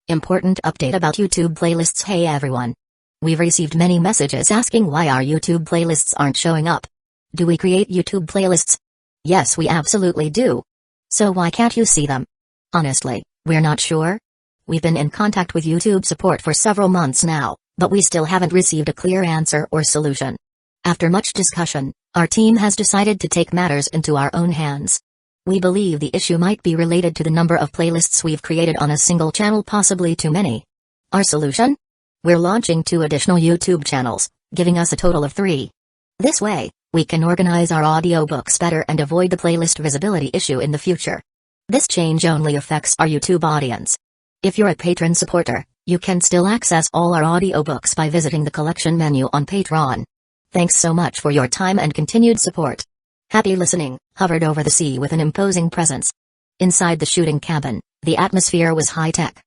Important update about YouTube playlists. Hey everyone. We've received many messages asking why our YouTube playlists aren't showing up. Do we create YouTube playlists? Yes, we absolutely do. So why can't you see them? Honestly, we're not sure. We've been in contact with YouTube support for several months now, but we still haven't received a clear answer or solution. After much discussion, our team has decided to take matters into our own hands. We believe the issue might be related to the number of playlists we've created on a single channel, possibly too many. Our solution? We're launching 2 additional YouTube channels, giving us a total of 3. This way, we can organize our audiobooks better and avoid the playlist visibility issue in the future. This change only affects our YouTube audience. If you're a patron supporter, you can still access all our audiobooks by visiting the collection menu on Patreon. Thanks so much for your time and continued support. Happy listening. Hovered over the sea with an imposing presence. Inside the shooting cabin, the atmosphere was high-tech.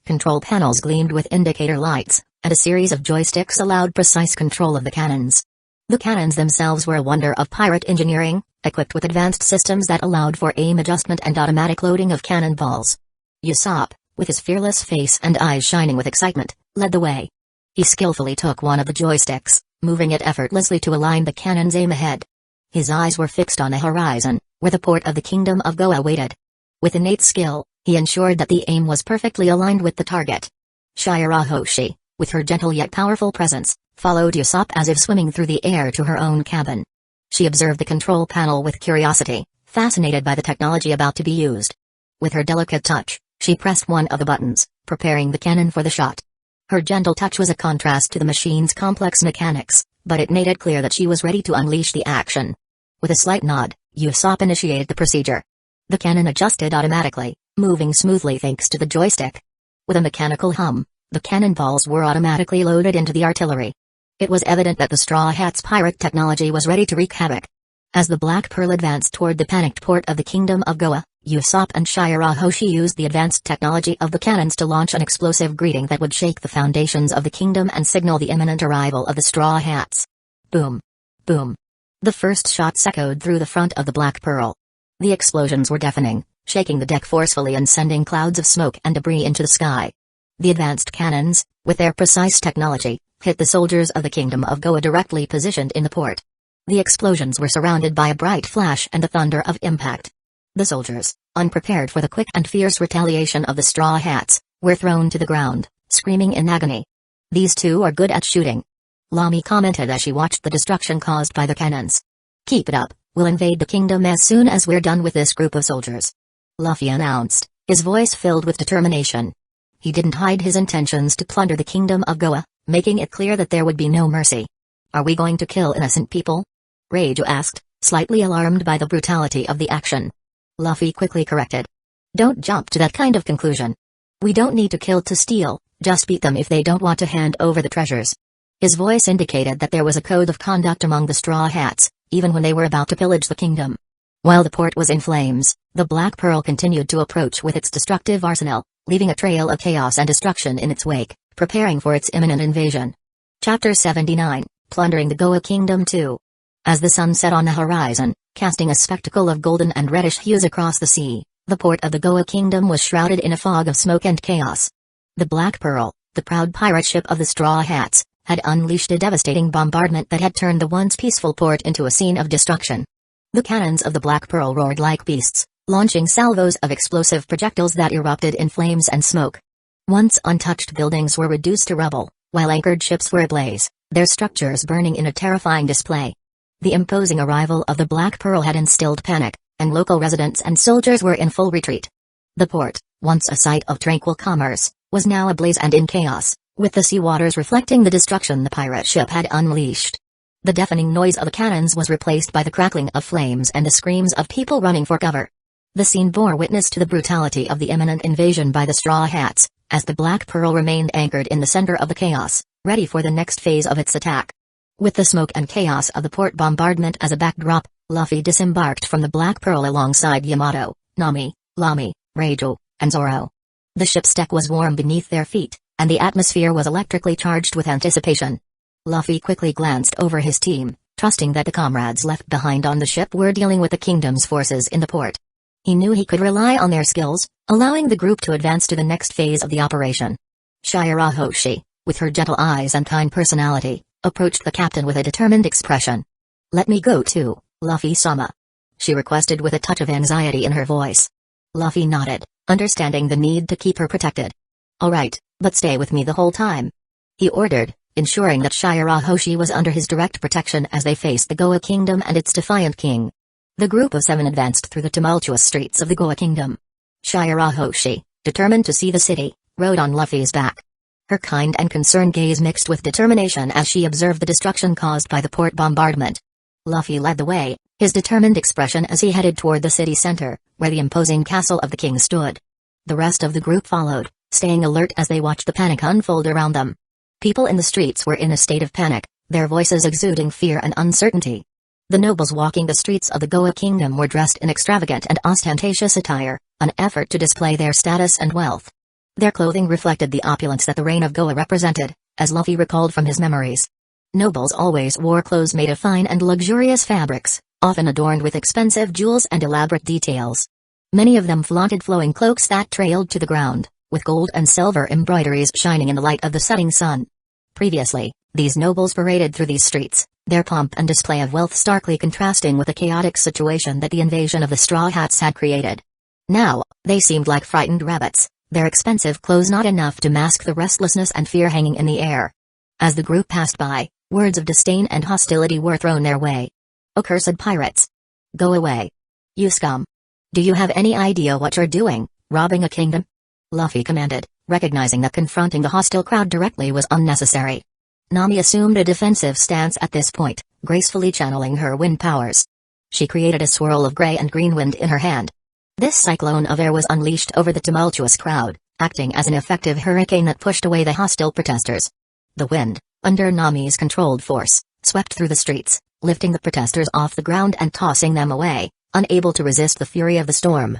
Control panels gleamed with indicator lights, and a series of joysticks allowed precise control of the cannons. The cannons themselves were a wonder of pirate engineering, equipped with advanced systems that allowed for aim adjustment and automatic loading of cannonballs. Usopp, with his fearless face and eyes shining with excitement, led the way. He skillfully took one of the joysticks, moving it effortlessly to align the cannon's aim ahead. His eyes were fixed on the horizon, where the port of the Kingdom of Goa waited. With innate skill, he ensured that the aim was perfectly aligned with the target. Shirahoshi, with her gentle yet powerful presence, followed Usopp as if swimming through the air to her own cabin. She observed the control panel with curiosity, fascinated by the technology about to be used. With her delicate touch, she pressed one of the buttons, preparing the cannon for the shot. Her gentle touch was a contrast to the machine's complex mechanics, but it made it clear that she was ready to unleash the action. With a slight nod, Usopp initiated the procedure. The cannon adjusted automatically, moving smoothly thanks to the joystick. With a mechanical hum, the cannonballs were automatically loaded into the artillery. It was evident that the Straw Hats' pirate technology was ready to wreak havoc. As the Black Pearl advanced toward the panicked port of the Kingdom of Goa, Usopp and Shirahoshi used the advanced technology of the cannons to launch an explosive greeting that would shake the foundations of the kingdom and signal the imminent arrival of the Straw Hats. Boom! Boom! The first shots echoed through the front of the Black Pearl. The explosions were deafening, shaking the deck forcefully and sending clouds of smoke and debris into the sky. The advanced cannons, with their precise technology, hit the soldiers of the Kingdom of Goa directly positioned in the port. The explosions were surrounded by a bright flash and the thunder of impact. The soldiers, unprepared for the quick and fierce retaliation of the Straw Hats, were thrown to the ground, screaming in agony. These 2 are good at shooting. Lami commented as she watched the destruction caused by the cannons. Keep it up, we'll invade the kingdom as soon as we're done with this group of soldiers. Luffy announced, his voice filled with determination. He didn't hide his intentions to plunder the Kingdom of Goa, making it clear that there would be no mercy. Are we going to kill innocent people? Reijo asked, slightly alarmed by the brutality of the action. Luffy quickly corrected. Don't jump to that kind of conclusion. We don't need to kill to steal, just beat them if they don't want to hand over the treasures. His voice indicated that there was a code of conduct among the Straw Hats, even when they were about to pillage the kingdom. While the port was in flames, the Black Pearl continued to approach with its destructive arsenal, leaving a trail of chaos and destruction in its wake, preparing for its imminent invasion. Chapter 79, Plundering the Goa Kingdom 2. As the sun set on the horizon, casting a spectacle of golden and reddish hues across the sea, the port of the Goa Kingdom was shrouded in a fog of smoke and chaos. The Black Pearl, the proud pirate ship of the Straw Hats, had unleashed a devastating bombardment that had turned the once peaceful port into a scene of destruction. The cannons of the Black Pearl roared like beasts, launching salvos of explosive projectiles that erupted in flames and smoke. Once untouched buildings were reduced to rubble, while anchored ships were ablaze, their structures burning in a terrifying display. The imposing arrival of the Black Pearl had instilled panic, and local residents and soldiers were in full retreat. The port, once a site of tranquil commerce, was now ablaze and in chaos, with the sea waters reflecting the destruction the pirate ship had unleashed. The deafening noise of the cannons was replaced by the crackling of flames and the screams of people running for cover. The scene bore witness to the brutality of the imminent invasion by the Straw Hats, as the Black Pearl remained anchored in the center of the chaos, ready for the next phase of its attack. With the smoke and chaos of the port bombardment as a backdrop, Luffy disembarked from the Black Pearl alongside Yamato, Nami, Lami, Reijo, and Zoro. The ship's deck was warm beneath their feet, and the atmosphere was electrically charged with anticipation. Luffy quickly glanced over his team, trusting that the comrades left behind on the ship were dealing with the kingdom's forces in the port. He knew he could rely on their skills, allowing the group to advance to the next phase of the operation. Shirahoshi, with her gentle eyes and kind personality, approached the captain with a determined expression. "Let me go too, Luffy-sama," she requested with a touch of anxiety in her voice. Luffy nodded, understanding the need to keep her protected. "All right, but stay with me the whole time," he ordered, ensuring that Shirahoshi was under his direct protection as they faced the Goa Kingdom and its defiant king. The group of 7 advanced through the tumultuous streets of the Goa Kingdom. Shirahoshi, determined to see the city, rode on Luffy's back. Her kind and concerned gaze mixed with determination as she observed the destruction caused by the port bombardment. Luffy led the way, his determined expression as he headed toward the city center, where the imposing castle of the king stood. The rest of the group followed, staying alert as they watched the panic unfold around them. People in the streets were in a state of panic, their voices exuding fear and uncertainty. The nobles walking the streets of the Goa Kingdom were dressed in extravagant and ostentatious attire, an effort to display their status and wealth. Their clothing reflected the opulence that the reign of Goa represented, as Luffy recalled from his memories. Nobles always wore clothes made of fine and luxurious fabrics, often adorned with expensive jewels and elaborate details. Many of them flaunted flowing cloaks that trailed to the ground, with gold and silver embroideries shining in the light of the setting sun. Previously, these nobles paraded through these streets, their pomp and display of wealth starkly contrasting with the chaotic situation that the invasion of the Straw Hats had created. Now, they seemed like frightened rabbits, their expensive clothes not enough to mask the restlessness and fear hanging in the air. As the group passed by, words of disdain and hostility were thrown their way. "Accursed pirates! Go away! You scum! Do you have any idea what you're doing, robbing a kingdom?" Luffy commanded, recognizing that confronting the hostile crowd directly was unnecessary. Nami assumed a defensive stance at this point, gracefully channeling her wind powers. She created a swirl of gray and green wind in her hand. This cyclone of air was unleashed over the tumultuous crowd, acting as an effective hurricane that pushed away the hostile protesters. The wind, under Nami's controlled force, swept through the streets, lifting the protesters off the ground and tossing them away, unable to resist the fury of the storm.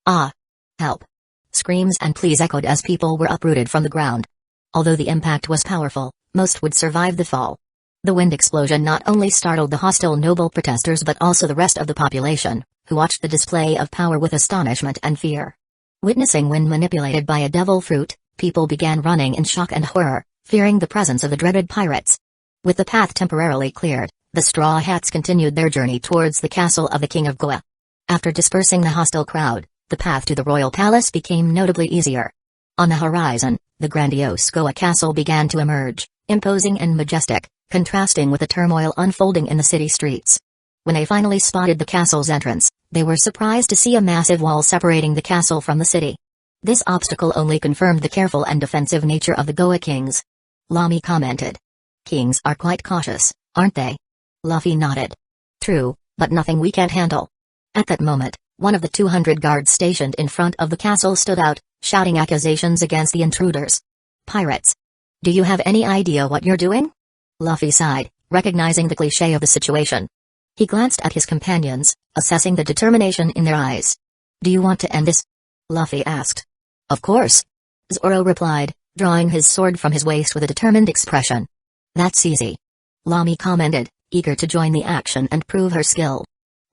"Ah! Help!" Screams and pleas echoed as people were uprooted from the ground. Although the impact was powerful, most would survive the fall. The wind explosion not only startled the hostile noble protesters but also the rest of the population, who watched the display of power with astonishment and fear. Witnessing wind manipulated by a devil fruit, people began running in shock and horror, fearing the presence of the dreaded pirates. With the path temporarily cleared, the Straw Hats continued their journey towards the castle of the King of Goa. After dispersing the hostile crowd, the path to the royal palace became notably easier. On the horizon, the grandiose Goa castle began to emerge, imposing and majestic, contrasting with the turmoil unfolding in the city streets. When they finally spotted the castle's entrance, they were surprised to see a massive wall separating the castle from the city. This obstacle only confirmed the careful and defensive nature of the Goa kings. Lami commented. "Kings are quite cautious, aren't they?" Luffy nodded. "True, but nothing we can't handle." At that moment, one of the 200 guards stationed in front of the castle stood out, shouting accusations against the intruders. "Pirates! Do you have any idea what you're doing?" Luffy sighed, recognizing the cliché of the situation. He glanced at his companions, assessing the determination in their eyes. "Do you want to end this?" Luffy asked. "Of course," Zoro replied, drawing his sword from his waist with a determined expression. "That's easy," Lami commented, eager to join the action and prove her skill.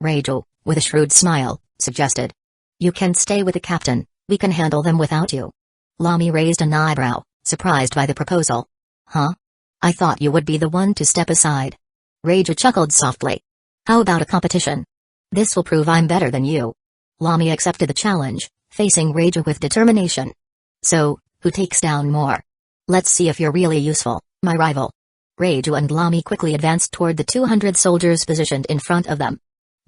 Reijo, with a shrewd smile, suggested. "You can stay with the captain, we can handle them without you." Lami raised an eyebrow, surprised by the proposal. "Huh? I thought you would be the one to step aside." Reijo chuckled softly. "How about a competition? This will prove I'm better than you." Lami accepted the challenge, facing Reijo with determination. "So, who takes down more? Let's see if you're really useful, my rival." Reijo and Lami quickly advanced toward the 200 soldiers positioned in front of them.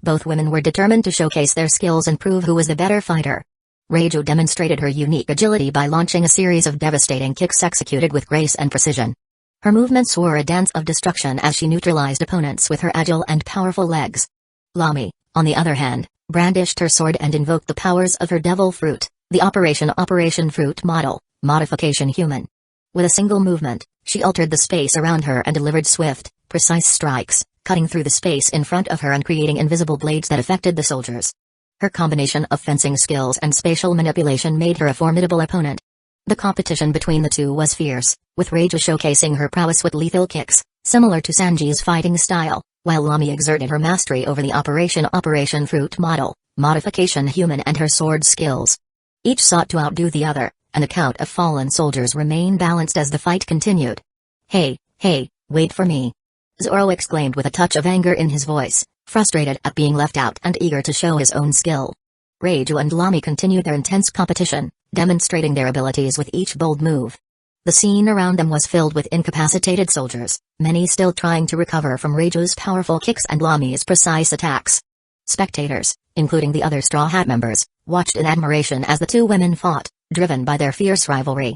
Both women were determined to showcase their skills and prove who was the better fighter. Reijo demonstrated her unique agility by launching a series of devastating kicks executed with grace and precision. Her movements were a dance of destruction as she neutralized opponents with her agile and powerful legs. Lami, on the other hand, brandished her sword and invoked the powers of her devil fruit, the Operation Fruit model, modification human. With a single movement, she altered the space around her and delivered swift, precise strikes, cutting through the space in front of her and creating invisible blades that affected the soldiers. Her combination of fencing skills and spatial manipulation made her a formidable opponent. The competition between the two was fierce, with Reijo showcasing her prowess with lethal kicks, similar to Sanji's fighting style, while Lami exerted her mastery over the Operation Fruit model, modification human and her sword skills. Each sought to outdo the other, and the count of fallen soldiers remained balanced as the fight continued. Hey, wait for me. Zoro exclaimed with a touch of anger in his voice, frustrated at being left out and eager to show his own skill. Reiju and Lami continued their intense competition, demonstrating their abilities with each bold move. The scene around them was filled with incapacitated soldiers, many still trying to recover from Reiju's powerful kicks and Lami's precise attacks. Spectators, including the other Straw Hat members, watched in admiration as the two women fought, driven by their fierce rivalry.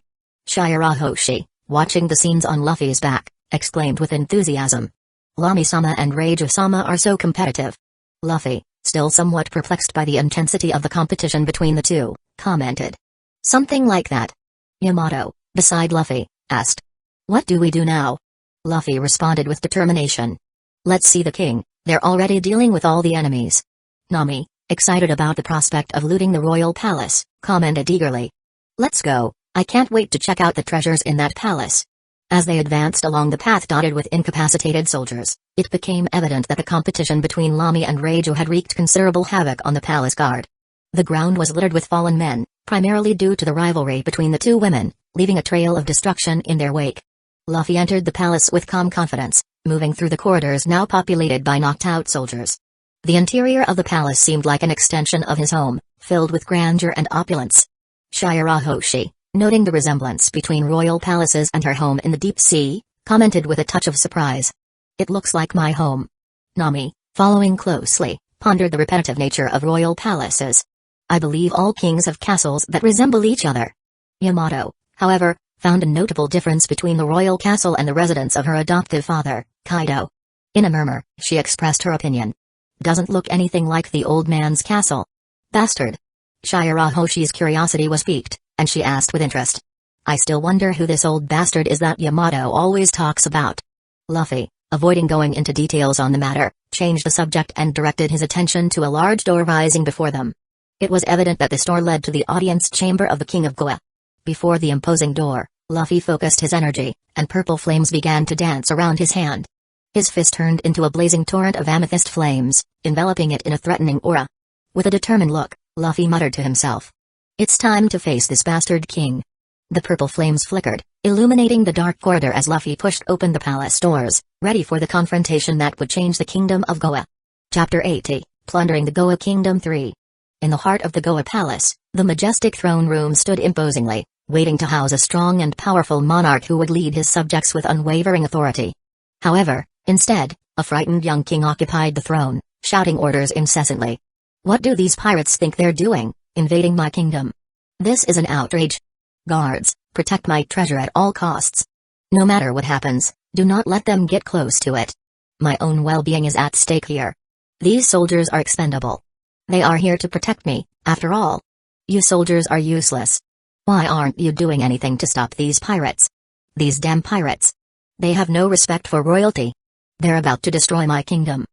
Shirahoshi, watching the scenes on Luffy's back, exclaimed with enthusiasm. Lami-sama and Reiju-sama are so competitive. Luffy, still somewhat perplexed by the intensity of the competition between the two, commented. Something like that. Yamato, beside Luffy, asked. What do we do now? Luffy responded with determination. Let's see the king, they're already dealing with all the enemies. Nami, excited about the prospect of looting the royal palace, commented eagerly. Let's go, I can't wait to check out the treasures in that palace. As they advanced along the path dotted with incapacitated soldiers, it became evident that the competition between Lami and Reiju had wreaked considerable havoc on the palace guard. The ground was littered with fallen men, primarily due to the rivalry between the two women, leaving a trail of destruction in their wake. Luffy entered the palace with calm confidence, moving through the corridors now populated by knocked-out soldiers. The interior of the palace seemed like an extension of his home, filled with grandeur and opulence. Shirahoshi, noting the resemblance between royal palaces and her home in the deep sea, commented with a touch of surprise. It looks like my home. Nami, following closely, pondered the repetitive nature of royal palaces. I believe all kings have castles that resemble each other. Yamato, however, found a notable difference between the royal castle and the residence of her adoptive father, Kaido. In a murmur, she expressed her opinion. Doesn't look anything like the old man's castle. Bastard. Shirahoshi's curiosity was piqued, and she asked with interest. I still wonder who this old bastard is that Yamato always talks about. Luffy, avoiding going into details on the matter, changed the subject and directed his attention to a large door rising before them. It was evident that this door led to the audience chamber of the King of Goa. Before the imposing door, Luffy focused his energy, and purple flames began to dance around his hand. His fist turned into a blazing torrent of amethyst flames, enveloping it in a threatening aura. With a determined look, Luffy muttered to himself. It's time to face this bastard king. The purple flames flickered, illuminating the dark corridor as Luffy pushed open the palace doors, ready for the confrontation that would change the kingdom of Goa. Chapter 80, Plundering the Goa Kingdom 3. In the heart of the Goa Palace, the majestic throne room stood imposingly, waiting to house a strong and powerful monarch who would lead his subjects with unwavering authority. However, instead, a frightened young king occupied the throne, shouting orders incessantly. What do these pirates think they're doing, invading my kingdom? This is an outrage. Guards, protect my treasure at all costs. No matter what happens, do not let them get close to it. My own well-being is at stake here. These soldiers are expendable. They are here to protect me, after all. You soldiers are useless. Why aren't you doing anything to stop these pirates? These damn pirates. They have no respect for royalty. They're about to destroy my kingdom.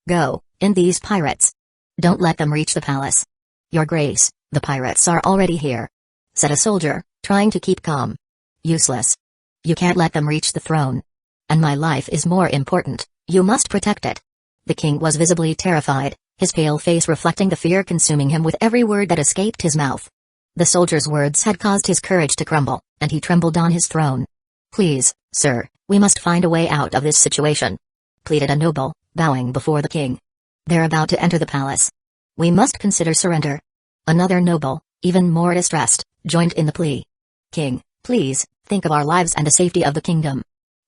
Go, in these pirates. Don't let them reach the palace. Your Grace, the pirates are already here. Said a soldier, trying to keep calm. Useless. You can't let them reach the throne. And my life is more important, you must protect it. The king was visibly terrified, his pale face reflecting the fear consuming him with every word that escaped his mouth. The soldier's words had caused his courage to crumble, and he trembled on his throne. Please, sir, we must find a way out of this situation. Pleaded a noble, bowing before the king. They're about to enter the palace. We must consider surrender. Another noble, even more distressed, joined in the plea. King, please, think of our lives and the safety of the kingdom.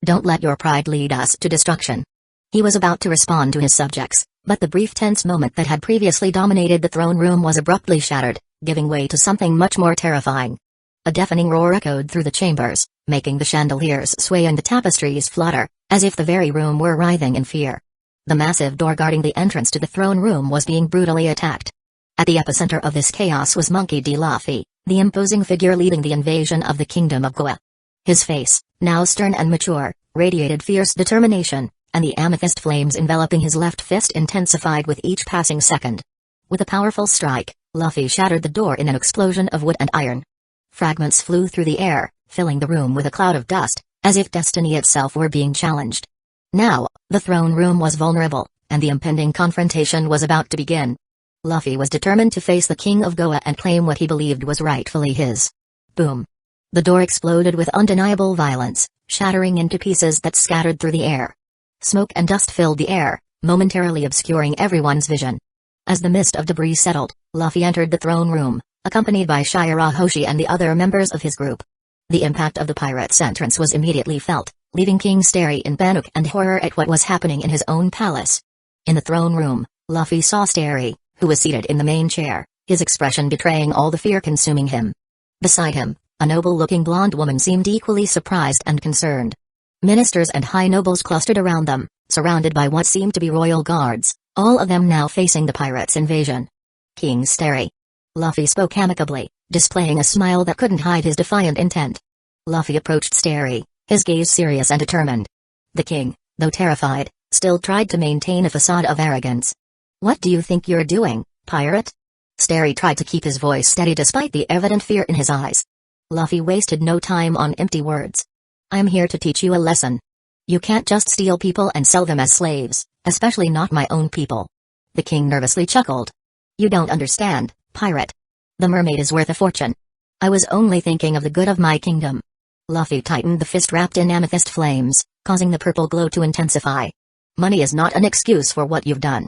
Don't let your pride lead us to destruction. He was about to respond to his subjects, but the brief tense moment that had previously dominated the throne room was abruptly shattered, giving way to something much more terrifying. A deafening roar echoed through the chambers, making the chandeliers sway and the tapestries flutter, as if the very room were writhing in fear. The massive door guarding the entrance to the throne room was being brutally attacked. At the epicenter of this chaos was Monkey D. Luffy, the imposing figure leading the invasion of the kingdom of Goa. His face, now stern and mature, radiated fierce determination, and the amethyst flames enveloping his left fist intensified with each passing second. With a powerful strike, Luffy shattered the door in an explosion of wood and iron. Fragments flew through the air, filling the room with a cloud of dust, as if destiny itself were being challenged. Now, the throne room was vulnerable, and the impending confrontation was about to begin. Luffy was determined to face the king of Goa and claim what he believed was rightfully his. Boom. The door exploded with undeniable violence, shattering into pieces that scattered through the air. Smoke and dust filled the air, momentarily obscuring everyone's vision. As the mist of debris settled, Luffy entered the throne room, accompanied by Shirahoshi and the other members of his group. The impact of the pirates' entrance was immediately felt, leaving King Starry in panic and horror at what was happening in his own palace. In the throne room, Luffy saw Starry, who was seated in the main chair, his expression betraying all the fear consuming him. Beside him, a noble-looking blonde woman seemed equally surprised and concerned. Ministers and high nobles clustered around them, surrounded by what seemed to be royal guards, all of them now facing the pirates' invasion. King Starry. Luffy spoke amicably, displaying a smile that couldn't hide his defiant intent. Luffy approached Starry, his gaze serious and determined. The king, though terrified, still tried to maintain a facade of arrogance. "What do you think you're doing, pirate?" Starry tried to keep his voice steady despite the evident fear in his eyes. Luffy wasted no time on empty words. "I'm here to teach you a lesson. You can't just steal people and sell them as slaves, especially not my own people." The king nervously chuckled. "You don't understand, pirate. The mermaid is worth a fortune. I was only thinking of the good of my kingdom." Luffy tightened the fist wrapped in amethyst flames, causing the purple glow to intensify. "Money is not an excuse for what you've done.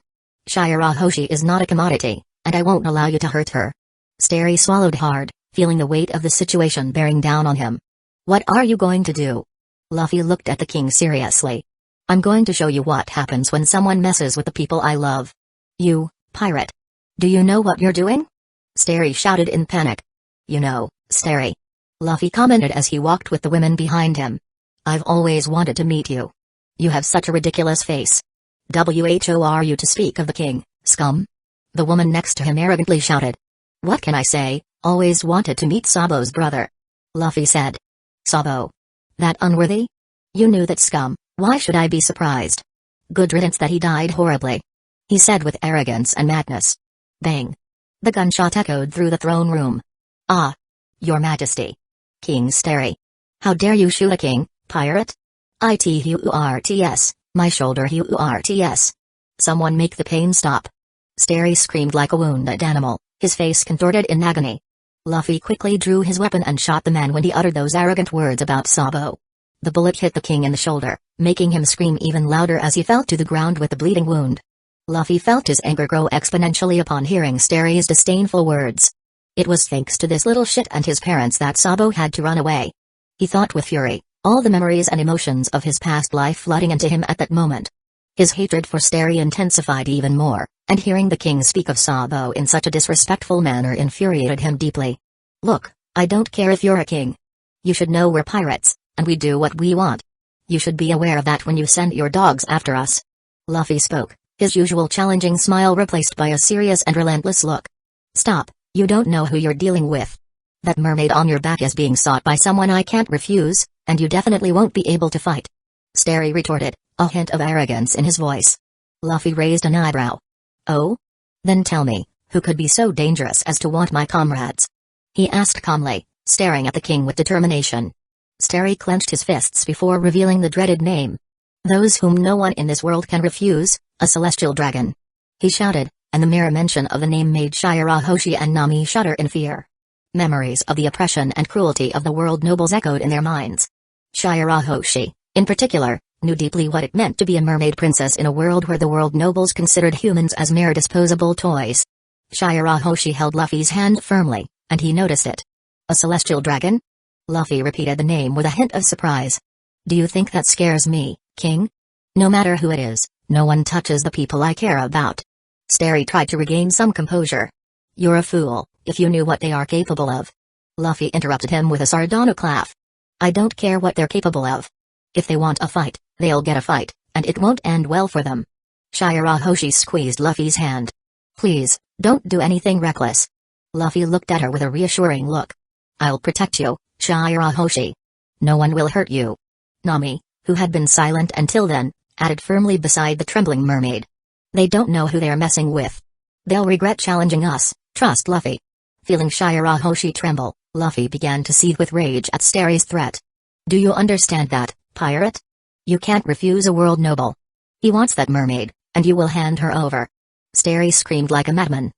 Shirahoshi is not a commodity, and I won't allow you to hurt her." Starry swallowed hard, feeling the weight of the situation bearing down on him. "What are you going to do?" Luffy looked at the king seriously. "I'm going to show you what happens when someone messes with the people I love." "You, pirate. Do you know what you're doing?" Starry shouted in panic. "You know, Starry," Luffy commented as he walked with the women behind him. "I've always wanted to meet you. You have such a ridiculous face. Who are you to speak of the king, scum?" The woman next to him arrogantly shouted. "What can I say, always wanted to meet Sabo's brother," Luffy said. "Sabo? That unworthy? You knew that scum, why should I be surprised? Good riddance that he died horribly," he said with arrogance and madness. Bang! The gunshot echoed through the throne room. "Ah! Your Majesty! King Starry! How dare you shoot a king, pirate? It hurts, my shoulder hurts. Someone make the pain stop." Starry screamed like a wounded animal, his face contorted in agony. Luffy quickly drew his weapon and shot the man when he uttered those arrogant words about Sabo. The bullet hit the king in the shoulder, making him scream even louder as he fell to the ground with the bleeding wound. Luffy felt his anger grow exponentially upon hearing Starry's disdainful words. It was thanks to this little shit and his parents that Sabo had to run away. He thought with fury, all the memories and emotions of his past life flooding into him at that moment. His hatred for Starry intensified even more, and hearing the king speak of Sabo in such a disrespectful manner infuriated him deeply. "Look, I don't care if you're a king. You should know we're pirates, and we do what we want. You should be aware of that when you send your dogs after us." Luffy spoke, his usual challenging smile replaced by a serious and relentless look. "Stop, you don't know who you're dealing with. That mermaid on your back is being sought by someone I can't refuse, and you definitely won't be able to fight," Starry retorted, a hint of arrogance in his voice. Luffy raised an eyebrow. "Oh? Then tell me, who could be so dangerous as to want my comrades?" he asked calmly, staring at the king with determination. Starry clenched his fists before revealing the dreaded name. "Those whom no one in this world can refuse, a celestial dragon," he shouted, and the mere mention of the name made Shirahoshi and Nami shudder in fear. Memories of the oppression and cruelty of the world nobles echoed in their minds. Shirahoshi, in particular, knew deeply what it meant to be a mermaid princess in a world where the world nobles considered humans as mere disposable toys. Shirahoshi held Luffy's hand firmly, and he noticed it. "A celestial dragon?" Luffy repeated the name with a hint of surprise. "Do you think that scares me, King? No matter who it is, no one touches the people I care about." Starry tried to regain some composure. "You're a fool, if you knew what they are capable of." Luffy interrupted him with a sardonic laugh. "I don't care what they're capable of. If they want a fight, they'll get a fight, and it won't end well for them." Shirahoshi squeezed Luffy's hand. "Please, don't do anything reckless." Luffy looked at her with a reassuring look. "I'll protect you, Shirahoshi. No one will hurt you." Nami, who had been silent until then, added firmly beside the trembling mermaid. "They don't know who they're messing with. They'll regret challenging us, trust Luffy." Feeling Shirahoshi tremble, Luffy began to seethe with rage at Starry's threat. "Do you understand that, pirate? You can't refuse a world noble. He wants that mermaid, and you will hand her over." Starry screamed like a madman.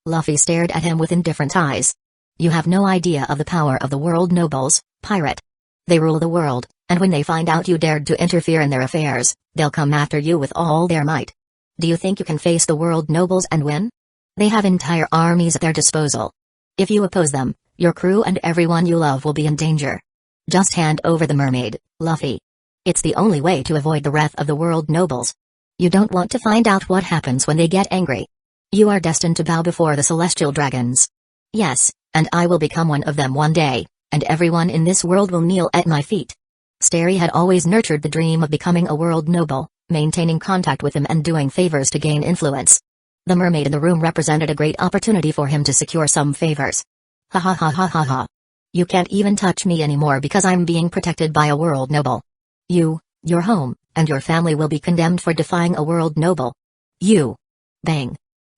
Luffy stared at him with indifferent eyes. You have no idea of the power of the world nobles, pirate. They rule the world, and when they find out you dared to interfere in their affairs, they'll come after you with all their might. Do you think you can face the world nobles and win? They have entire armies at their disposal. If you oppose them, your crew and everyone you love will be in danger. Just hand over the mermaid, Luffy. It's the only way to avoid the wrath of the world nobles. You don't want to find out what happens when they get angry. You are destined to bow before the celestial dragons. Yes, and I will become one of them one day, and everyone in this world will kneel at my feet. Starry had always nurtured the dream of becoming a world noble, maintaining contact with him and doing favors to gain influence. The mermaid in the room represented a great opportunity for him to secure some favors. Ha ha ha ha ha ha. You can't even touch me anymore because I'm being protected by a world noble. You, your home, and your family will be condemned for defying a world noble. You. Bang.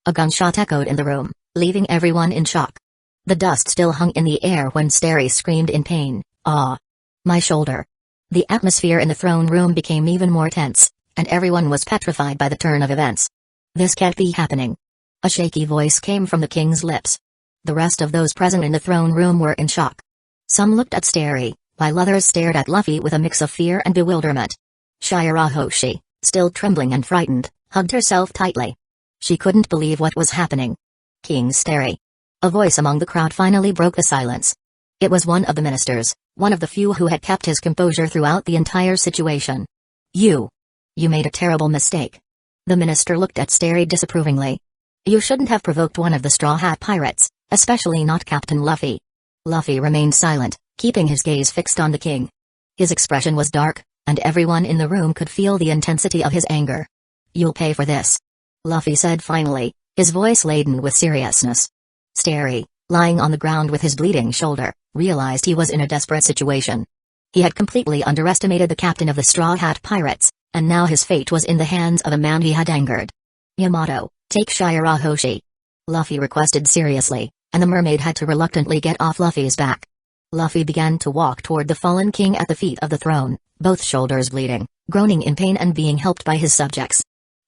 A gunshot echoed in the room, leaving everyone in shock. The dust still hung in the air when Starry screamed in pain, "Ah! My shoulder!" The atmosphere in the throne room became even more tense, and everyone was petrified by the turn of events. This can't be happening. A shaky voice came from the king's lips. The rest of those present in the throne room were in shock. Some looked at Starry, while others stared at Luffy with a mix of fear and bewilderment. Shirahoshi, still trembling and frightened, hugged herself tightly. She couldn't believe what was happening. King Starry. A voice among the crowd finally broke the silence. It was one of the ministers, one of the few who had kept his composure throughout the entire situation. You made a terrible mistake. The minister looked at Starry disapprovingly. You shouldn't have provoked one of the Straw Hat Pirates, especially not Captain Luffy. Luffy remained silent, keeping his gaze fixed on the king. His expression was dark, and everyone in the room could feel the intensity of his anger. You'll pay for this, Luffy said finally, his voice laden with seriousness. Starry, lying on the ground with his bleeding shoulder, realized he was in a desperate situation. He had completely underestimated the captain of the Straw Hat Pirates, and now his fate was in the hands of a man he had angered. Yamato, take Shirahoshi, Luffy requested seriously, and the mermaid had to reluctantly get off Luffy's back. Luffy began to walk toward the fallen king at the feet of the throne, both shoulders bleeding, groaning in pain and being helped by his subjects.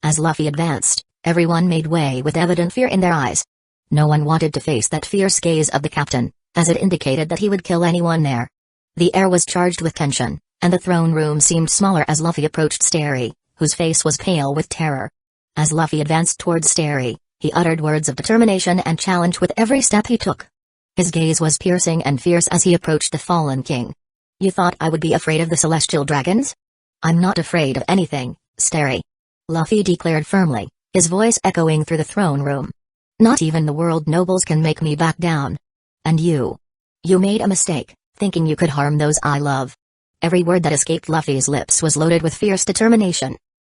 As Luffy advanced, everyone made way with evident fear in their eyes. No one wanted to face that fierce gaze of the captain, as it indicated that he would kill anyone there. The air was charged with tension, and the throne room seemed smaller as Luffy approached Starry, whose face was pale with terror. As Luffy advanced towards Starry, he uttered words of determination and challenge with every step he took. His gaze was piercing and fierce as he approached the fallen king. You thought I would be afraid of the celestial dragons? I'm not afraid of anything, Starry, Luffy declared firmly, his voice echoing through the throne room. Not even the world nobles can make me back down. And you made a mistake, thinking you could harm those I love. Every word that escaped Luffy's lips was loaded with fierce determination.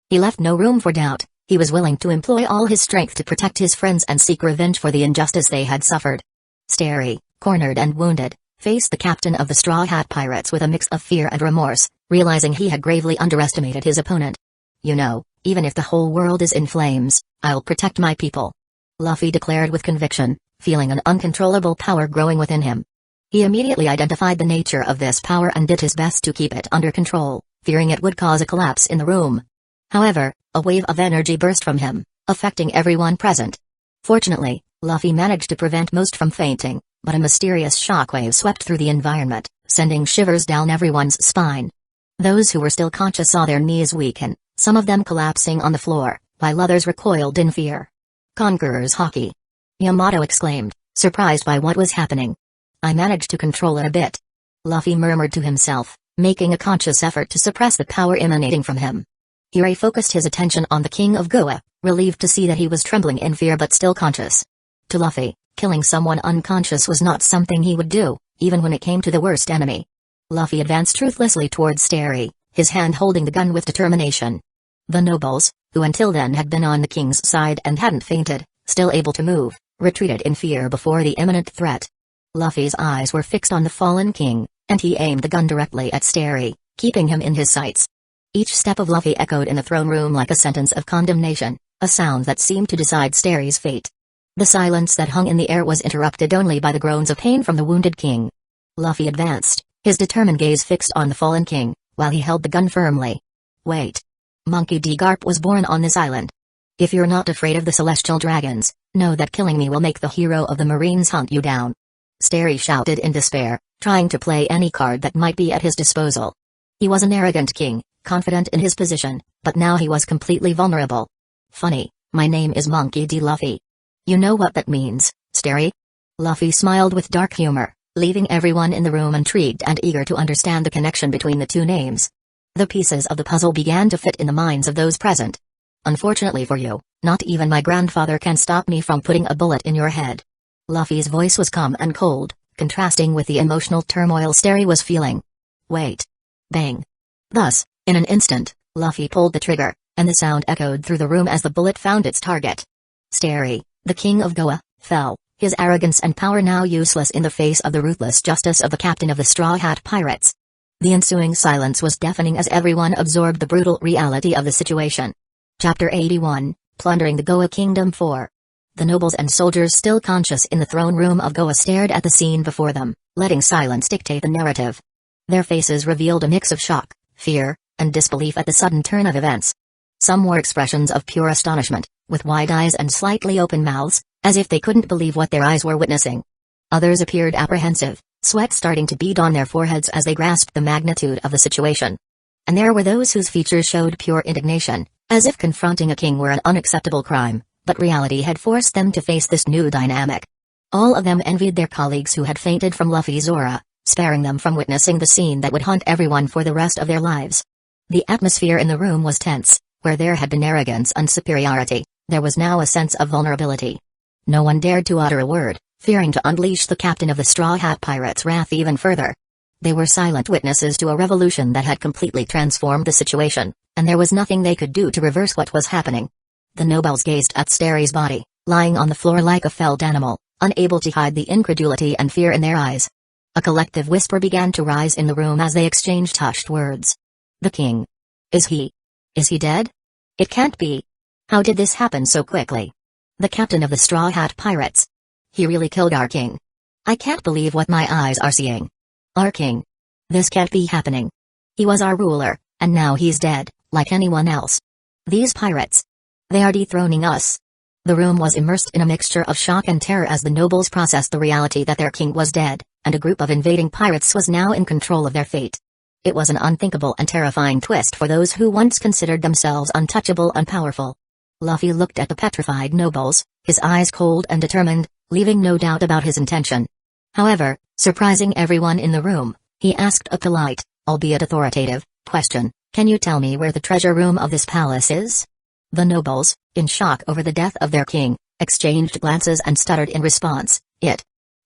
He left no room for doubt. He was willing to employ all his strength to protect his friends and seek revenge for the injustice they had suffered. Starry, cornered and wounded, faced the captain of the Straw Hat Pirates with a mix of fear and remorse, realizing he had gravely underestimated his opponent. You know, even if the whole world is in flames, I'll protect my people, Luffy declared with conviction, feeling an uncontrollable power growing within him. He immediately identified the nature of this power and did his best to keep it under control, fearing it would cause a collapse in the room. However, a wave of energy burst from him, affecting everyone present. Fortunately, Luffy managed to prevent most from fainting, but a mysterious shockwave swept through the environment, sending shivers down everyone's spine. Those who were still conscious saw their knees weaken, some of them collapsing on the floor, while others recoiled in fear. Conqueror's Haki! Yamato exclaimed, surprised by what was happening. I managed to control it a bit, Luffy murmured to himself, making a conscious effort to suppress the power emanating from him. He refocused his attention on the King of Goa, relieved to see that he was trembling in fear but still conscious. To Luffy, killing someone unconscious was not something he would do, even when it came to the worst enemy. Luffy advanced ruthlessly towards Starry, his hand holding the gun with determination. The nobles, who until then had been on the king's side and hadn't fainted, still able to move, retreated in fear before the imminent threat. Luffy's eyes were fixed on the fallen king, and he aimed the gun directly at Starry, keeping him in his sights. Each step of Luffy echoed in the throne room like a sentence of condemnation, a sound that seemed to decide Starry's fate. The silence that hung in the air was interrupted only by the groans of pain from the wounded king. Luffy advanced, his determined gaze fixed on the fallen king, while he held the gun firmly. Wait. Monkey D. Garp was born on this island. If you're not afraid of the celestial dragons, know that killing me will make the hero of the Marines hunt you down. Starry shouted in despair, trying to play any card that might be at his disposal. He was an arrogant king, confident in his position, but now he was completely vulnerable. Funny, my name is Monkey D. Luffy. You know what that means, Starry? Luffy smiled with dark humor, leaving everyone in the room intrigued and eager to understand the connection between the two names. The pieces of the puzzle began to fit in the minds of those present. Unfortunately for you, not even my grandfather can stop me from putting a bullet in your head. Luffy's voice was calm and cold, contrasting with the emotional turmoil Starry was feeling. Wait. Bang. Thus, in an instant, Luffy pulled the trigger, and the sound echoed through the room as the bullet found its target. Starry, the king of Goa, fell, his arrogance and power now useless in the face of the ruthless justice of the captain of the Straw Hat Pirates. The ensuing silence was deafening as everyone absorbed the brutal reality of the situation. Chapter 81, Plundering the Goa Kingdom 4. The nobles and soldiers still conscious in the throne room of Goa stared at the scene before them, letting silence dictate the narrative. Their faces revealed a mix of shock, fear, and disbelief at the sudden turn of events. Some were expressions of pure astonishment, with wide eyes and slightly open mouths, as if they couldn't believe what their eyes were witnessing. Others appeared apprehensive, sweat starting to bead on their foreheads as they grasped the magnitude of the situation. And there were those whose features showed pure indignation, as if confronting a king were an unacceptable crime, but reality had forced them to face this new dynamic. All of them envied their colleagues who had fainted from Luffy's aura, sparing them from witnessing the scene that would haunt everyone for the rest of their lives. The atmosphere in the room was tense. Where there had been arrogance and superiority, there was now a sense of vulnerability. No one dared to utter a word, fearing to unleash the captain of the Straw Hat Pirates' wrath even further. They were silent witnesses to a revolution that had completely transformed the situation, and there was nothing they could do to reverse what was happening. The nobles gazed at Starry's body, lying on the floor like a felled animal, unable to hide the incredulity and fear in their eyes. A collective whisper began to rise in the room as they exchanged hushed words. The king. Is he dead? It can't be. How did this happen so quickly? The captain of the Straw Hat Pirates. He really killed our king. I can't believe what my eyes are seeing. Our king. This can't be happening. He was our ruler, and now he's dead, like anyone else. These pirates. They are dethroning us. The room was immersed in a mixture of shock and terror as the nobles processed the reality that their king was dead, and a group of invading pirates was now in control of their fate. It was an unthinkable and terrifying twist for those who once considered themselves untouchable and powerful. Luffy looked at the petrified nobles, his eyes cold and determined, leaving no doubt about his intention. However, surprising everyone in the room, he asked a polite, albeit authoritative, question, "Can you tell me where the treasure room of this palace is?" The nobles, in shock over the death of their king, exchanged glances and stuttered in response,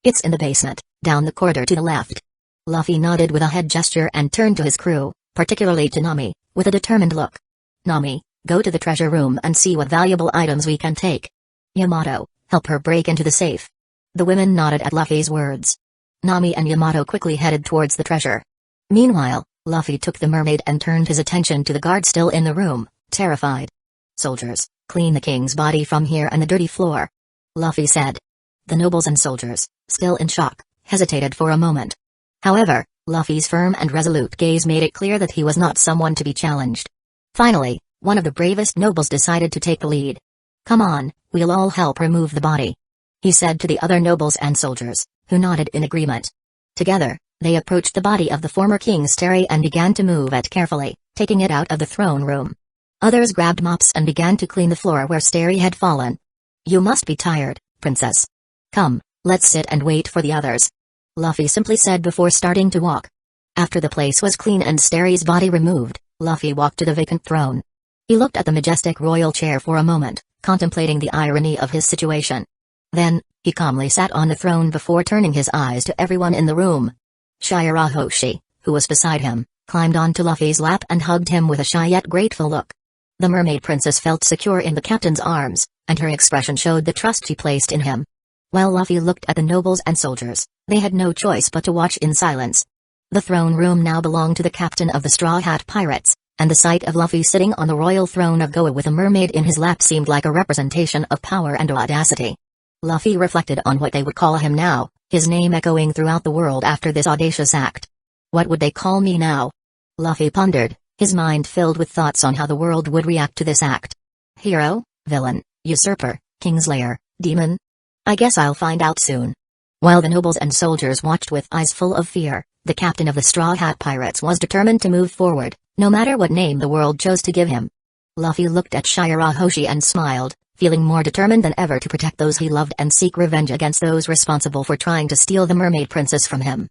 It's in the basement, down the corridor to the left." Luffy nodded with a head gesture and turned to his crew, particularly to Nami, with a determined look. "Nami, go to the treasure room and see what valuable items we can take. Yamato, help her break into the safe." The women nodded at Luffy's words. Nami and Yamato quickly headed towards the treasure. Meanwhile, Luffy took the mermaid and turned his attention to the guard still in the room, terrified. "Soldiers, clean the king's body from here and the dirty floor," Luffy said. The nobles and soldiers, still in shock, hesitated for a moment. However, Luffy's firm and resolute gaze made it clear that he was not someone to be challenged. Finally, one of the bravest nobles decided to take the lead. "Come on, we'll all help remove the body," he said to the other nobles and soldiers, who nodded in agreement. Together, they approached the body of the former king Starry and began to move it carefully, taking it out of the throne room. Others grabbed mops and began to clean the floor where Starry had fallen. "You must be tired, princess. Come, let's sit and wait for the others," Luffy simply said before starting to walk. After the place was clean and Starry's body removed, Luffy walked to the vacant throne. He looked at the majestic royal chair for a moment, contemplating the irony of his situation. Then, he calmly sat on the throne before turning his eyes to everyone in the room. Shirahoshi, who was beside him, climbed onto Luffy's lap and hugged him with a shy yet grateful look. The mermaid princess felt secure in the captain's arms, and her expression showed the trust she placed in him. While Luffy looked at the nobles and soldiers, they had no choice but to watch in silence. The throne room now belonged to the captain of the Straw Hat Pirates, and the sight of Luffy sitting on the royal throne of Goa with a mermaid in his lap seemed like a representation of power and audacity. Luffy reflected on what they would call him now, his name echoing throughout the world after this audacious act. What would they call me now? Luffy pondered, his mind filled with thoughts on how the world would react to this act. Hero, Villain, usurper, kingslayer, demon? I guess I'll find out soon. While the nobles and soldiers watched with eyes full of fear, the captain of the Straw Hat Pirates was determined to move forward, no matter what name the world chose to give him. Luffy looked at Shirahoshi and smiled, feeling more determined than ever to protect those he loved and seek revenge against those responsible for trying to steal the mermaid princess from him.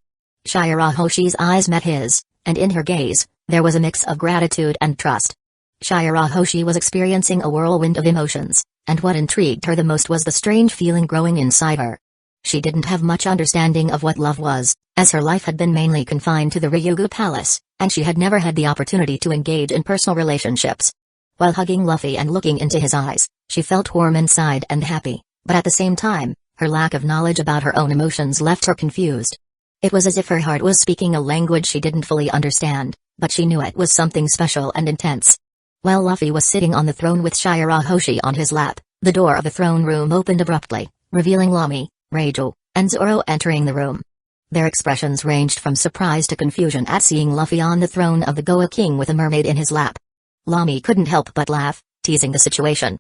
Shirahoshi's eyes met his, and in her gaze, there was a mix of gratitude and trust. Shirahoshi was experiencing a whirlwind of emotions, and what intrigued her the most was the strange feeling growing inside her. She didn't have much understanding of what love was, as her life had been mainly confined to the Ryugu Palace, and she had never had the opportunity to engage in personal relationships. While hugging Luffy and looking into his eyes, she felt warm inside and happy, but at the same time, her lack of knowledge about her own emotions left her confused. It was as if her heart was speaking a language she didn't fully understand, but she knew it was something special and intense. While Luffy was sitting on the throne with Shirahoshi on his lap, the door of the throne room opened abruptly, revealing Lamy, Rachel, and Zoro entering the room. Their expressions ranged from surprise to confusion at seeing Luffy on the throne of the Goa King with a mermaid in his lap. Lamy couldn't help but laugh, teasing the situation.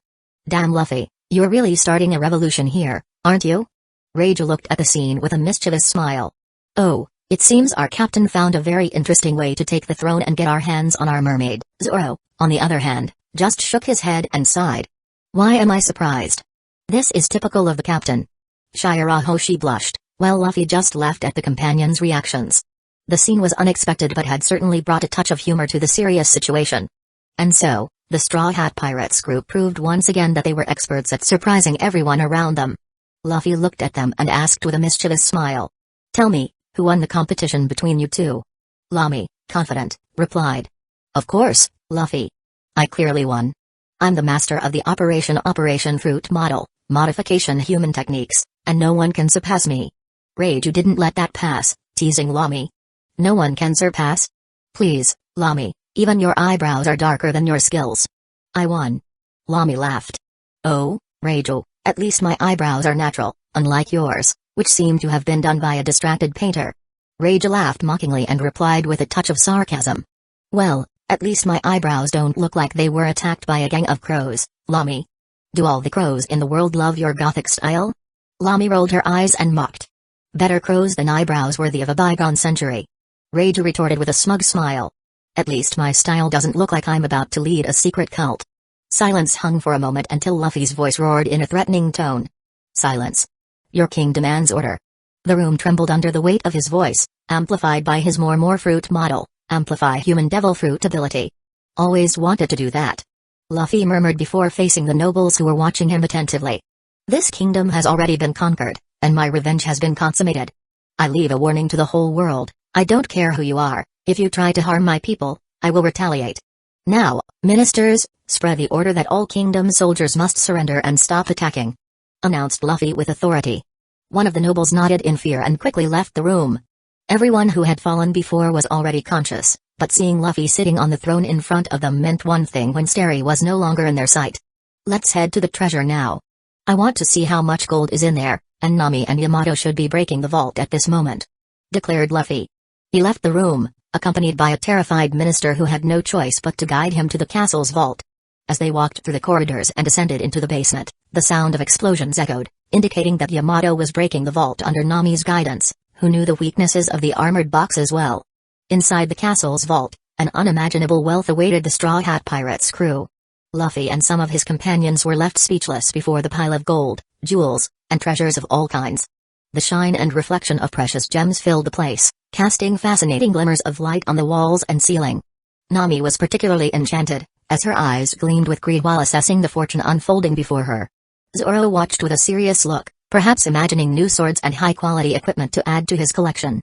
Damn Luffy, you're really starting a revolution here, aren't you? Rachel looked at the scene with a mischievous smile. Oh, it seems our captain found a very interesting way to take the throne and get our hands on our mermaid. Zoro, on the other hand, just shook his head and sighed. Why am I surprised? This is typical of the captain. Shirahoshi blushed, while Luffy just laughed at the companion's reactions. The scene was unexpected but had certainly brought a touch of humor to the serious situation. And so, the Straw Hat Pirates group proved once again that they were experts at surprising everyone around them. Luffy looked at them and asked with a mischievous smile. Tell me, who won the competition between you two? Lamy, confident, replied. Of course, Luffy. I clearly won. I'm the master of the Operation Fruit model, modification human techniques, and no one can surpass me. Rage didn't let that pass, teasing Lamy. No one can surpass? Please, Lamy, even your eyebrows are darker than your skills. I won. Lamy laughed. Oh, Rachel, at least my eyebrows are natural, unlike yours, which seem to have been done by a distracted painter. Rachel laughed mockingly and replied with a touch of sarcasm. Well, at least my eyebrows don't look like they were attacked by a gang of crows, Lamy. Do all the crows in the world love your gothic style? Lamy rolled her eyes and mocked. Better crows than eyebrows worthy of a bygone century. Rachel retorted with a smug smile. At least my style doesn't look like I'm about to lead a secret cult. Silence hung for a moment until Luffy's voice roared in a threatening tone. Silence. Your king demands order. The room trembled under the weight of his voice, amplified by his more fruit model, amplify human devil fruit ability. Always wanted to do that. Luffy murmured before facing the nobles who were watching him attentively. This kingdom has already been conquered, and my revenge has been consummated. I leave a warning to the whole world, I don't care who you are, if you try to harm my people, I will retaliate. Now, ministers, spread the order that all kingdom soldiers must surrender and stop attacking. Announced Luffy with authority. One of the nobles nodded in fear and quickly left the room. Everyone who had fallen before was already conscious, but seeing Luffy sitting on the throne in front of them meant one thing when Starry was no longer in their sight. Let's head to the treasure now. I want to see how much gold is in there, and Nami and Yamato should be breaking the vault at this moment. Declared Luffy. He left the room, accompanied by a terrified minister who had no choice but to guide him to the castle's vault. As they walked through the corridors and ascended into the basement, the sound of explosions echoed, indicating that Yamato was breaking the vault under Nami's guidance, who knew the weaknesses of the armored boxes well. Inside the castle's vault, an unimaginable wealth awaited the Straw Hat Pirates crew. Luffy and some of his companions were left speechless before the pile of gold, jewels, and treasures of all kinds. The shine and reflection of precious gems filled the place, casting fascinating glimmers of light on the walls and ceiling. Nami was particularly enchanted, as her eyes gleamed with greed while assessing the fortune unfolding before her. Zoro watched with a serious look, perhaps imagining new swords and high-quality equipment to add to his collection.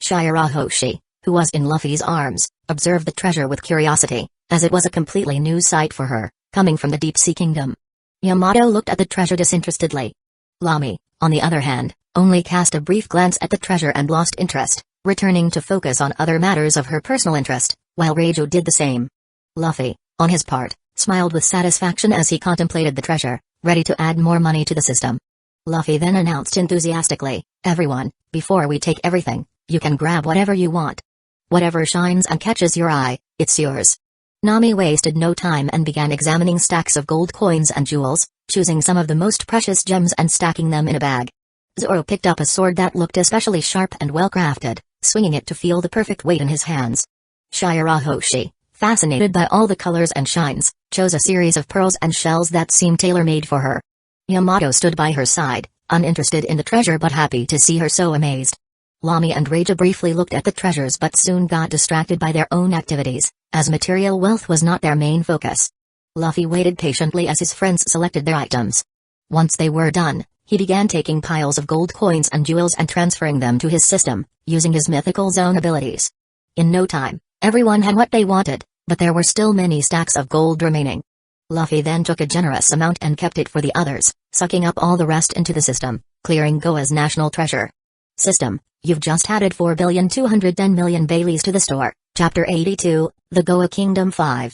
Shirahoshi, who was in Luffy's arms, observed the treasure with curiosity, as it was a completely new sight for her, coming from the Deep-Sea Kingdom. Yamato looked at the treasure disinterestedly. Lamy, on the other hand, only cast a brief glance at the treasure and lost interest, returning to focus on other matters of her personal interest, while Reijo did the same. Luffy, on his part, smiled with satisfaction as he contemplated the treasure, ready to add more money to the system. Luffy then announced enthusiastically, "Everyone, before we take everything, you can grab whatever you want. Whatever shines and catches your eye, it's yours." Nami wasted no time and began examining stacks of gold coins and jewels, choosing some of the most precious gems and stacking them in a bag. Zoro picked up a sword that looked especially sharp and well-crafted, swinging it to feel the perfect weight in his hands. Shirahoshi, fascinated by all the colors and shines, chose a series of pearls and shells that seemed tailor-made for her. Yamato stood by her side, uninterested in the treasure but happy to see her so amazed. Lami and Reija briefly looked at the treasures but soon got distracted by their own activities, as material wealth was not their main focus. Luffy waited patiently as his friends selected their items. Once they were done, he began taking piles of gold coins and jewels and transferring them to his system, using his mythical zone abilities. In no time, everyone had what they wanted, but there were still many stacks of gold remaining. Luffy then took a generous amount and kept it for the others, sucking up all the rest into the system, clearing Goa's national treasure. System, you've just added 4,210,000,000 Baileys to the store. Chapter 82, The Goa Kingdom 5.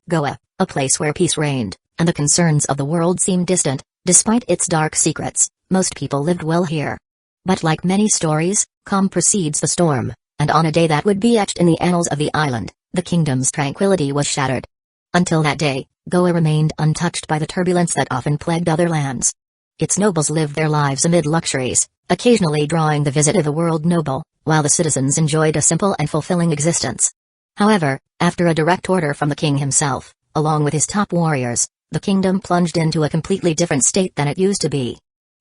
Goa, a place where peace reigned, and the concerns of the world seemed distant, despite its dark secrets, most people lived well here. But like many stories, calm precedes the storm, and on a day that would be etched in the annals of the island, the kingdom's tranquility was shattered. Until that day, Goa remained untouched by the turbulence that often plagued other lands. Its nobles lived their lives amid luxuries, occasionally drawing the visit of a world noble, while the citizens enjoyed a simple and fulfilling existence. However, after a direct order from the king himself, along with his top warriors, the kingdom plunged into a completely different state than it used to be.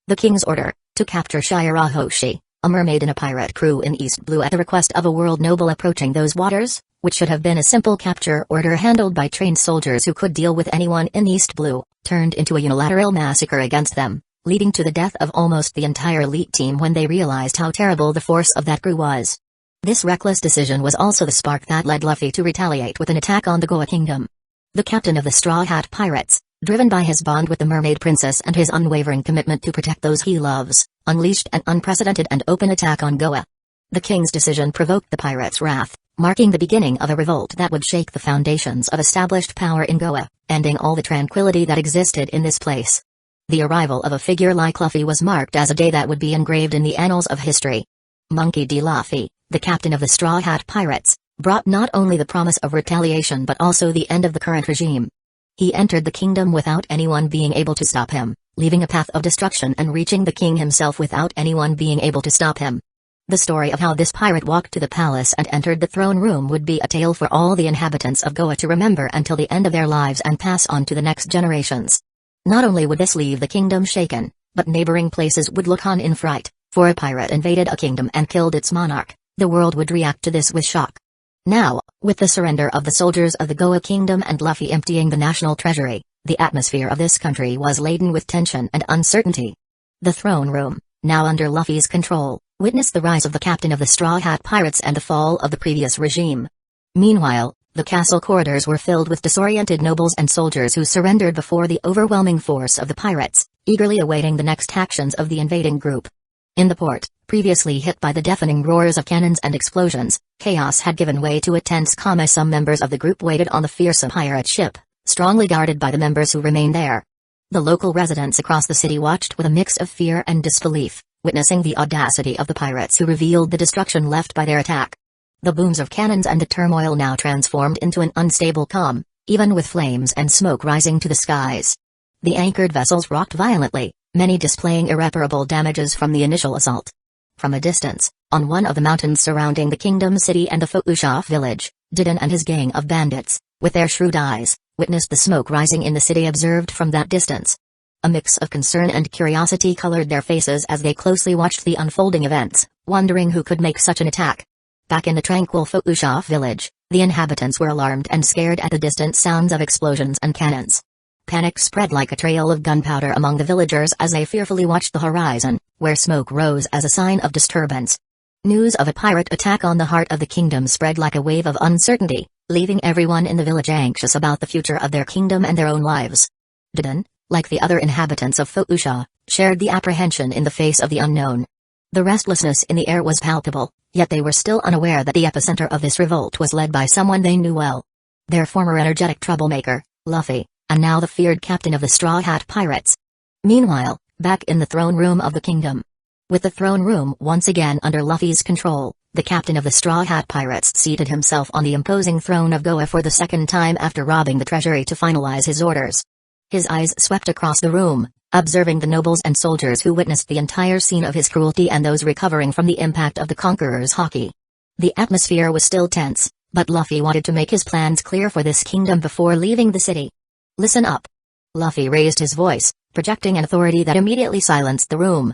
The king's order, to capture Shirahoshi, a mermaid in a pirate crew in East Blue at the request of a world noble approaching those waters, which should have been a simple capture order handled by trained soldiers who could deal with anyone in East Blue, turned into a unilateral massacre against them, leading to the death of almost the entire elite team when they realized how terrible the force of that crew was. This reckless decision was also the spark that led Luffy to retaliate with an attack on the Goa Kingdom. The captain of the Straw Hat Pirates, driven by his bond with the Mermaid Princess and his unwavering commitment to protect those he loves, unleashed an unprecedented and open attack on Goa. The king's decision provoked the pirates' wrath, marking the beginning of a revolt that would shake the foundations of established power in Goa, ending all the tranquility that existed in this place. The arrival of a figure like Luffy was marked as a day that would be engraved in the annals of history. Monkey D. Luffy, the captain of the Straw Hat Pirates, brought not only the promise of retaliation but also the end of the current regime. He entered the kingdom without anyone being able to stop him, leaving a path of destruction and reaching the king himself without anyone being able to stop him. The story of how this pirate walked to the palace and entered the throne room would be a tale for all the inhabitants of Goa to remember until the end of their lives and pass on to the next generations. Not only would this leave the kingdom shaken, but neighboring places would look on in fright, for a pirate invaded a kingdom and killed its monarch. The world would react to this with shock. Now, with the surrender of the soldiers of the Goa Kingdom and Luffy emptying the national treasury, the atmosphere of this country was laden with tension and uncertainty. The throne room, now under Luffy's control, witnessed the rise of the captain of the Straw Hat Pirates and the fall of the previous regime. Meanwhile, the castle corridors were filled with disoriented nobles and soldiers who surrendered before the overwhelming force of the pirates, eagerly awaiting the next actions of the invading group. In the port, previously hit by the deafening roars of cannons and explosions, chaos had given way to a tense calm as some members of the group waited on the fearsome pirate ship, strongly guarded by the members who remained there. The local residents across the city watched with a mix of fear and disbelief, witnessing the audacity of the pirates who revealed the destruction left by their attack. The booms of cannons and the turmoil now transformed into an unstable calm, even with flames and smoke rising to the skies. The anchored vessels rocked violently, many displaying irreparable damages from the initial assault. From a distance, on one of the mountains surrounding the kingdom city and the Fuusha village, Didon and his gang of bandits, with their shrewd eyes, witnessed the smoke rising in the city observed from that distance. A mix of concern and curiosity colored their faces as they closely watched the unfolding events, wondering who could make such an attack. Back in the tranquil Fuusha village, the inhabitants were alarmed and scared at the distant sounds of explosions and cannons. Panic spread like a trail of gunpowder among the villagers as they fearfully watched the horizon, where smoke rose as a sign of disturbance. News of a pirate attack on the heart of the kingdom spread like a wave of uncertainty, leaving everyone in the village anxious about the future of their kingdom and their own lives. Didon, like the other inhabitants of Fuusha, shared the apprehension in the face of the unknown. The restlessness in the air was palpable, yet they were still unaware that the epicenter of this revolt was led by someone they knew well. Their former energetic troublemaker, Luffy, and now the feared captain of the Straw Hat Pirates. Meanwhile, back in the throne room of the kingdom. With the throne room once again under Luffy's control, The captain of the Straw Hat Pirates seated himself on the imposing throne of Goa for the second time after robbing the treasury to finalize his orders. His eyes swept across the room, observing the nobles and soldiers who witnessed the entire scene of his cruelty and those recovering from the impact of the conqueror's hockey. The atmosphere was still tense, but Luffy wanted to make his plans clear for this kingdom before leaving the city. Listen up. Luffy raised his voice, projecting an authority that immediately silenced the room.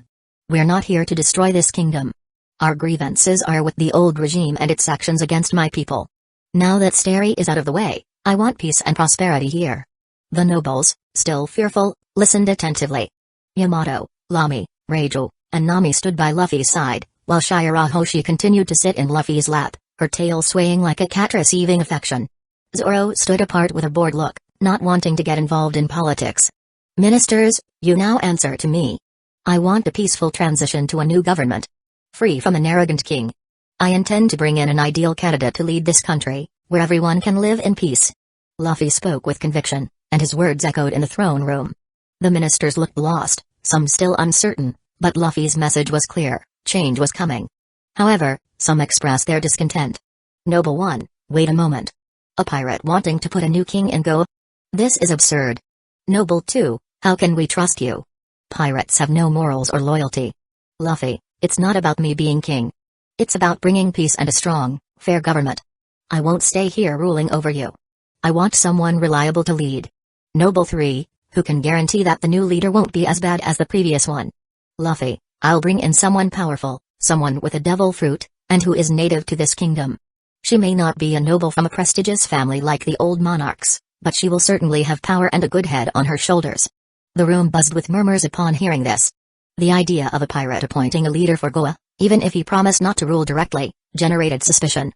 We're not here to destroy this kingdom. Our grievances are with the old regime and its actions against my people. Now that Starry is out of the way, I want peace and prosperity here. The nobles, still fearful, listened attentively. Yamato, Lamy, Reiju, and Nami stood by Luffy's side, while Shirahoshi continued to sit in Luffy's lap, her tail swaying like a cat receiving affection. Zoro stood apart with a bored look, not wanting to get involved in politics. Ministers, you now answer to me. I want a peaceful transition to a new government, free from an arrogant king. I intend to bring in an ideal candidate to lead this country, where everyone can live in peace. Luffy spoke with conviction, and his words echoed in the throne room. The ministers looked lost, some still uncertain, but Luffy's message was clear, change was coming. However, some expressed their discontent. Noble 1, wait a moment. A pirate wanting to put a new king in Go? This is absurd. Noble 2, how can we trust you? Pirates have no morals or loyalty. Luffy, it's not about me being king. It's about bringing peace and a strong, fair government. I won't stay here ruling over you. I want someone reliable to lead. Noble 3, who can guarantee that the new leader won't be as bad as the previous one? Luffy, I'll bring in someone powerful, someone with a devil fruit, and who is native to this kingdom. She may not be a noble from a prestigious family like the old monarchs, but she will certainly have power and a good head on her shoulders. The room buzzed with murmurs upon hearing this. The idea of a pirate appointing a leader for Goa, even if he promised not to rule directly, generated suspicion.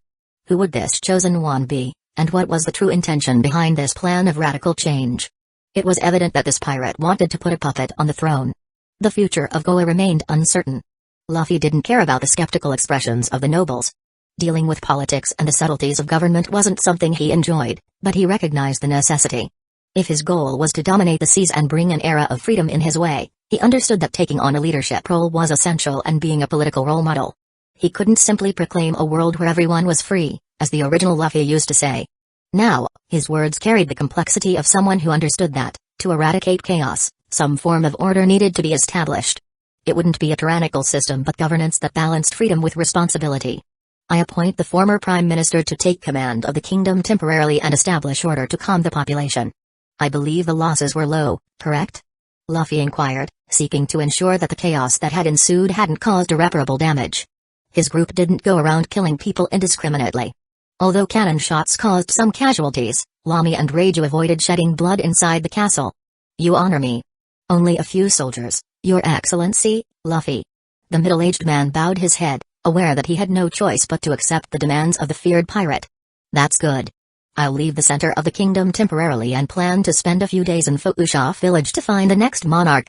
Who would this chosen one be, and what was the true intention behind this plan of radical change? It was evident that this pirate wanted to put a puppet on the throne. The future of Goa remained uncertain. Luffy didn't care about the skeptical expressions of the nobles. Dealing with politics and the subtleties of government wasn't something he enjoyed, but he recognized the necessity. If his goal was to dominate the seas and bring an era of freedom in his way, he understood that taking on a leadership role was essential and being a political role model. He couldn't simply proclaim a world where everyone was free, as the original Luffy used to say. Now, his words carried the complexity of someone who understood that, to eradicate chaos, some form of order needed to be established. It wouldn't be a tyrannical system but governance that balanced freedom with responsibility. I appoint the former Prime Minister to take command of the kingdom temporarily and establish order to calm the population. I believe the losses were low, correct? Luffy inquired, seeking to ensure that the chaos that had ensued hadn't caused irreparable damage. His group didn't go around killing people indiscriminately. Although cannon shots caused some casualties, Lamy and Reiju avoided shedding blood inside the castle. You honor me. Only a few soldiers, Your Excellency, Luffy. The middle-aged man bowed his head, aware that he had no choice but to accept the demands of the feared pirate. That's good. I'll leave the center of the kingdom temporarily and plan to spend a few days in Fuusha village to find the next monarch.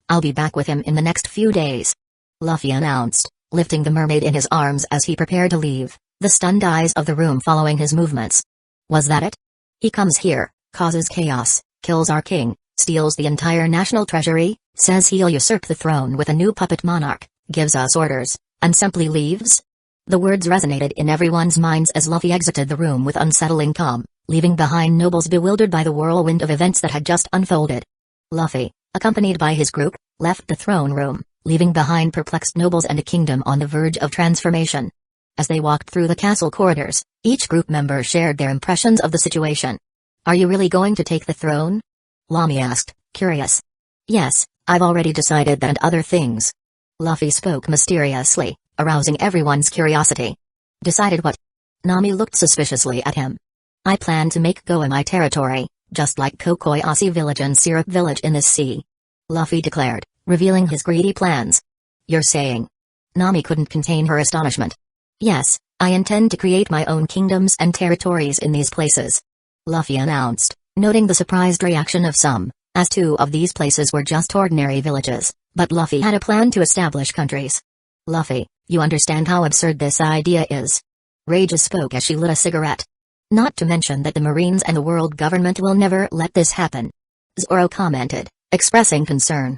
I'll be back with him in the next few days. Luffy announced, lifting the mermaid in his arms as he prepared to leave, the stunned eyes of the room following his movements. Was that it? He comes here, causes chaos, kills our king, steals the entire national treasury, says he'll usurp the throne with a new puppet monarch, gives us orders, and simply leaves? The words resonated in everyone's minds as Luffy exited the room with unsettling calm, leaving behind nobles bewildered by the whirlwind of events that had just unfolded. Luffy, accompanied by his group, left the throne room, leaving behind perplexed nobles and a kingdom on the verge of transformation. As they walked through the castle corridors, each group member shared their impressions of the situation. Are you really going to take the throne? Lamy asked, curious. Yes, I've already decided that and other things. Luffy spoke mysteriously, arousing everyone's curiosity. Decided what? Nami looked suspiciously at him. I plan to make Goa my territory, just like Kokoyasi village and Syrup village in this sea. Luffy declared, revealing his greedy plans. You're saying? Nami couldn't contain her astonishment. Yes, I intend to create my own kingdoms and territories in these places. Luffy announced, noting the surprised reaction of some, as 2 of these places were just ordinary villages, but Luffy had a plan to establish countries. Luffy, you understand how absurd this idea is. Reiju spoke as she lit a cigarette. Not to mention that the Marines and the world government will never let this happen. Zoro commented, expressing concern.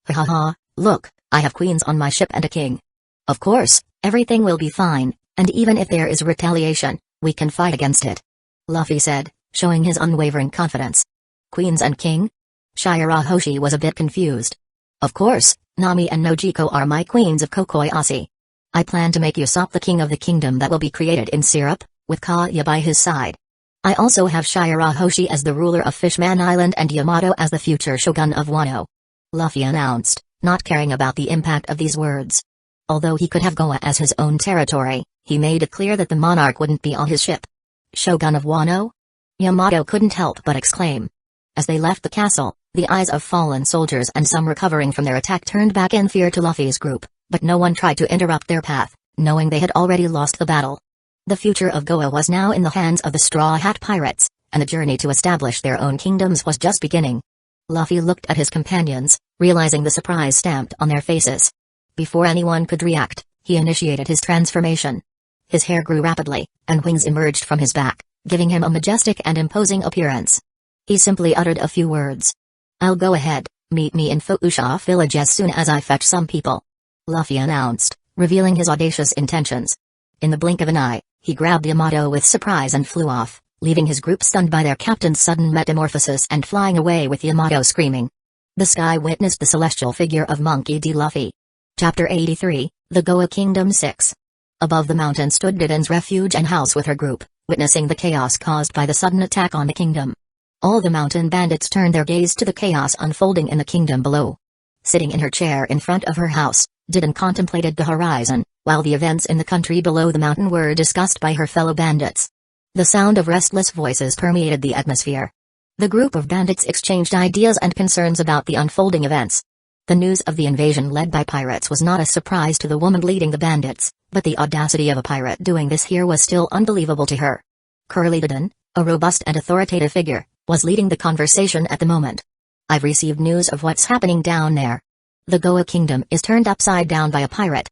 Ha ha ha, look, I have queens on my ship and a king. Of course, everything will be fine, And even if there is retaliation, we can fight against it. Luffy said, showing his unwavering confidence. Queens and king? Shirahoshi was a bit confused. Of course, Nami and Nojiko are my queens of Kokoyashi. I plan to make Usopp the king of the kingdom that will be created in syrup, with Kaya by his side. I also have Shirahoshi as the ruler of Fishman Island and Yamato as the future shogun of Wano. Luffy announced, not caring about the impact of these words. Although he could have Goa as his own territory, he made it clear that the monarch wouldn't be on his ship. Shogun of Wano? Yamato couldn't help but exclaim. As they left the castle, the eyes of fallen soldiers and some recovering from their attack turned back in fear to Luffy's group, but no one tried to interrupt their path, knowing they had already lost the battle. The future of Goa was now in the hands of the Straw Hat Pirates, and the journey to establish their own kingdoms was just beginning. Luffy looked at his companions, realizing the surprise stamped on their faces. Before anyone could react, he initiated his transformation. His hair grew rapidly, and wings emerged from his back, giving him a majestic and imposing appearance. He simply uttered a few words. I'll go ahead, meet me in Fuusha village as soon as I fetch some people. Luffy announced, revealing his audacious intentions. In the blink of an eye, he grabbed Yamato with surprise and flew off, leaving his group stunned by their captain's sudden metamorphosis and flying away with Yamato screaming. The sky witnessed the celestial figure of Monkey D. Luffy. Chapter 83, The Goa Kingdom 6. Above the mountain stood Diden's refuge and house with her group, witnessing the chaos caused by the sudden attack on the kingdom. All the mountain bandits turned their gaze to the chaos unfolding in the kingdom below. Sitting in her chair in front of her house, Diden contemplated the horizon, while the events in the country below the mountain were discussed by her fellow bandits. The sound of restless voices permeated the atmosphere. The group of bandits exchanged ideas and concerns about the unfolding events. The news of the invasion led by pirates was not a surprise to the woman leading the bandits, but the audacity of a pirate doing this here was still unbelievable to her. Curly Diden, a robust and authoritative figure, was leading the conversation at the moment. I've received news of what's happening down there. The Goa kingdom is turned upside down by a pirate.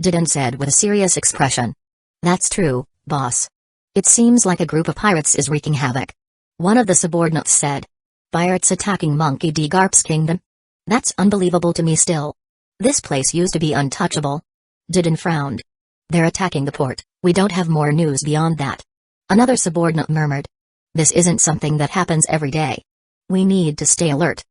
Diden said with a serious expression. That's true, boss. It seems like a group of pirates is wreaking havoc. One of the subordinates said. Pirates attacking Monkey D. Garp's kingdom? That's unbelievable to me still. This place used to be untouchable. Diden frowned. They're attacking the port, we don't have more news beyond that. Another subordinate murmured. This isn't something that happens every day. We need to stay alert.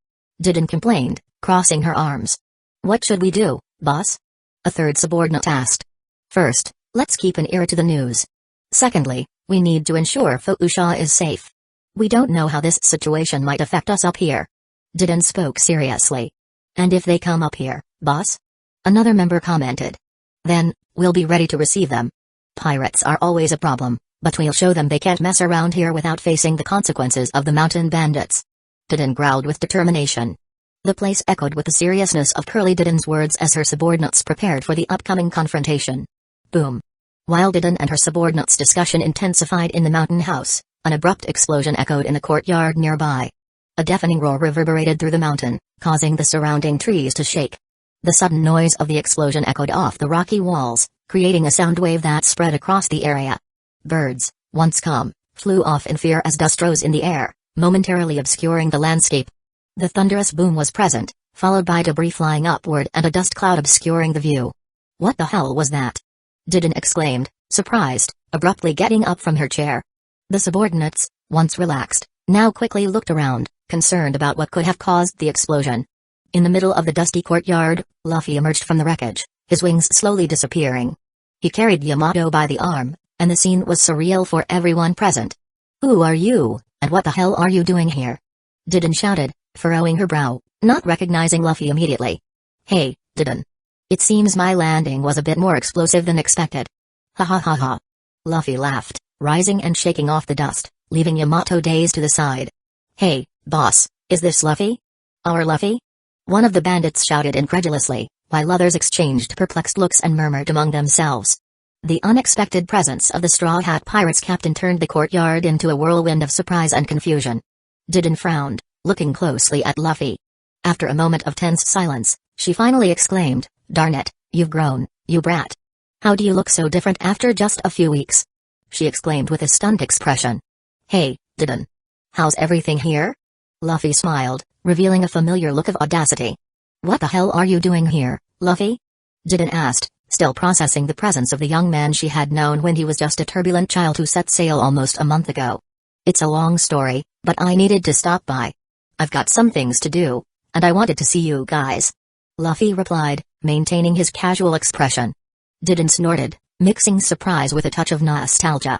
Diden complained, crossing her arms. What should we do, boss? A third subordinate asked. First, let's keep an ear to the news. Secondly, we need to ensure Fuusha is safe. We don't know how this situation might affect us up here. Diden spoke seriously. And if they come up here, boss? Another member commented. Then, we'll be ready to receive them. Pirates are always a problem, but we'll show them they can't mess around here without facing the consequences of the mountain bandits. Diden growled with determination. The place echoed with the seriousness of Curly Diden's words as her subordinates prepared for the upcoming confrontation. Boom. While Diden and her subordinates' discussion intensified in the mountain house, an abrupt explosion echoed in the courtyard nearby. A deafening roar reverberated through the mountain, causing the surrounding trees to shake. The sudden noise of the explosion echoed off the rocky walls, creating a sound wave that spread across the area. Birds, once calm, flew off in fear as dust rose in the air, momentarily obscuring the landscape. The thunderous boom was present, followed by debris flying upward and a dust cloud obscuring the view. What the hell was that? Diden exclaimed, surprised, abruptly getting up from her chair. The subordinates, once relaxed, now quickly looked around, concerned about what could have caused the explosion. In the middle of the dusty courtyard, Luffy emerged from the wreckage, his wings slowly disappearing. He carried Yamato by the arm, and the scene was surreal for everyone present. Who are you, and what the hell are you doing here? Diden shouted, furrowing her brow, not recognizing Luffy immediately. Hey, Diden. It seems my landing was a bit more explosive than expected. Ha ha ha ha. Luffy laughed, rising and shaking off the dust, leaving Yamato dazed to the side. Hey, boss, is this Luffy? Our Luffy? One of the bandits shouted incredulously, while others exchanged perplexed looks and murmured among themselves. The unexpected presence of the Straw Hat Pirates captain turned the courtyard into a whirlwind of surprise and confusion. Diden frowned, looking closely at Luffy. After a moment of tense silence, she finally exclaimed, Darn it, you've grown, you brat. How do you look so different after just a few weeks? She exclaimed with a stunned expression. Hey, Diden. How's everything here? Luffy smiled, revealing a familiar look of audacity. What the hell are you doing here, Luffy? Diden asked, still processing the presence of the young man she had known when he was just a turbulent child who set sail almost a month ago. It's a long story, but I needed to stop by. I've got some things to do, and I wanted to see you guys. Luffy replied, maintaining his casual expression. Didden snorted, mixing surprise with a touch of nostalgia.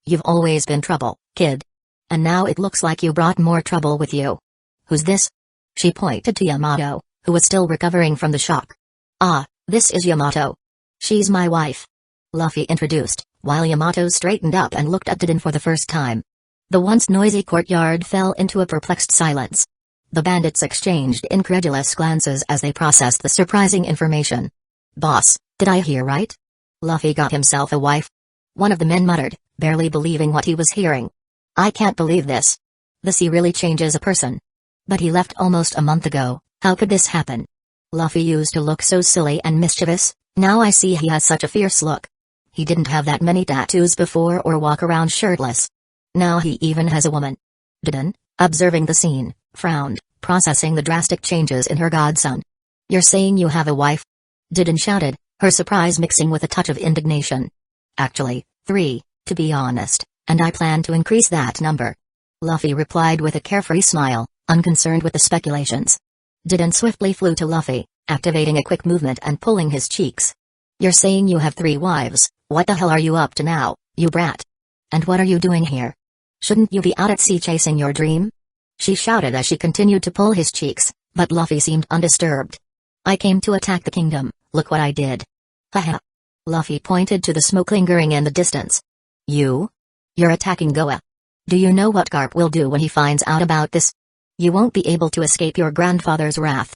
You've always been trouble, kid. And now it looks like you brought more trouble with you. Who's this? She pointed to Yamato, who was still recovering from the shock. Ah, this is Yamato. She's my wife. Luffy introduced, while Yamato straightened up and looked at Didden for the first time. The once noisy courtyard fell into a perplexed silence. The bandits exchanged incredulous glances as they processed the surprising information. Boss, did I hear right? Luffy got himself a wife? One of the men muttered, barely believing what he was hearing. I can't believe this. The sea really changes a person. But he left almost a month ago, how could this happen? Luffy used to look so silly and mischievous, now I see he has such a fierce look. He didn't have that many tattoos before or walk around shirtless. Now he even has a woman. Didden, observing the scene, frowned, processing the drastic changes in her godson. You're saying you have a wife? Didden shouted, her surprise mixing with a touch of indignation. Actually, 3, to be honest, and I plan to increase that number. Luffy replied with a carefree smile, unconcerned with the speculations. Didden swiftly flew to Luffy, activating a quick movement and pulling his cheeks. You're saying you have 3 wives, what the hell are you up to now, you brat? And what are you doing here? Shouldn't you be out at sea chasing your dream? She shouted as she continued to pull his cheeks, but Luffy seemed undisturbed. I came to attack the kingdom, look what I did. Haha. Luffy pointed to the smoke lingering in the distance. You're attacking Goa. Do you know what Garp will do when he finds out about this? You won't be able to escape your grandfather's wrath.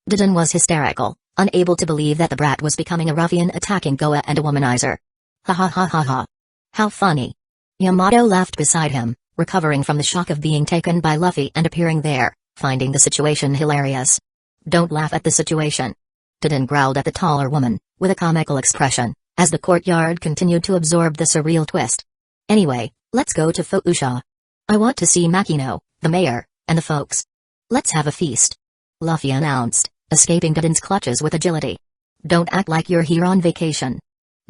Didden was hysterical, unable to believe that the brat was becoming a ruffian attacking Goa and a womanizer. Ha ha ha ha ha. How funny. Yamato laughed beside him, recovering from the shock of being taken by Luffy and appearing there, finding the situation hilarious. Don't laugh at the situation. Didden growled at the taller woman, with a comical expression, as the courtyard continued to absorb the surreal twist. Anyway, let's go to Fuusha. I want to see Makino, the mayor, and the folks. Let's have a feast. Luffy announced, escaping Didden's clutches with agility. Don't act like you're here on vacation.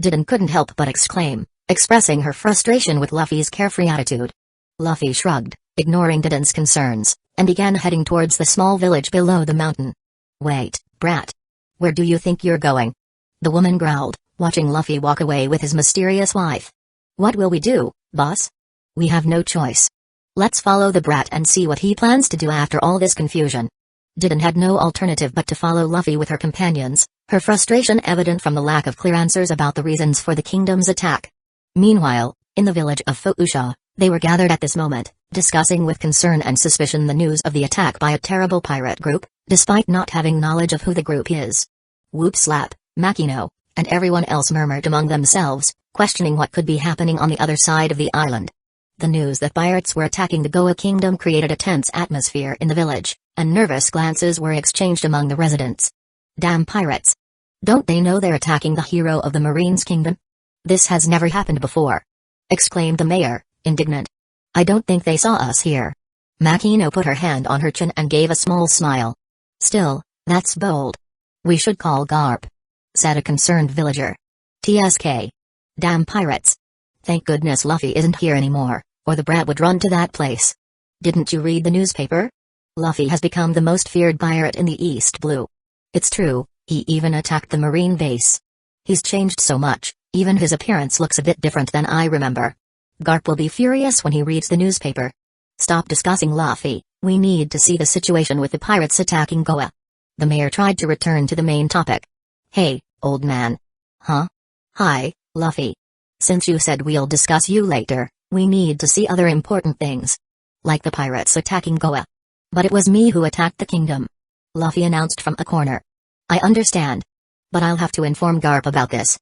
Didden couldn't help but exclaim, expressing her frustration with Luffy's carefree attitude. Luffy shrugged, ignoring Didden's concerns, and began heading towards the small village below the mountain. Wait, brat. Where do you think you're going? The woman growled, watching Luffy walk away with his mysterious wife. What will we do, boss? We have no choice. Let's follow the brat and see what he plans to do after all this confusion. Didden had no alternative but to follow Luffy with her companions, her frustration evident from the lack of clear answers about the reasons for the kingdom's attack. Meanwhile, in the village of Fuusha, they were gathered at this moment, discussing with concern and suspicion the news of the attack by a terrible pirate group, despite not having knowledge of who the group is. Whoop slap, Makino, and everyone else murmured among themselves, questioning what could be happening on the other side of the island. The news that pirates were attacking the Goa kingdom created a tense atmosphere in the village, and nervous glances were exchanged among the residents. Damn pirates! Don't they know they're attacking the hero of the Marine's kingdom? This has never happened before! Exclaimed the mayor, indignant. I don't think they saw us here. Makino put her hand on her chin and gave a small smile. Still, that's bold. We should call Garp, said a concerned villager. TSK. Damn pirates. Thank goodness Luffy isn't here anymore, or the brat would run to that place. Didn't you read the newspaper? Luffy has become the most feared pirate in the East Blue. It's true, he even attacked the marine base. He's changed so much, even his appearance looks a bit different than I remember. Garp will be furious when he reads the newspaper. Stop discussing Luffy, we need to see the situation with the pirates attacking Goa. The mayor tried to return to the main topic. Hey, old man. Huh? Hi, Luffy. Since you said we'll discuss you later, we need to see other important things. Like the pirates attacking Goa. But it was me who attacked the kingdom. Luffy announced from a corner. I understand. But I'll have to inform Garp about this.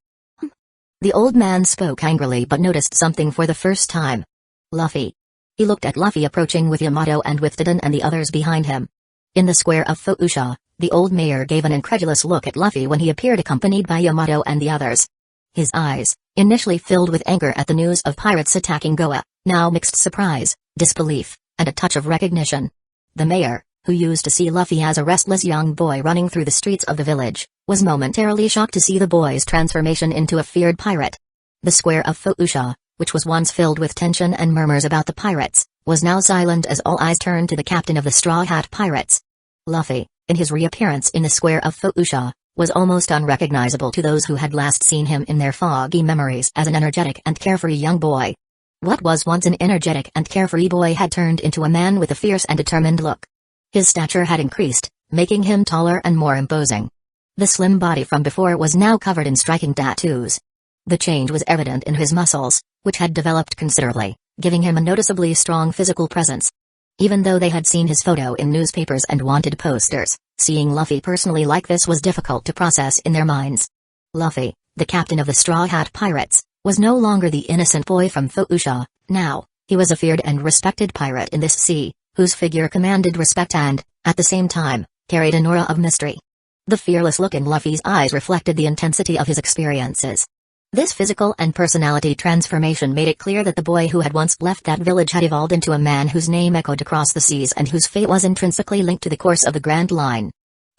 The old man spoke angrily but noticed something for the first time. Luffy. He looked at Luffy approaching with Yamato and with Didden and the others behind him. In the square of Fuusha, the old mayor gave an incredulous look at Luffy when he appeared accompanied by Yamato and the others. His eyes, initially filled with anger at the news of pirates attacking Goa, now mixed surprise, disbelief, and a touch of recognition. The mayor, who used to see Luffy as a restless young boy running through the streets of the village, was momentarily shocked to see the boy's transformation into a feared pirate. The square of Fuusha, which was once filled with tension and murmurs about the pirates, was now silent as all eyes turned to the captain of the Straw Hat Pirates. Luffy, in his reappearance in the square of Fuusha, was almost unrecognizable to those who had last seen him in their foggy memories as an energetic and carefree young boy. What was once an energetic and carefree boy had turned into a man with a fierce and determined look. His stature had increased, making him taller and more imposing. The slim body from before was now covered in striking tattoos. The change was evident in his muscles, which had developed considerably, giving him a noticeably strong physical presence. Even though they had seen his photo in newspapers and wanted posters, seeing Luffy personally like this was difficult to process in their minds. Luffy, the captain of the Straw Hat Pirates, was no longer the innocent boy from Fuusha. Now, he was a feared and respected pirate in this sea, whose figure commanded respect and, at the same time, carried an aura of mystery. The fearless look in Luffy's eyes reflected the intensity of his experiences. This physical and personality transformation made it clear that the boy who had once left that village had evolved into a man whose name echoed across the seas and whose fate was intrinsically linked to the course of the Grand Line.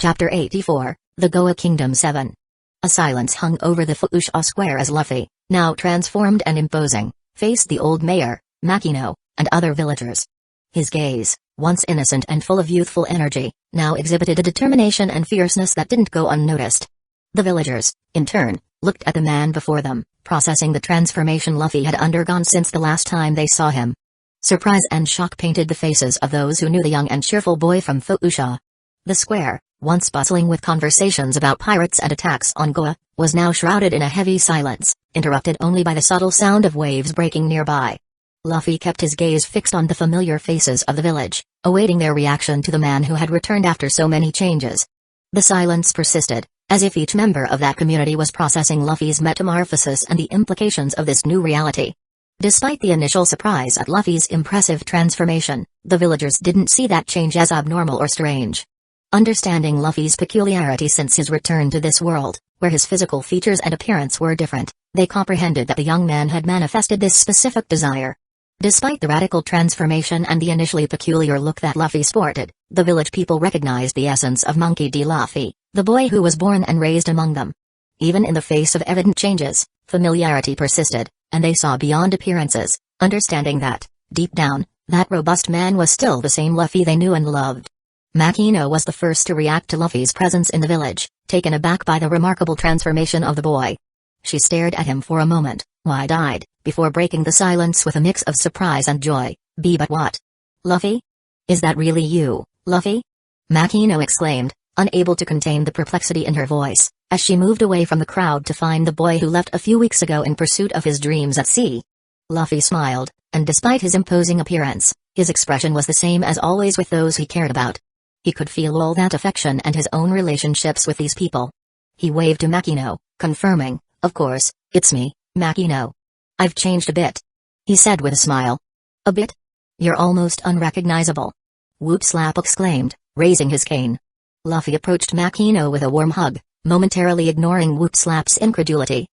Chapter 84, The Goa Kingdom 7. A silence hung over the Fuusha Square as Luffy, now transformed and imposing, faced the old mayor, Makino, and other villagers. His gaze, once innocent and full of youthful energy, now exhibited a determination and fierceness that didn't go unnoticed. The villagers, in turn, looked at the man before them, processing the transformation Luffy had undergone since the last time they saw him. Surprise and shock painted the faces of those who knew the young and cheerful boy from Fuusha. The square, once bustling with conversations about pirates and attacks on Goa, was now shrouded in a heavy silence, interrupted only by the subtle sound of waves breaking nearby. Luffy kept his gaze fixed on the familiar faces of the village, awaiting their reaction to the man who had returned after so many changes. The silence persisted, as if each member of that community was processing Luffy's metamorphosis and the implications of this new reality. Despite the initial surprise at Luffy's impressive transformation, the villagers didn't see that change as abnormal or strange. Understanding Luffy's peculiarity since his return to this world, where his physical features and appearance were different, they comprehended that the young man had manifested this specific desire. Despite the radical transformation and the initially peculiar look that Luffy sported, the village people recognized the essence of Monkey D. Luffy, the boy who was born and raised among them. Even in the face of evident changes, familiarity persisted, and they saw beyond appearances, understanding that, deep down, that robust man was still the same Luffy they knew and loved. Makino was the first to react to Luffy's presence in the village, taken aback by the remarkable transformation of the boy. She stared at him for a moment, wide-eyed, before breaking the silence with a mix of surprise and joy. But what? Luffy? Is that really you, Luffy? Makino exclaimed, unable to contain the perplexity in her voice, as she moved away from the crowd to find the boy who left a few weeks ago in pursuit of his dreams at sea. Luffy smiled, and despite his imposing appearance, his expression was the same as always with those he cared about. He could feel all that affection and his own relationships with these people. He waved to Makino, confirming, "Of course, it's me, Makino. I've changed a bit," he said with a smile. "A bit? You're almost unrecognizable," Whoop Slap exclaimed, raising his cane. Luffy approached Makino with a warm hug, momentarily ignoring Whoop Slap's incredulity.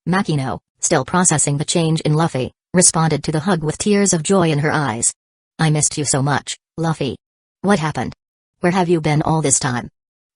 Makino, still processing the change in Luffy, responded to the hug with tears of joy in her eyes. "I missed you so much, Luffy. What happened? Where have you been all this time?"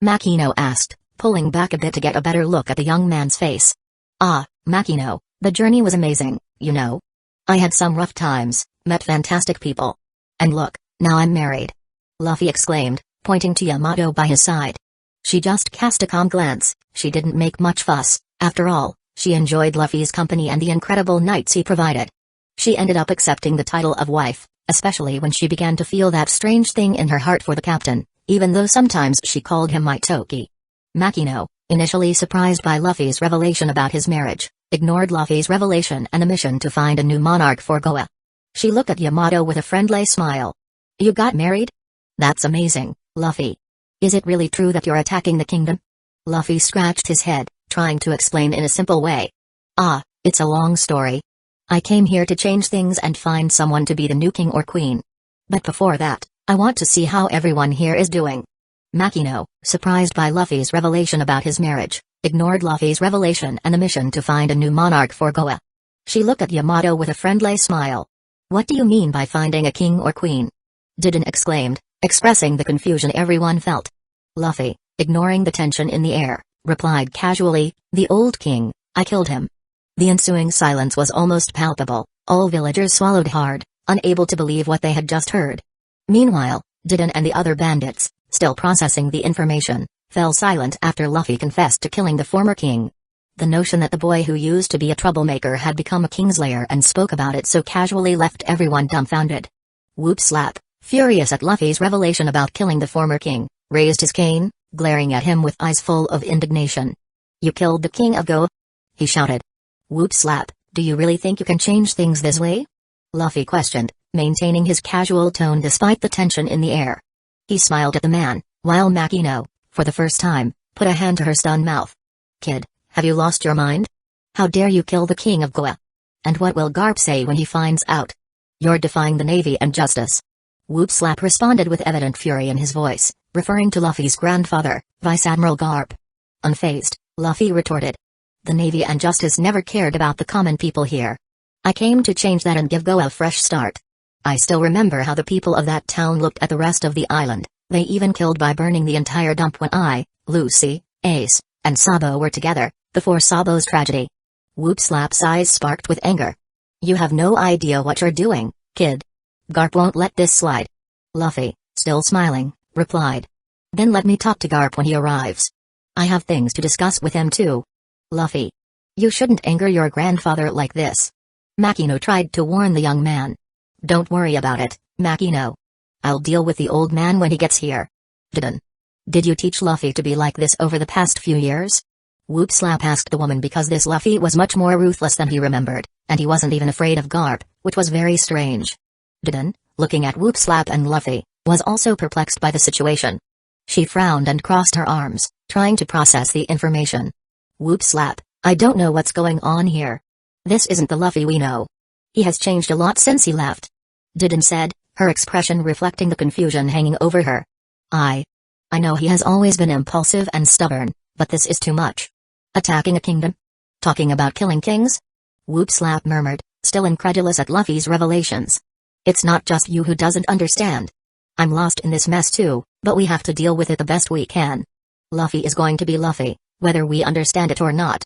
Makino asked, pulling back a bit to get a better look at the young man's face. Makino, the journey was amazing, you know. I had some rough times, met fantastic people. And look, now I'm married," Luffy exclaimed, pointing to Yamato by his side. She just cast a calm glance. She didn't make much fuss. After all, she enjoyed Luffy's company and the incredible nights he provided. She ended up accepting the title of wife, especially when she began to feel that strange thing in her heart for the captain, even though sometimes she called him Maitoki. Makino, initially surprised by Luffy's revelation about his marriage, ignored Luffy's revelation and the mission to find a new monarch for Goa. She looked at Yamato with a friendly smile. "You got married? That's amazing, Luffy. Is it really true that you're attacking the kingdom?" Luffy scratched his head, trying to explain in a simple way. It's a long story. I came here to change things and find someone to be the new king or queen. But before that, I want to see how everyone here is doing." Makino, surprised by Luffy's revelation about his marriage, ignored Luffy's revelation and the mission to find a new monarch for Goa. She looked at Yamato with a friendly smile. "What do you mean by finding a king or queen?" Didin exclaimed, expressing the confusion everyone felt. Luffy, ignoring the tension in the air, replied casually, "The old king, I killed him." The ensuing silence was almost palpable. All villagers swallowed hard, unable to believe what they had just heard. Meanwhile, Didon and the other bandits, still processing the information, fell silent after Luffy confessed to killing the former king. The notion that the boy who used to be a troublemaker had become a kingslayer and spoke about it so casually left everyone dumbfounded. Whoop Slap, furious at Luffy's revelation about killing the former king, raised his cane, glaring at him with eyes full of indignation. "You killed the king of Go?" he shouted. Whoop Slap, "Do you really think you can change things this way?" Luffy questioned, maintaining his casual tone despite the tension in the air. He smiled at the man, while Makino, for the first time, put a hand to her stunned mouth. "Kid, have you lost your mind? How dare you kill the king of Goa? And what will Garp say when he finds out? You're defying the Navy and justice." Whoop Slap responded with evident fury in his voice, referring to Luffy's grandfather, Vice Admiral Garp. Unfazed, Luffy retorted, "The Navy and justice never cared about the common people here. I came to change that and give Goa a fresh start. I still remember how the people of that town looked at the rest of the island. They even killed by burning the entire dump when I, Lucy, Ace, and Sabo were together, before Sabo's tragedy." Whoop Slap's eyes sparked with anger. "You have no idea what you're doing, kid. Garp won't let this slide." Luffy, still smiling, replied, "Then let me talk to Garp when he arrives. I have things to discuss with him too." Luffy, "You shouldn't anger your grandfather like this." Makino tried to warn the young man. "Don't worry about it, Makino. I'll deal with the old man when he gets here." Didon, "Did you teach Luffy to be like this over the past few years?" Whoop Slap asked the woman because this Luffy was much more ruthless than he remembered, and he wasn't even afraid of Garp, which was very strange. Didon, looking at Whoop Slap and Luffy, was also perplexed by the situation. She frowned and crossed her arms, trying to process the information. Whoop Slap, "I don't know what's going on here. This isn't the Luffy we know. He has changed a lot since he left," Didon said, her expression reflecting the confusion hanging over her. I know he has always been impulsive and stubborn, but this is too much. Attacking a kingdom? Talking about killing kings?" Whoop Slap murmured, still incredulous at Luffy's revelations. "It's not just you who doesn't understand. I'm lost in this mess too, but we have to deal with it the best we can. Luffy is going to be Luffy, whether we understand it or not,"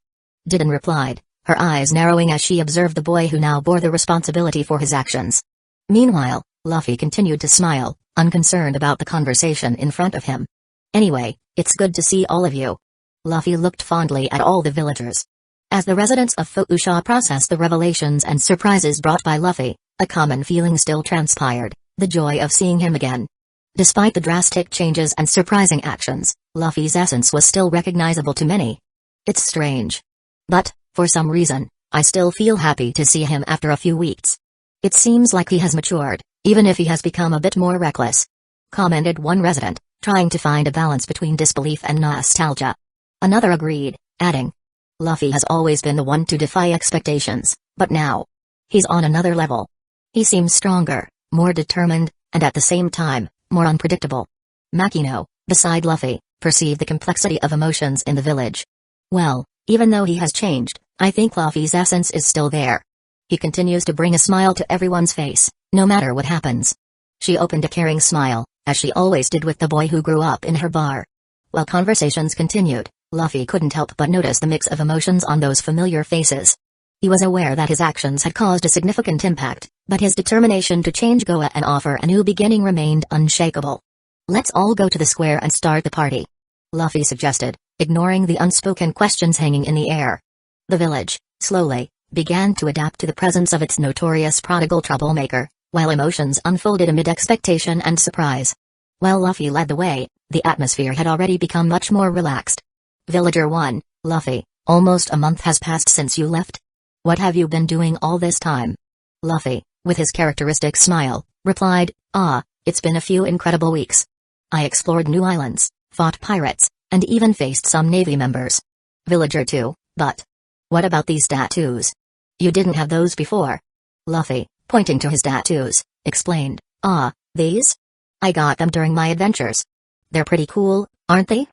Didon replied, her eyes narrowing as she observed the boy who now bore the responsibility for his actions. Meanwhile, Luffy continued to smile, unconcerned about the conversation in front of him. "Anyway, it's good to see all of you." Luffy looked fondly at all the villagers. As the residents of Fuusha processed the revelations and surprises brought by Luffy, a common feeling still transpired, the joy of seeing him again. Despite the drastic changes and surprising actions, Luffy's essence was still recognizable to many. "It's strange. But, for some reason, I still feel happy to see him after a few weeks. It seems like he has matured, even if he has become a bit more reckless," commented one resident, trying to find a balance between disbelief and nostalgia. Another agreed, adding, "Luffy has always been the one to defy expectations, but now, he's on another level. He seems stronger, more determined, and at the same time, more unpredictable." Makino, beside Luffy, perceived the complexity of emotions in the village. "Well, even though he has changed, I think Luffy's essence is still there. He continues to bring a smile to everyone's face, no matter what happens." She opened a caring smile, as she always did with the boy who grew up in her bar. While conversations continued, Luffy couldn't help but notice the mix of emotions on those familiar faces. He was aware that his actions had caused a significant impact, but his determination to change Goa and offer a new beginning remained unshakable. "Let's all go to the square and start the party," Luffy suggested, ignoring the unspoken questions hanging in the air. The village, slowly, began to adapt to the presence of its notorious prodigal troublemaker, while emotions unfolded amid expectation and surprise. While Luffy led the way, the atmosphere had already become much more relaxed. "Villager 1, Luffy, almost a month has passed since you left. What have you been doing all this time?" Luffy, with his characteristic smile, replied, It's been a few incredible weeks. I explored new islands, fought pirates, and even faced some Navy members." Villager 2, "But what about these tattoos? You didn't have those before." Luffy, pointing to his tattoos, explained, These? I got them during my adventures. They're pretty cool, aren't they?"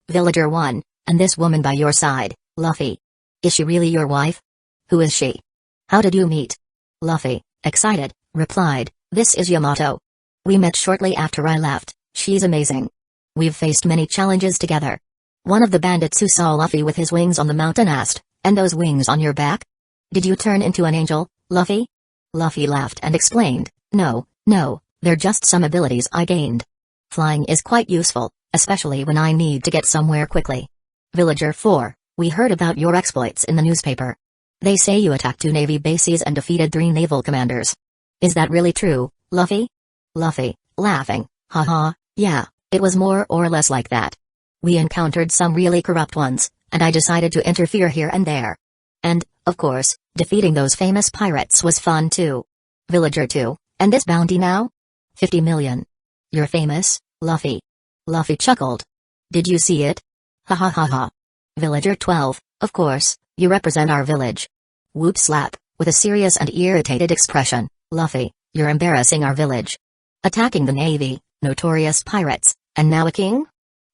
Villager 1, "And this woman by your side, Luffy. Is she really your wife? Who is she? How did you meet?" Luffy, excited, replied, "This is Yamato. We met shortly after I left. She's amazing. We've faced many challenges together. One of the bandits who saw Luffy with his wings on the mountain asked, "And those wings on your back? Did you turn into an angel, Luffy?" Luffy laughed and explained, No, they're just some abilities I gained. Flying is quite useful, especially when I need to get somewhere quickly. Villager 4, we heard about your exploits in the newspaper. They say you attacked 2 Navy bases and defeated 3 naval commanders. Is that really true, Luffy? Luffy, laughing, haha, yeah, it was more or less like that. We encountered some really corrupt ones, and I decided to interfere here and there. And, of course, defeating those famous pirates was fun too. Villager 2, and this bounty now? 50 million. You're famous, Luffy. Luffy chuckled. Did you see it? Ha ha ha ha. Villager 12, of course, you represent our village. Whoop slap, with a serious and irritated expression, Luffy, you're embarrassing our village. Attacking the Navy, notorious pirates, and now a king?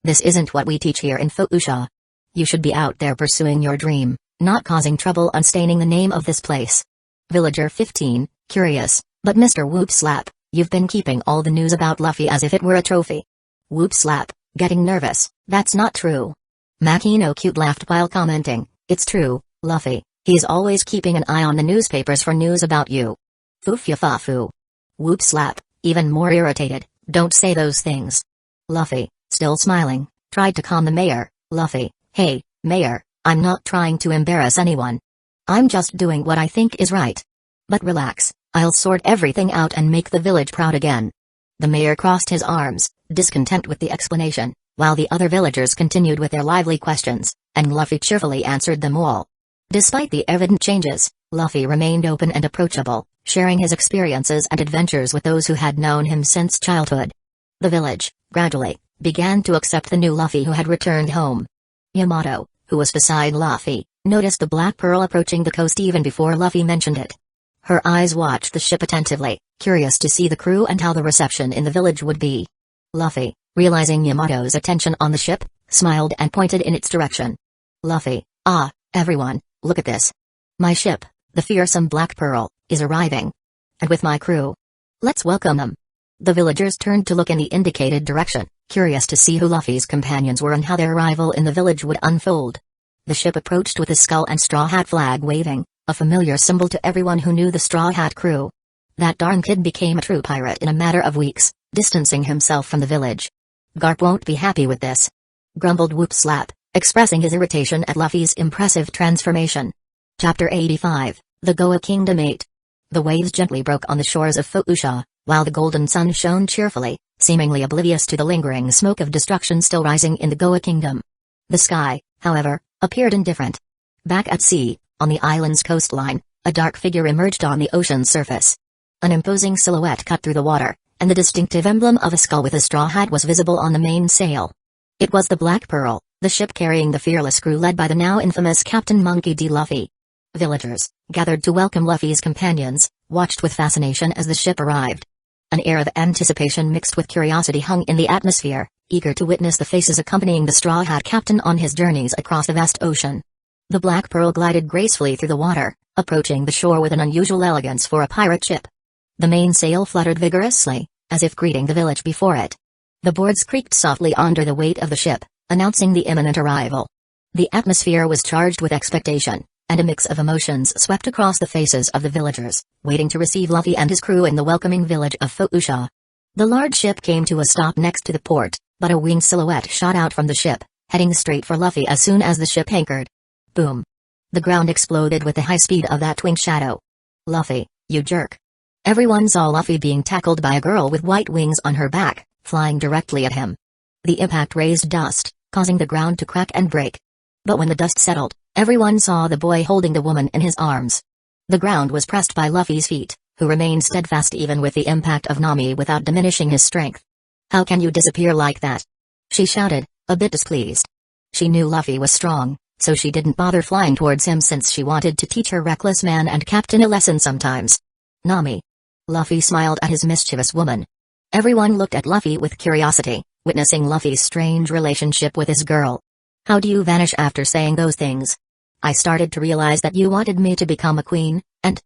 This isn't what we teach here in Foucha. You should be out there pursuing your dream, not causing trouble and staining the name of this place. Villager 15, curious, but Mr. Whoop Slap, you've been keeping all the news about Luffy as if it were a trophy. Whoop Slap, getting nervous, that's not true. Makino Cute laughed while commenting, it's true, Luffy, he's always keeping an eye on the newspapers for news about you. Foo-fa-foo. Whoop Slap, even more irritated, don't say those things. Luffy, still smiling, tried to calm the mayor. Luffy, hey, mayor, I'm not trying to embarrass anyone. I'm just doing what I think is right. But relax, I'll sort everything out and make the village proud again. The mayor crossed his arms, discontent with the explanation, while the other villagers continued with their lively questions, and Luffy cheerfully answered them all. Despite the evident changes, Luffy remained open and approachable, sharing his experiences and adventures with those who had known him since childhood. The village, gradually, began to accept the new Luffy who had returned home. Yamato, who was beside Luffy, noticed the Black Pearl approaching the coast even before Luffy mentioned it. Her eyes watched the ship attentively, curious to see the crew and how the reception in the village would be. Luffy, realizing Yamato's attention on the ship, smiled and pointed in its direction. Luffy, everyone, look at this. My ship, the fearsome Black Pearl, is arriving. And with my crew. Let's welcome them. The villagers turned to look in the indicated direction, curious to see who Luffy's companions were and how their arrival in the village would unfold. The ship approached with a skull and straw hat flag waving, a familiar symbol to everyone who knew the Straw Hat crew. That darn kid became a true pirate in a matter of weeks, distancing himself from the village. Garp won't be happy with this. Grumbled Whoop Slap, expressing his irritation at Luffy's impressive transformation. Chapter 85, The Goa Kingdom 8. The waves gently broke on the shores of Foucha, while the golden sun shone cheerfully, seemingly oblivious to the lingering smoke of destruction still rising in the Goa Kingdom. The sky, however, appeared indifferent. Back at sea, on the island's coastline, a dark figure emerged on the ocean's surface. An imposing silhouette cut through the water, and the distinctive emblem of a skull with a straw hat was visible on the mainsail. It was the Black Pearl, the ship carrying the fearless crew led by the now infamous Captain Monkey D. Luffy. Villagers, gathered to welcome Luffy's companions, watched with fascination as the ship arrived. An air of anticipation mixed with curiosity hung in the atmosphere, eager to witness the faces accompanying the Straw Hat Captain on his journeys across the vast ocean. The Black Pearl glided gracefully through the water, approaching the shore with an unusual elegance for a pirate ship. The mainsail fluttered vigorously, as if greeting the village before it. The boards creaked softly under the weight of the ship, announcing the imminent arrival. The atmosphere was charged with expectation, and a mix of emotions swept across the faces of the villagers, waiting to receive Luffy and his crew in the welcoming village of Foucha. The large ship came to a stop next to the port, but a winged silhouette shot out from the ship, heading straight for Luffy as soon as the ship anchored. Boom. The ground exploded with the high speed of that winged shadow. Luffy, you jerk. Everyone saw Luffy being tackled by a girl with white wings on her back, flying directly at him. The impact raised dust, causing the ground to crack and break. But when the dust settled, everyone saw the boy holding the woman in his arms. The ground was pressed by Luffy's feet, who remained steadfast even with the impact of Nami without diminishing his strength. How can you disappear like that? She shouted, a bit displeased. She knew Luffy was strong, so she didn't bother flying towards him since she wanted to teach her reckless man and captain a lesson sometimes. Nami. Luffy smiled at his mischievous woman. Everyone looked at Luffy with curiosity, witnessing Luffy's strange relationship with his girl. How do you vanish after saying those things? I started to realize that you wanted me to become a queen, and...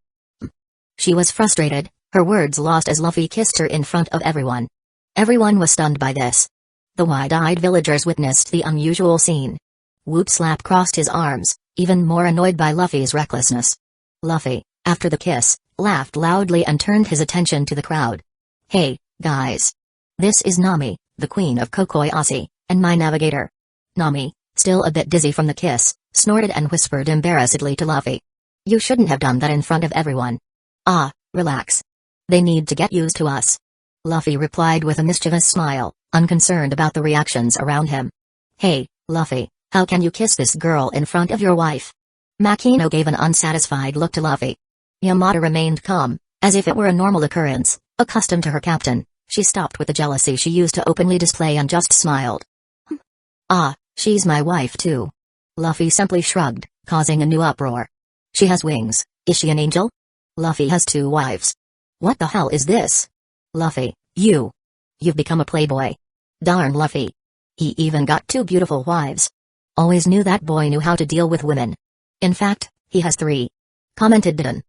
She was frustrated, Her words lost as Luffy kissed her in front of everyone. Everyone was stunned by this. The wide-eyed villagers witnessed the unusual scene. Whoop Slap crossed his arms, even more annoyed by Luffy's recklessness. Luffy, after the kiss, laughed loudly and turned his attention to the crowd. "Hey, guys. This is Nami, the queen of Kokoyashi, and my navigator." Nami, still a bit dizzy from the kiss, snorted and whispered embarrassedly to Luffy. "You shouldn't have done that in front of everyone." "Ah, relax. They need to get used to us." Luffy replied with a mischievous smile, unconcerned about the reactions around him. "Hey, Luffy, how can you kiss this girl in front of your wife?" Makino gave an unsatisfied look to Luffy. Yamada remained calm, as if it were a normal occurrence, accustomed to her captain. She stopped with the jealousy she used to openly display and just smiled. "Ah, she's my wife too." Luffy simply shrugged, causing a new uproar. "She has wings, is she an angel?" Luffy has 2 wives. "What the hell is this?" "Luffy, you've become a playboy." "Darn Luffy. He even got 2 beautiful wives." "Always knew that boy knew how to deal with women. In fact, he has 3. Commented Didon.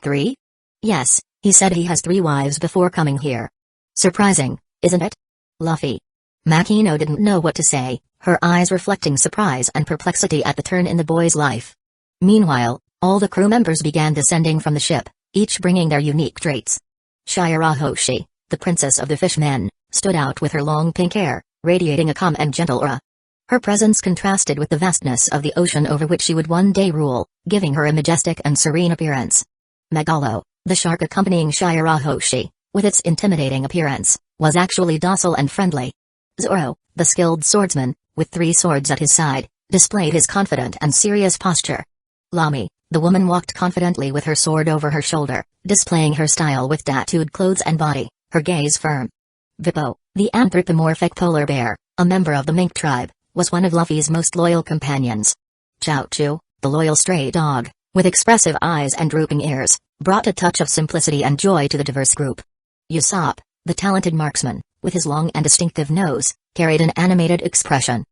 3? Yes, he said he has 3 wives before coming here. Surprising, isn't it? Luffy. Makino didn't know what to say, her eyes reflecting surprise and perplexity at the turn in the boy's life. Meanwhile, all the crew members began descending from the ship, each bringing their unique traits. Shirahoshi, the princess of the fishmen, stood out with her long pink hair, radiating a calm and gentle aura. Her presence contrasted with the vastness of the ocean over which she would one day rule, giving her a majestic and serene appearance. Megalo, the shark accompanying Shirahoshi, with its intimidating appearance, was actually docile and friendly. Zoro, the skilled swordsman, with 3 swords at his side, displayed his confident and serious posture. Lami, the woman, walked confidently with her sword over her shoulder, displaying her style with tattooed clothes and body, her gaze firm. Vippo, the anthropomorphic polar bear, a member of the mink tribe, was one of Luffy's most loyal companions. Chaochu, the loyal stray dog, with expressive eyes and drooping ears, brought a touch of simplicity and joy to the diverse group. Usopp, the talented marksman, with his long and distinctive nose, carried an animated expression.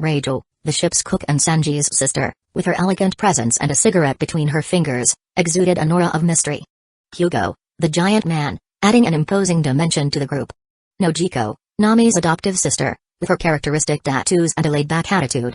Reijo, the ship's cook and Sanji's sister, with her elegant presence and a cigarette between her fingers, exuded an aura of mystery. Hugo, the giant man, adding an imposing dimension to the group. Nojiko, Nami's adoptive sister, with her characteristic tattoos and a laid-back attitude.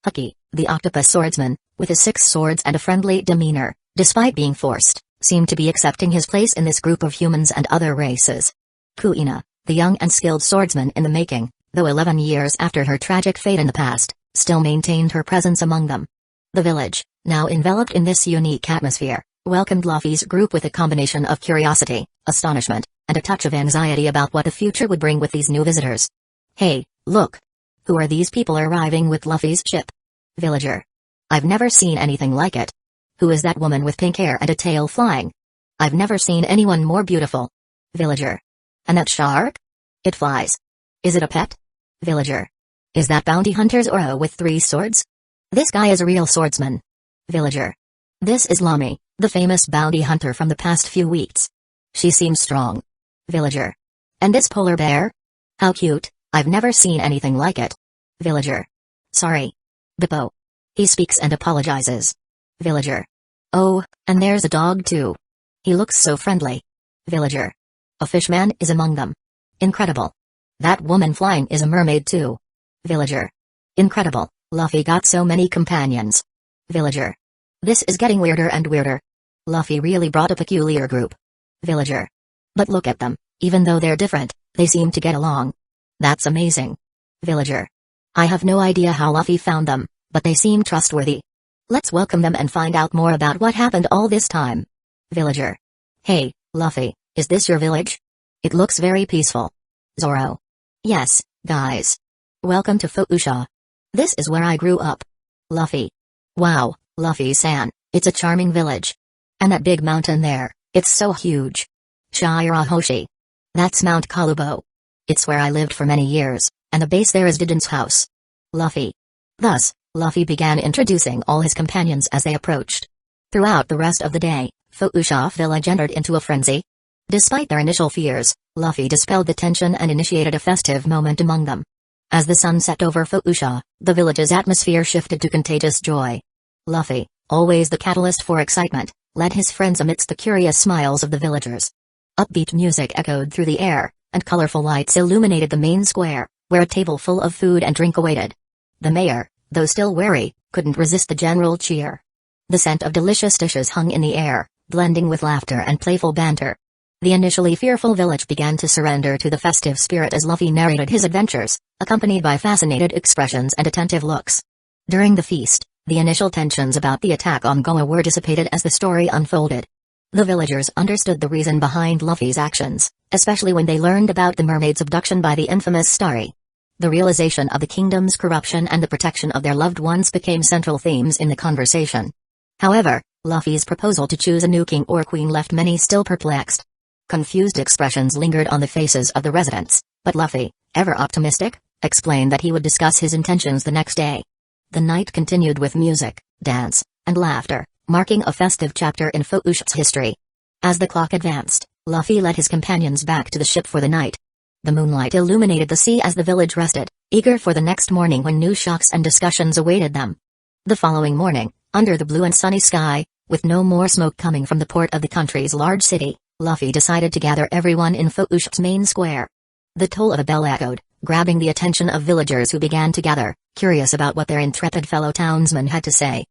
Hucky, the octopus swordsman, with his 6 swords and a friendly demeanor, despite being forced, seemed to be accepting his place in this group of humans and other races. Kuina, the young and skilled swordsman in the making, though 11 years after her tragic fate in the past, still maintained her presence among them. The village, now enveloped in this unique atmosphere, welcomed Luffy's group with a combination of curiosity, astonishment, and a touch of anxiety about what the future would bring with these new visitors. "Hey, look! Who are these people arriving with Luffy's ship?" Villager. "I've never seen anything like it. Who is that woman with pink hair and a tail flying? I've never seen anyone more beautiful." Villager. "And that shark? It flies. Is it a pet?" Villager. "Is that bounty hunter Zoro with 3 swords? This guy is a real swordsman." Villager. "This is Lami, the famous bounty hunter from the past few weeks. She seems strong." Villager. "And this polar bear? How cute, I've never seen anything like it." Villager. "Sorry. Bippo. He speaks and apologizes." Villager. "Oh, and there's a dog too. He looks so friendly." Villager. "A fishman is among them. Incredible. That woman flying is a mermaid too." Villager. "Incredible, Luffy got so many companions." Villager. "This is getting weirder and weirder. Luffy really brought a peculiar group." Villager. "But look at them, even though they're different, they seem to get along. That's amazing." Villager. "I have no idea how Luffy found them, but they seem trustworthy. Let's welcome them and find out more about what happened all this time." Villager. "Hey, Luffy, is this your village? It looks very peaceful." Zoro. "Yes, guys. Welcome to Fuusha. This is where I grew up." Luffy. "Wow, Luffy-san, it's a charming village. And that big mountain there, it's so huge." Shirahoshi. "That's Mount Kalubo. It's where I lived for many years, and the base there is Didon's house." Luffy. Thus, Luffy began introducing all his companions as they approached. Throughout the rest of the day, Fuusha village entered into a frenzy. Despite their initial fears, Luffy dispelled the tension and initiated a festive moment among them. As the sun set over Fuusha, the village's atmosphere shifted to contagious joy. Luffy, always the catalyst for excitement, led his friends amidst the curious smiles of the villagers. Upbeat music echoed through the air, and colorful lights illuminated the main square, where a table full of food and drink awaited. The mayor, though still wary, couldn't resist the general cheer. The scent of delicious dishes hung in the air, blending with laughter and playful banter. The initially fearful village began to surrender to the festive spirit as Luffy narrated his adventures, accompanied by fascinated expressions and attentive looks. During the feast, the initial tensions about the attack on Goa were dissipated as the story unfolded. The villagers understood the reason behind Luffy's actions, especially when they learned about the mermaid's abduction by the infamous Starry. The realization of the kingdom's corruption and the protection of their loved ones became central themes in the conversation. However, Luffy's proposal to choose a new king or queen left many still perplexed. Confused expressions lingered on the faces of the residents, but Luffy, ever optimistic, explained that he would discuss his intentions the next day. The night continued with music, dance, and laughter, marking a festive chapter in Foush's history. As the clock advanced, Luffy led his companions back to the ship for the night. The moonlight illuminated the sea as the village rested, eager for the next morning when new shocks and discussions awaited them. The following morning, under the blue and sunny sky, with no more smoke coming from the port of the country's large city, Luffy decided to gather everyone in Foush's main square. The toll of a bell echoed, grabbing the attention of villagers who began to gather, curious about what their intrepid fellow townsmen had to say.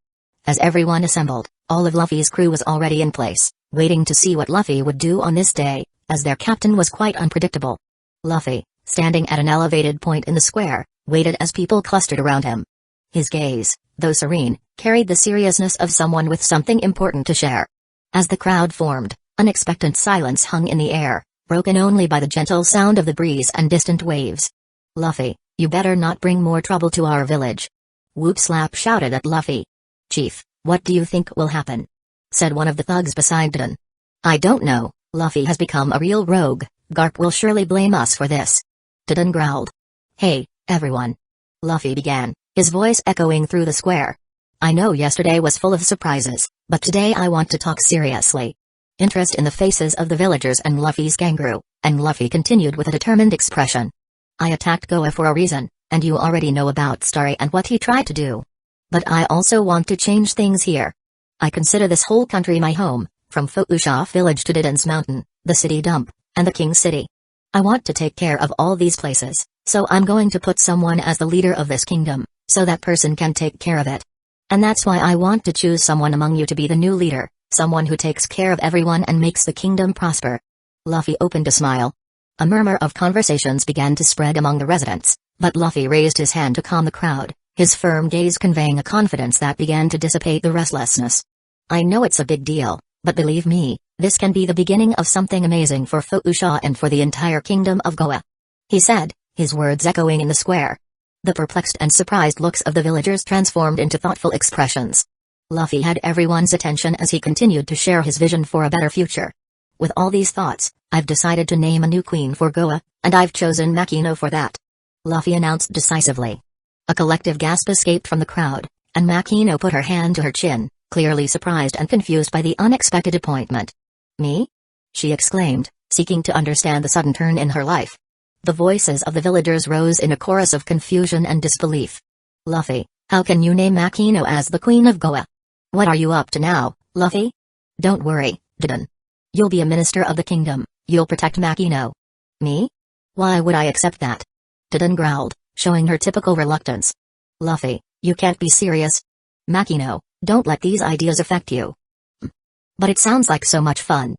As everyone assembled, all of Luffy's crew was already in place, waiting to see what Luffy would do on this day, as their captain was quite unpredictable. Luffy, standing at an elevated point in the square, waited as people clustered around him. His gaze, though serene, carried the seriousness of someone with something important to share. As the crowd formed, an expectant silence hung in the air, broken only by the gentle sound of the breeze and distant waves. "Luffy, you better not bring more trouble to our village." Whoop Slap shouted at Luffy. "Chief, what do you think will happen?" said one of the thugs beside Dun. "I don't know, Luffy has become a real rogue, Garp will surely blame us for this." Dun growled. "Hey, everyone," Luffy began, his voice echoing through the square. "I know yesterday was full of surprises, but today I want to talk seriously." Interest in the faces of the villagers and Luffy's gang grew, and Luffy continued with a determined expression. "I attacked Goa for a reason, and you already know about Starry and what he tried to do. But I also want to change things here. I consider this whole country my home, from Foushah village to Didon's mountain, the city dump, and the King's city. I want to take care of all these places, so I'm going to put someone as the leader of this kingdom, so that person can take care of it. And that's why I want to choose someone among you to be the new leader, someone who takes care of everyone and makes the kingdom prosper." Luffy opened a smile. A murmur of conversations began to spread among the residents, but Luffy raised his hand to calm the crowd, his firm gaze conveying a confidence that began to dissipate the restlessness. "I know it's a big deal, but believe me, this can be the beginning of something amazing for Foushah and for the entire kingdom of Goa," he said, his words echoing in the square. The perplexed and surprised looks of the villagers transformed into thoughtful expressions. Luffy had everyone's attention as he continued to share his vision for a better future. "With all these thoughts, I've decided to name a new queen for Goa, and I've chosen Makino for that," Luffy announced decisively. A collective gasp escaped from the crowd, and Makino put her hand to her chin, clearly surprised and confused by the unexpected appointment. "Me?" she exclaimed, seeking to understand the sudden turn in her life. The voices of the villagers rose in a chorus of confusion and disbelief. "Luffy, how can you name Makino as the Queen of Goa? What are you up to now, Luffy?" "Don't worry, Didon. You'll be a minister of the kingdom, you'll protect Makino." "Me? Why would I accept that?" Didon growled, showing her typical reluctance. "Luffy, you can't be serious. Makino, don't let these ideas affect you." "But it sounds like so much fun,"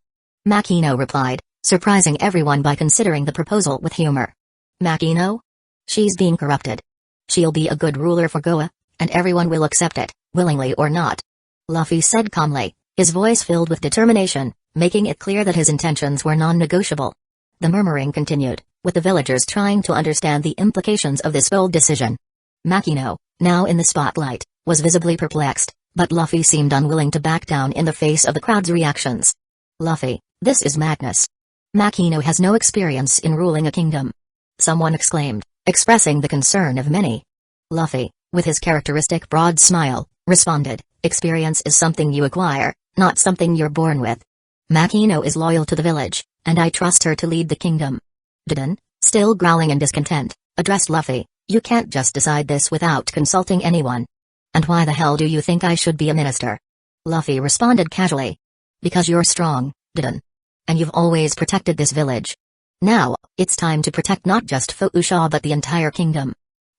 Makino replied, surprising everyone by considering the proposal with humor. "Makino? She's being corrupted. She'll be a good ruler for Goa, and everyone will accept it, willingly or not," Luffy said calmly, his voice filled with determination, making it clear that his intentions were non-negotiable. The murmuring continued, with the villagers trying to understand the implications of this bold decision. Makino, now in the spotlight, was visibly perplexed, but Luffy seemed unwilling to back down in the face of the crowd's reactions. "Luffy, this is madness. Makino has no experience in ruling a kingdom," someone exclaimed, expressing the concern of many. Luffy, with his characteristic broad smile, responded, "Experience is something you acquire, not something you're born with. Makino is loyal to the village, and I trust her to lead the kingdom." Didon, still growling in discontent, addressed Luffy, "You can't just decide this without consulting anyone." "And why the hell do you think I should be a minister?" Luffy responded casually. "Because you're strong, Didon. And you've always protected this village. Now, it's time to protect not just Fuusha but the entire kingdom.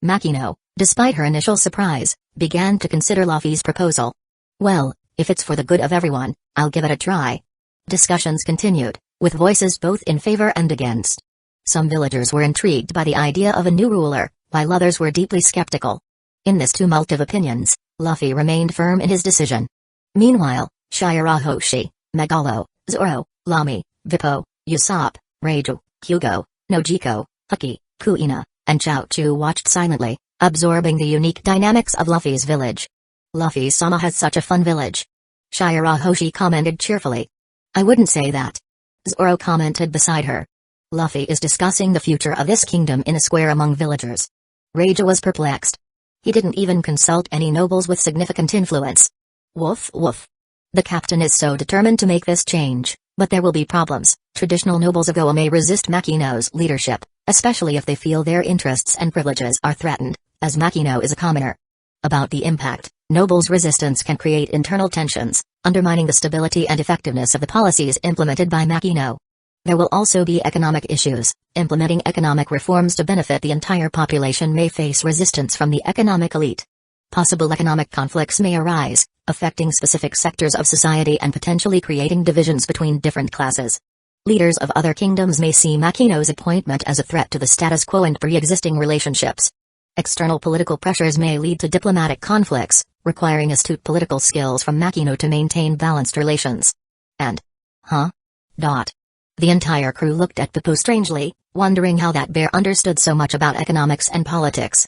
Makino, despite her initial surprise, began to consider Luffy's proposal. Well, if it's for the good of everyone, I'll give it a try. Discussions continued, with voices both in favor and against. Some villagers were intrigued by the idea of a new ruler, while others were deeply skeptical. In this tumult of opinions, Luffy remained firm in his decision. Meanwhile, Shirahoshi, Megalo, Zoro, Lami, Vippo, Usopp, Reiju, Hugo, Nojiko, Huki, Kuina, and Chaochu watched silently, absorbing the unique dynamics of Luffy's village. Luffy-sama has such a fun village. Shirahoshi commented cheerfully. I wouldn't say that. Zoro commented beside her. Luffy is discussing the future of this kingdom in a square among villagers. Reiju was perplexed. He didn't even consult any nobles with significant influence. Woof woof. The captain is so determined to make this change, but there will be problems. Traditional nobles of Goa may resist Makino's leadership, especially if they feel their interests and privileges are threatened, as Makino is a commoner. About the impact, nobles' resistance can create internal tensions, undermining the stability and effectiveness of the policies implemented by Makino. There will also be economic issues. Implementing economic reforms to benefit the entire population may face resistance from the economic elite. Possible economic conflicts may arise, affecting specific sectors of society and potentially creating divisions between different classes. Leaders of other kingdoms may see Makino's appointment as a threat to the status quo and pre-existing relationships. External political pressures may lead to diplomatic conflicts, requiring astute political skills from Makino to maintain balanced relations. And... The entire crew looked at Bippo strangely, wondering how that bear understood so much about economics and politics.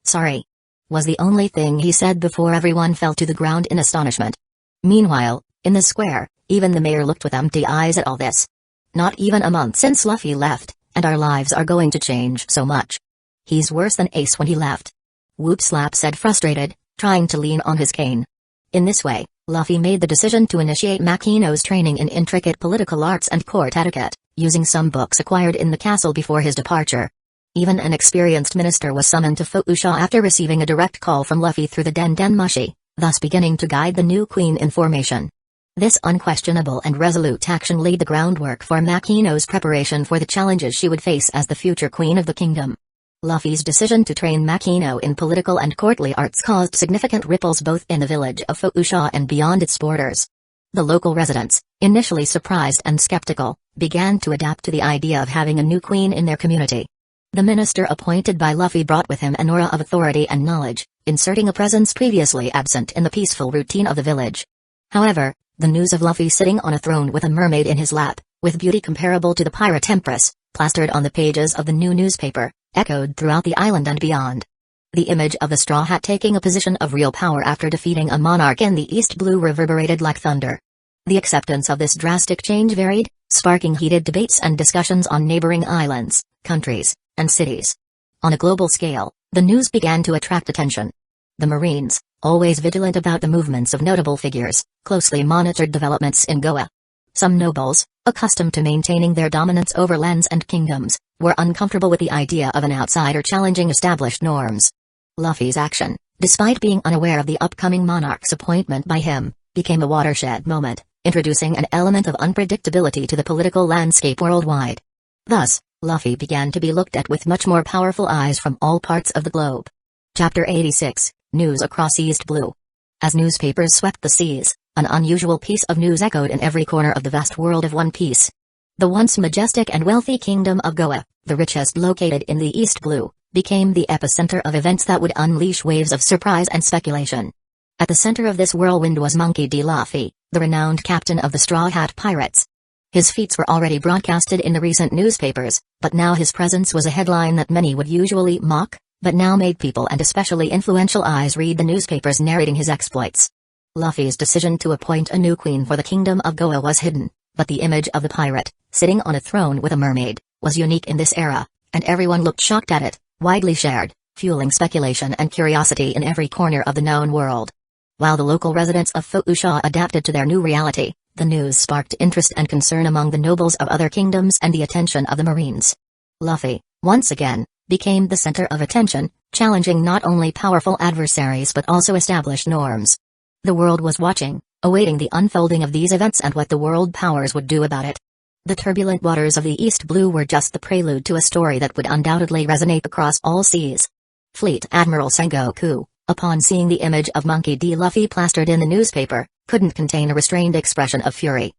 Sorry. Was the only thing he said before everyone fell to the ground in astonishment. Meanwhile, in the square, even the mayor looked with empty eyes at all this. Not even a month since Luffy left, and our lives are going to change so much. He's worse than Ace when he left. Whoop Slap said frustrated, trying to lean on his cane. In this way, Luffy made the decision to initiate Makino's training in intricate political arts and court etiquette, using some books acquired in the castle before his departure. Even an experienced minister was summoned to Fuusha after receiving a direct call from Luffy through the Den Mushi, thus beginning to guide the new queen in formation. This unquestionable and resolute action laid the groundwork for Makino's preparation for the challenges she would face as the future queen of the kingdom. Luffy's decision to train Makino in political and courtly arts caused significant ripples both in the village of Fuusha and beyond its borders. The local residents, initially surprised and skeptical, began to adapt to the idea of having a new queen in their community. The minister appointed by Luffy brought with him an aura of authority and knowledge, inserting a presence previously absent in the peaceful routine of the village. However, the news of Luffy sitting on a throne with a mermaid in his lap, with beauty comparable to the pirate empress, plastered on the pages of the new newspaper, echoed throughout the island and beyond. The image of the Straw Hat taking a position of real power after defeating a monarch in the East Blue reverberated like thunder. The acceptance of this drastic change varied, sparking heated debates and discussions on neighboring islands, countries, and cities. On a global scale, the news began to attract attention. The Marines, always vigilant about the movements of notable figures, closely monitored developments in Goa. Some nobles, accustomed to maintaining their dominance over lands and kingdoms, were uncomfortable with the idea of an outsider challenging established norms. Luffy's action, despite being unaware of the upcoming monarch's appointment by him, became a watershed moment, introducing an element of unpredictability to the political landscape worldwide. Thus, Luffy began to be looked at with much more powerful eyes from all parts of the globe. Chapter 86, News Across East Blue. As newspapers swept the seas, an unusual piece of news echoed in every corner of the vast world of One Piece. The once majestic and wealthy kingdom of Goa, the richest located in the East Blue, became the epicenter of events that would unleash waves of surprise and speculation. At the center of this whirlwind was Monkey D. Luffy, the renowned captain of the Straw Hat Pirates. His feats were already broadcasted in the recent newspapers, but now his presence was a headline that many would usually mock, but now made people and especially influential eyes read the newspapers narrating his exploits. Luffy's decision to appoint a new queen for the kingdom of Goa was hidden, but the image of the pirate, sitting on a throne with a mermaid, was unique in this era, and everyone looked shocked at it, widely shared, fueling speculation and curiosity in every corner of the known world. While the local residents of Fuusha adapted to their new reality, the news sparked interest and concern among the nobles of other kingdoms and the attention of the Marines. Luffy, once again, became the center of attention, challenging not only powerful adversaries but also established norms. The world was watching, awaiting the unfolding of these events and what the world powers would do about it. The turbulent waters of the East Blue were just the prelude to a story that would undoubtedly resonate across all seas. Fleet Admiral Sengoku, upon seeing the image of Monkey D. Luffy plastered in the newspaper, couldn't contain a restrained expression of fury.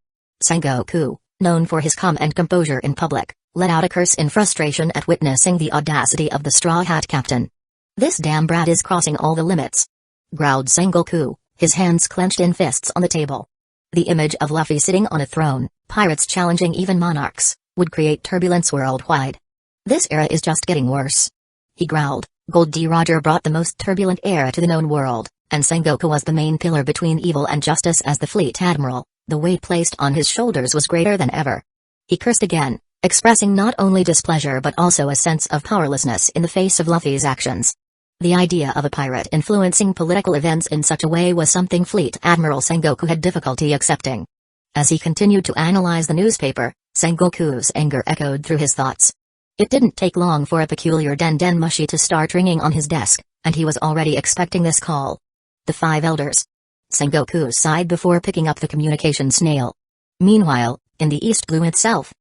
Sengoku, known for his calm and composure in public, let out a curse in frustration at witnessing the audacity of the Straw Hat Captain. "This damn brat is crossing all the limits," growled Sengoku, his hands clenched in fists on the table. The image of Luffy sitting on a throne, pirates challenging even monarchs, would create turbulence worldwide. "This era is just getting worse," he growled. Gold D. Roger brought the most turbulent era to the known world, and Sengoku was the main pillar between evil and justice as the fleet admiral. The weight placed on his shoulders was greater than ever. He cursed again, expressing not only displeasure but also a sense of powerlessness in the face of Luffy's actions. The idea of a pirate influencing political events in such a way was something Fleet Admiral Sengoku had difficulty accepting. As he continued to analyze the newspaper, Sengoku's anger echoed through his thoughts. It didn't take long for a peculiar den mushi to start ringing on his desk, and he was already expecting this call. "The Five Elders." Sengoku sighed before picking up the communication snail. Meanwhile, in the East Blue itself,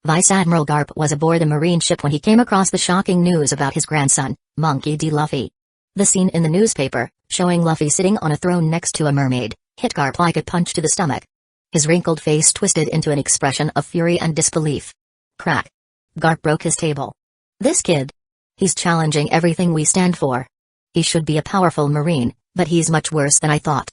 Vice Admiral Garp was aboard a marine ship when he came across the shocking news about his grandson, Monkey D. Luffy. The scene in the newspaper, showing Luffy sitting on a throne next to a mermaid, hit Garp like a punch to the stomach. His wrinkled face twisted into an expression of fury and disbelief. Crack. Garp broke his table. "This kid. He's challenging everything we stand for. He should be a powerful marine, but he's much worse than I thought."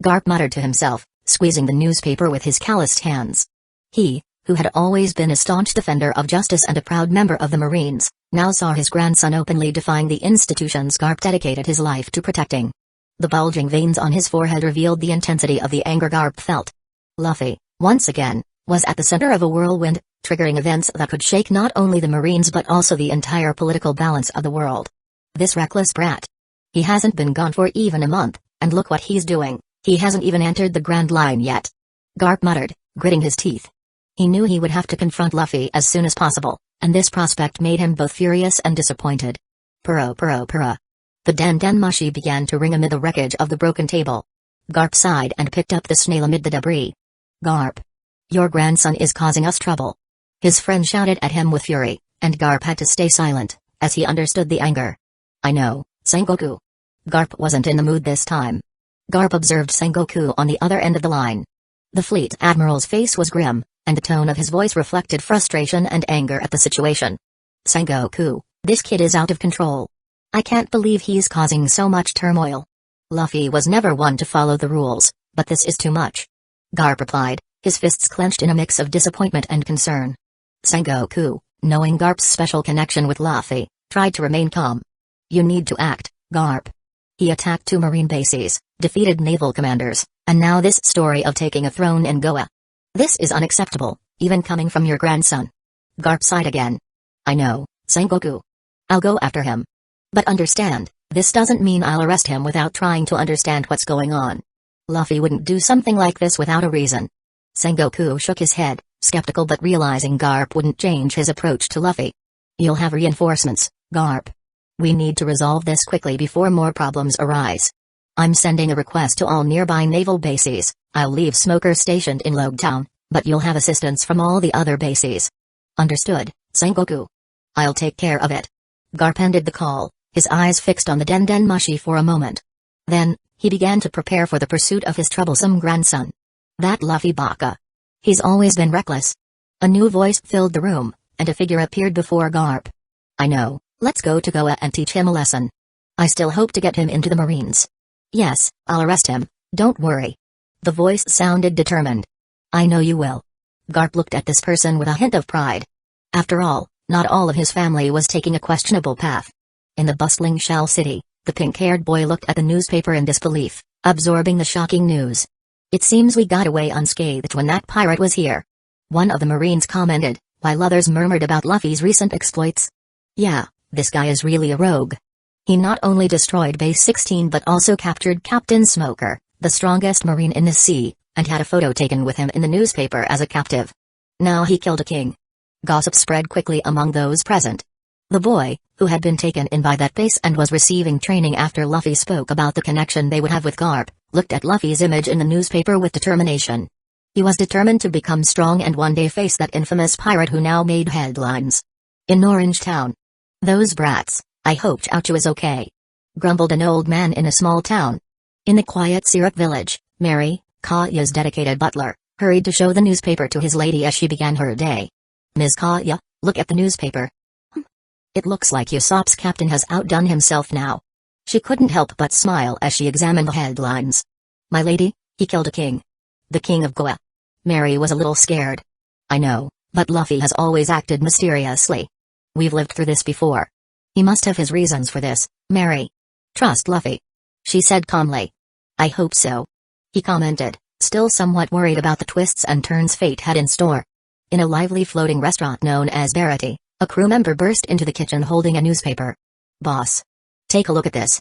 Garp muttered to himself, squeezing the newspaper with his calloused hands. He, who had always been a staunch defender of justice and a proud member of the Marines, now saw his grandson openly defying the institutions Garp dedicated his life to protecting. The bulging veins on his forehead revealed the intensity of the anger Garp felt. Luffy, once again, was at the center of a whirlwind, triggering events that could shake not only the Marines but also the entire political balance of the world. This reckless brat. He hasn't been gone for even a month, and look what he's doing. He hasn't even entered the Grand Line yet. Garp muttered, gritting his teeth. He knew he would have to confront Luffy as soon as possible, and this prospect made him both furious and disappointed. Purro. The den mushi began to ring amid the wreckage of the broken table. Garp sighed and picked up the snail amid the debris. "Garp. Your grandson is causing us trouble." His friend shouted at him with fury, and Garp had to stay silent, as he understood the anger. "I know, Sengoku." Garp wasn't in the mood this time. Garp observed Sengoku on the other end of the line. The fleet admiral's face was grim, and the tone of his voice reflected frustration and anger at the situation. "Sengoku, this kid is out of control. I can't believe he's causing so much turmoil. Luffy was never one to follow the rules, but this is too much." Garp replied, his fists clenched in a mix of disappointment and concern. Sengoku, knowing Garp's special connection with Luffy, tried to remain calm. "You need to act, Garp. He attacked 2 marine bases, defeated naval commanders, and now this story of taking a throne in Goa. This is unacceptable, even coming from your grandson." Garp sighed again. "I know, Sengoku. I'll go after him. But understand, this doesn't mean I'll arrest him without trying to understand what's going on. Luffy wouldn't do something like this without a reason." Sengoku shook his head, skeptical but realizing Garp wouldn't change his approach to Luffy. "You'll have reinforcements, Garp. We need to resolve this quickly before more problems arise. I'm sending a request to all nearby naval bases. I'll leave smokers stationed in Log Town, but you'll have assistance from all the other bases." "Understood, Sengoku. I'll take care of it." Garp ended the call, his eyes fixed on the den mushi for a moment. Then, he began to prepare for the pursuit of his troublesome grandson. "That Luffy baka. He's always been reckless." A new voice filled the room, and a figure appeared before Garp. "I know, let's go to Goa and teach him a lesson. I still hope to get him into the Marines. Yes, I'll arrest him, don't worry." The voice sounded determined. "I know you will." Garp looked at this person with a hint of pride. After all, not all of his family was taking a questionable path. In the bustling Shell City, the pink-haired boy looked at the newspaper in disbelief, absorbing the shocking news. "It seems we got away unscathed when that pirate was here," one of the Marines commented, while others murmured about Luffy's recent exploits. "Yeah, this guy is really a rogue. He not only destroyed Base 16 but also captured Captain Smoker, the strongest Marine in the sea, and had a photo taken with him in the newspaper as a captive. Now he killed a king." Gossip spread quickly among those present. The boy, who had been taken in by that base and was receiving training after Luffy spoke about the connection they would have with Garp, looked at Luffy's image in the newspaper with determination. He was determined to become strong and one day face that infamous pirate who now made headlines. In Orange Town. Those brats, I hope Chouchou is okay, grumbled an old man in a small town. In the quiet Syrup village, Mary, Kaya's dedicated butler, hurried to show the newspaper to his lady as she began her day. Ms. Kaya, look at the newspaper. It looks like Usopp's captain has outdone himself now. She couldn't help but smile as she examined the headlines. My lady, he killed a king. The king of Goa. Mary was a little scared. I know, but Luffy has always acted mysteriously. We've lived through this before. He must have his reasons for this, Mary. Trust Luffy, she said calmly. I hope so, he commented, still somewhat worried about the twists and turns fate had in store. In a lively floating restaurant known as Verity, a crew member burst into the kitchen holding a newspaper. Boss, take a look at this.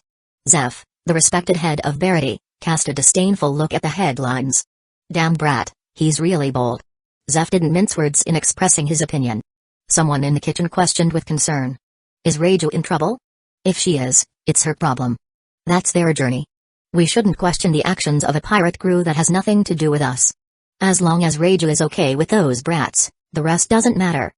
Zeph, the respected head of Verity, cast a disdainful look at the headlines. Damn brat, he's really bold. Zeph didn't mince words in expressing his opinion. Someone in the kitchen questioned with concern. Is Reiju in trouble? If she is, it's her problem. That's their journey. We shouldn't question the actions of a pirate crew that has nothing to do with us. As long as Reiju is okay with those brats, the rest doesn't matter,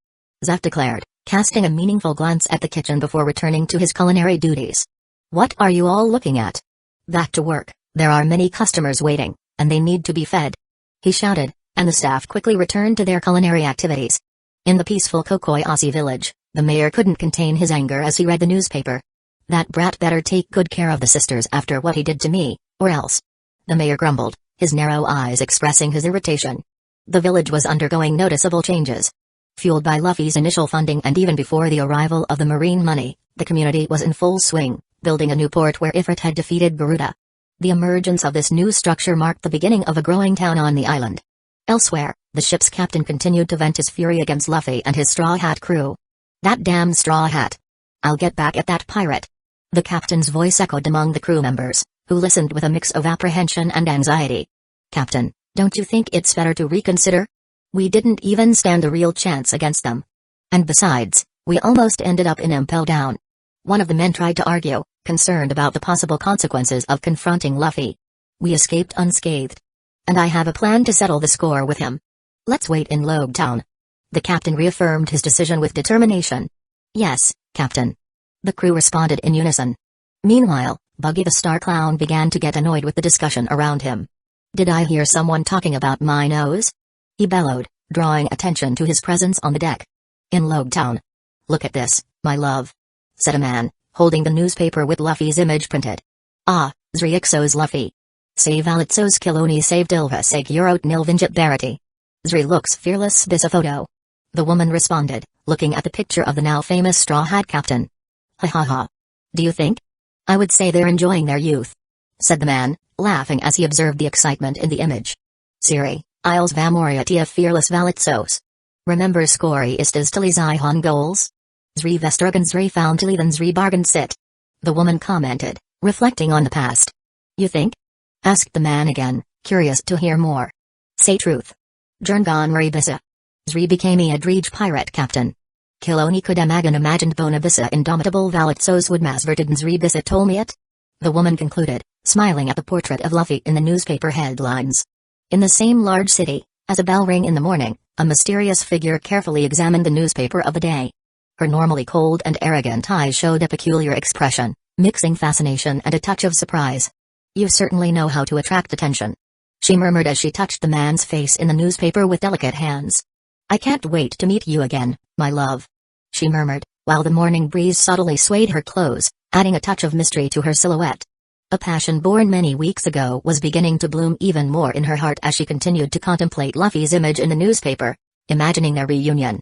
Zeph declared, casting a meaningful glance at the kitchen before returning to his culinary duties. What are you all looking at? Back to work, there are many customers waiting, and they need to be fed, he shouted, and the staff quickly returned to their culinary activities. In the peaceful Kokoyasi village, the mayor couldn't contain his anger as he read the newspaper. That brat better take good care of the sisters after what he did to me, or else. The mayor grumbled, his narrow eyes expressing his irritation. The village was undergoing noticeable changes. Fueled by Luffy's initial funding and even before the arrival of the marine money, the community was in full swing, building a new port where Ifrit had defeated Garuda. The emergence of this new structure marked the beginning of a growing town on the island. Elsewhere, the ship's captain continued to vent his fury against Luffy and his Straw Hat crew. That damn Straw Hat. I'll get back at that pirate. The captain's voice echoed among the crew members, who listened with a mix of apprehension and anxiety. Captain, don't you think it's better to reconsider? We didn't even stand a real chance against them. And besides, we almost ended up in Impel Down. One of the men tried to argue, concerned about the possible consequences of confronting Luffy. We escaped unscathed. And I have a plan to settle the score with him. Let's wait in Logue Town. The captain reaffirmed his decision with determination. Yes, Captain. The crew responded in unison. Meanwhile, Buggy the Star Clown began to get annoyed with the discussion around him. Did I hear someone talking about my nose? He bellowed, drawing attention to his presence on the deck. In Logue Town. Look at this, my love, said a man, holding the newspaper with Luffy's image printed. Ah, Zriixo's Luffy. Say Valitsos Kiloni save Dilva seg Eurot Nilvinjit Barity. Zri looks fearless this a photo. The woman responded, looking at the picture of the now famous Straw Hat Captain. Ha ha ha. Do you think? I would say they're enjoying their youth, said the man, laughing as he observed the excitement in the image. Siri, Isles Vamoriatia fearless Valitsos. Remember Scori istas Tilizai hon goals? Zri Vestergan Zri found Tilivan Zri bargain sit. The woman commented, reflecting on the past. You think? Asked the man again, curious to hear more. Say truth. Jerngon Maribissa. Zri became a Adrige pirate captain. Kiloni could imagined Bonabissa indomitable Valitsos would masverted Zri Bissa told me it? The woman concluded, smiling at the portrait of Luffy in the newspaper headlines. In the same large city, as a bell rang in the morning, a mysterious figure carefully examined the newspaper of the day. Her normally cold and arrogant eyes showed a peculiar expression, mixing fascination and a touch of surprise. You certainly know how to attract attention, she murmured as she touched the man's face in the newspaper with delicate hands. I can't wait to meet you again, my love, she murmured, while the morning breeze subtly swayed her clothes, adding a touch of mystery to her silhouette. A passion born many weeks ago was beginning to bloom even more in her heart as she continued to contemplate Luffy's image in the newspaper, imagining their reunion.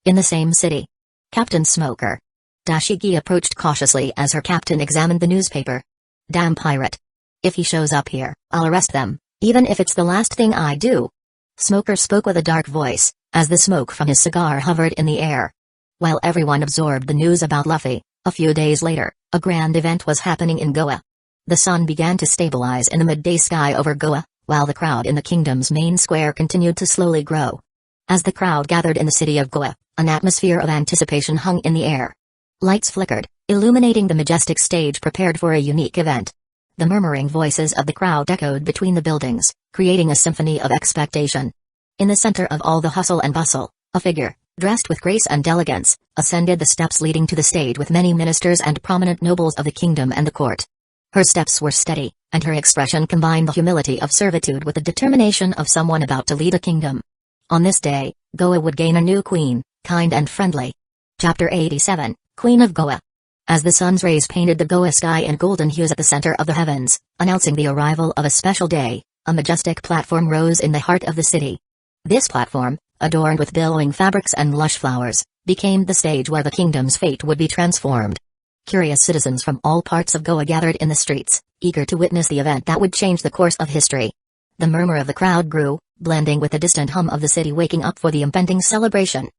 In the same city. Captain Smoker. Dashiki approached cautiously as her captain examined the newspaper. Damn pirate. If he shows up here, I'll arrest them, even if it's the last thing I do. Smoker spoke with a dark voice, as the smoke from his cigar hovered in the air. While everyone absorbed the news about Luffy, a few days later, a grand event was happening in Goa. The sun began to stabilize in the midday sky over Goa, while the crowd in the kingdom's main square continued to slowly grow. As the crowd gathered in the city of Goa, an atmosphere of anticipation hung in the air. Lights flickered, illuminating the majestic stage prepared for a unique event. The murmuring voices of the crowd echoed between the buildings, creating a symphony of expectation. In the center of all the hustle and bustle, a figure, dressed with grace and elegance, ascended the steps leading to the stage with many ministers and prominent nobles of the kingdom and the court. Her steps were steady, and her expression combined the humility of servitude with the determination of someone about to lead a kingdom. On this day, Goa would gain a new queen, kind and friendly. Chapter 87, Queen of Goa. As the sun's rays painted the Goa sky in golden hues at the center of the heavens, announcing the arrival of a special day, a majestic platform rose in the heart of the city. This platform, adorned with billowing fabrics and lush flowers, became the stage where the kingdom's fate would be transformed. Curious citizens from all parts of Goa gathered in the streets, eager to witness the event that would change the course of history. The murmur of the crowd grew, blending with the distant hum of the city waking up for the impending celebration.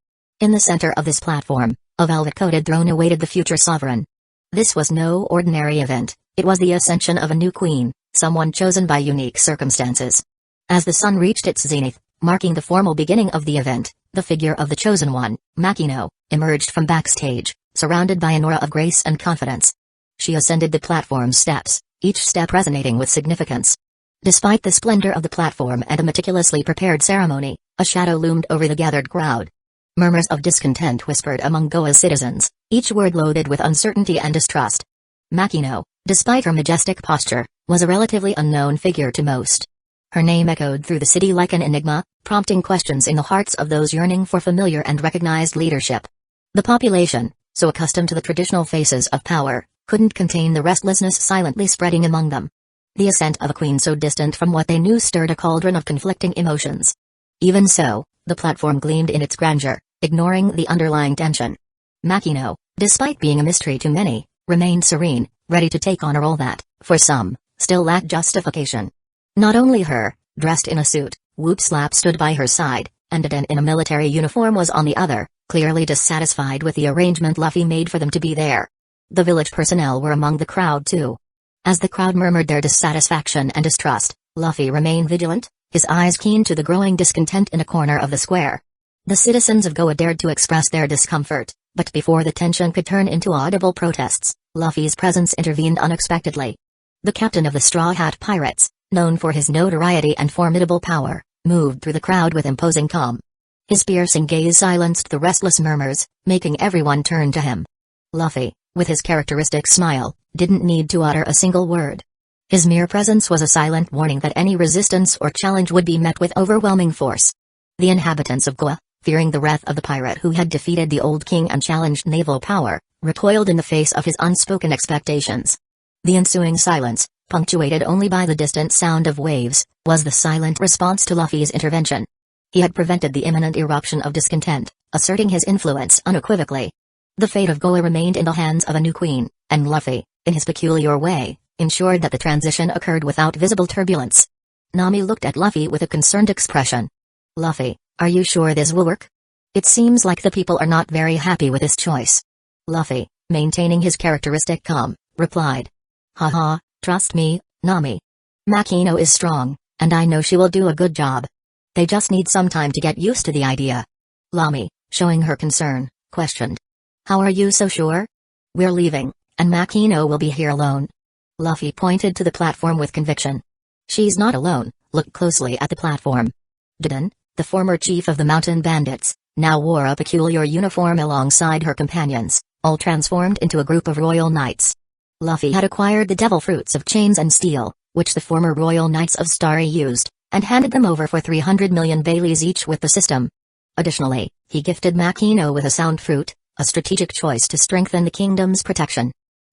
In the center of this platform, a velvet-coated throne awaited the future sovereign. This was no ordinary event, it was the ascension of a new queen, someone chosen by unique circumstances. As the sun reached its zenith, marking the formal beginning of the event, the figure of the chosen one, Makino, emerged from backstage, surrounded by an aura of grace and confidence. She ascended the platform's steps, each step resonating with significance. Despite the splendor of the platform and a meticulously prepared ceremony, a shadow loomed over the gathered crowd. Murmurs of discontent whispered among Goa's citizens, each word loaded with uncertainty and distrust. Makino, despite her majestic posture, was a relatively unknown figure to most. Her name echoed through the city like an enigma, prompting questions in the hearts of those yearning for familiar and recognized leadership. The population, so accustomed to the traditional faces of power, couldn't contain the restlessness silently spreading among them. The ascent of a queen so distant from what they knew stirred a cauldron of conflicting emotions. Even so, the platform gleamed in its grandeur, ignoring the underlying tension. Makino, despite being a mystery to many, remained serene, ready to take on a role that, for some, still lacked justification. Not only her, dressed in a suit, Whoop Slap stood by her side, and Aden in a military uniform was on the other, clearly dissatisfied with the arrangement Luffy made for them to be there. The village personnel were among the crowd too. As the crowd murmured their dissatisfaction and distrust, Luffy remained vigilant, his eyes keen to the growing discontent in a corner of the square. The citizens of Goa dared to express their discomfort, but before the tension could turn into audible protests, Luffy's presence intervened unexpectedly. The captain of the Straw Hat Pirates, known for his notoriety and formidable power, moved through the crowd with imposing calm. His piercing gaze silenced the restless murmurs, making everyone turn to him. Luffy, with his characteristic smile, didn't need to utter a single word. His mere presence was a silent warning that any resistance or challenge would be met with overwhelming force. The inhabitants of Goa, fearing the wrath of the pirate who had defeated the old king and challenged naval power, recoiled in the face of his unspoken expectations. The ensuing silence, punctuated only by the distant sound of waves, was the silent response to Luffy's intervention. He had prevented the imminent eruption of discontent, asserting his influence unequivocally. The fate of Goa remained in the hands of a new queen, and Luffy, in his peculiar way, ensured that the transition occurred without visible turbulence. Nami looked at Luffy with a concerned expression. Luffy, are you sure this will work? It seems like the people are not very happy with this choice. Luffy, maintaining his characteristic calm, replied. Haha, trust me, Nami. Makino is strong, and I know she will do a good job. They just need some time to get used to the idea. Nami, showing her concern, questioned. How are you so sure? We're leaving, and Makino will be here alone. Luffy pointed to the platform with conviction. She's not alone, look closely at the platform. Diden, the former chief of the mountain bandits, now wore a peculiar uniform alongside her companions, all transformed into a group of royal knights. Luffy had acquired the devil fruits of chains and steel, which the former royal knights of Starry used, and handed them over for 300 million Baileys each with the system. Additionally, he gifted Makino with a sound fruit, a strategic choice to strengthen the kingdom's protection.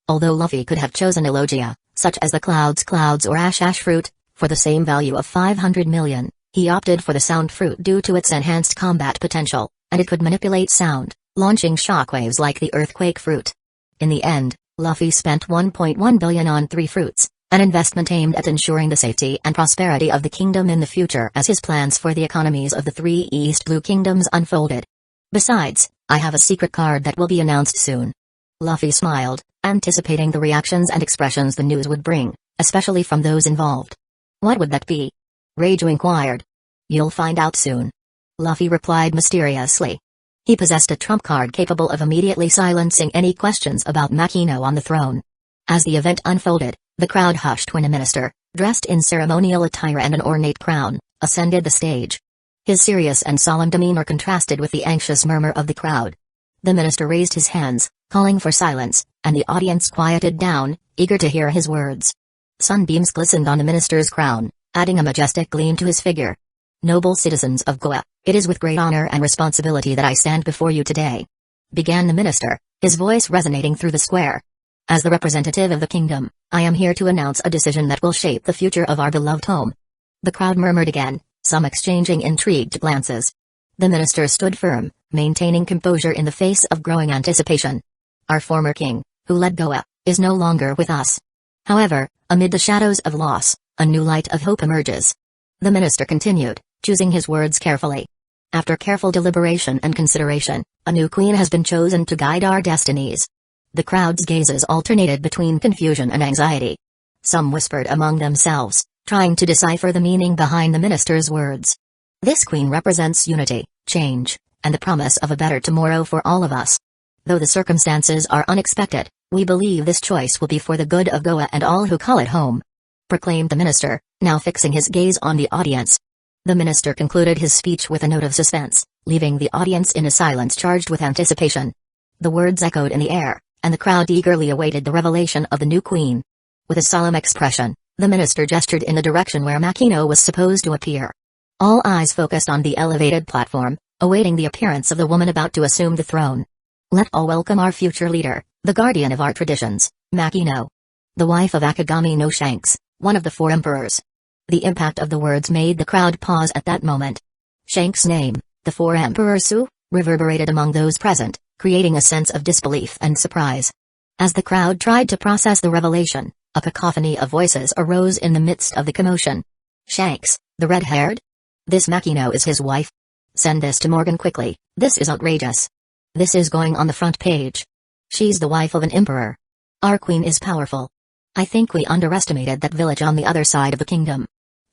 Although Luffy could have chosen Elogia, such as the clouds or ash fruit, for the same value of 500 million, he opted for the sound fruit due to its enhanced combat potential, and it could manipulate sound, launching shockwaves like the earthquake fruit. In the end, Luffy spent 1.1 billion on 3 fruits, an investment aimed at ensuring the safety and prosperity of the kingdom in the future as his plans for the economies of the 3 East Blue Kingdoms unfolded. Besides, I have a secret card that will be announced soon. Luffy smiled, anticipating the reactions and expressions the news would bring, especially from those involved. What would that be? Reiju inquired. You'll find out soon. Luffy replied mysteriously. He possessed a trump card capable of immediately silencing any questions about Makino on the throne. As the event unfolded, The crowd hushed when a minister, dressed in ceremonial attire and an ornate crown, ascended the stage. His serious and solemn demeanor contrasted with the anxious murmur of the crowd. The minister raised his hands, calling for silence, and the audience quieted down, eager to hear his words. Sunbeams glistened on the minister's crown, adding a majestic gleam to his figure. "Noble citizens of Goa, it is with great honor and responsibility that I stand before you today," began the minister, his voice resonating through the square. "As the representative of the kingdom, I am here to announce a decision that will shape the future of our beloved home." The crowd murmured again, some exchanging intrigued glances. The minister stood firm, maintaining composure in the face of growing anticipation. "Our former king, who led Goa, is no longer with us. However, amid the shadows of loss, a new light of hope emerges." The minister continued, choosing his words carefully. "After careful deliberation and consideration, a new queen has been chosen to guide our destinies." The crowd's gazes alternated between confusion and anxiety. Some whispered among themselves, trying to decipher the meaning behind the minister's words. "This queen represents unity, change, and the promise of a better tomorrow for all of us. Though the circumstances are unexpected, we believe this choice will be for the good of Goa and all who call it home," proclaimed the minister, now fixing his gaze on the audience. The minister concluded his speech with a note of suspense, leaving the audience in a silence charged with anticipation. The words echoed in the air, and the crowd eagerly awaited the revelation of the new queen. With a solemn expression, the minister gestured in the direction where Makino was supposed to appear. All eyes focused on the elevated platform, awaiting the appearance of the woman about to assume the throne. "Let all welcome our future leader, the guardian of our traditions, Makino. The wife of Akagami no Shanks, one of the 4 emperors." The impact of the words made the crowd pause at that moment. Shanks' name, the 4 emperors, reverberated among those present, creating a sense of disbelief and surprise. As the crowd tried to process the revelation, a cacophony of voices arose in the midst of the commotion. "Shanks, the red-haired? This Makino is his wife? Send this to Morgan quickly, this is outrageous. This is going on the front page. She's the wife of an emperor. Our queen is powerful. I think we underestimated that village on the other side of the kingdom.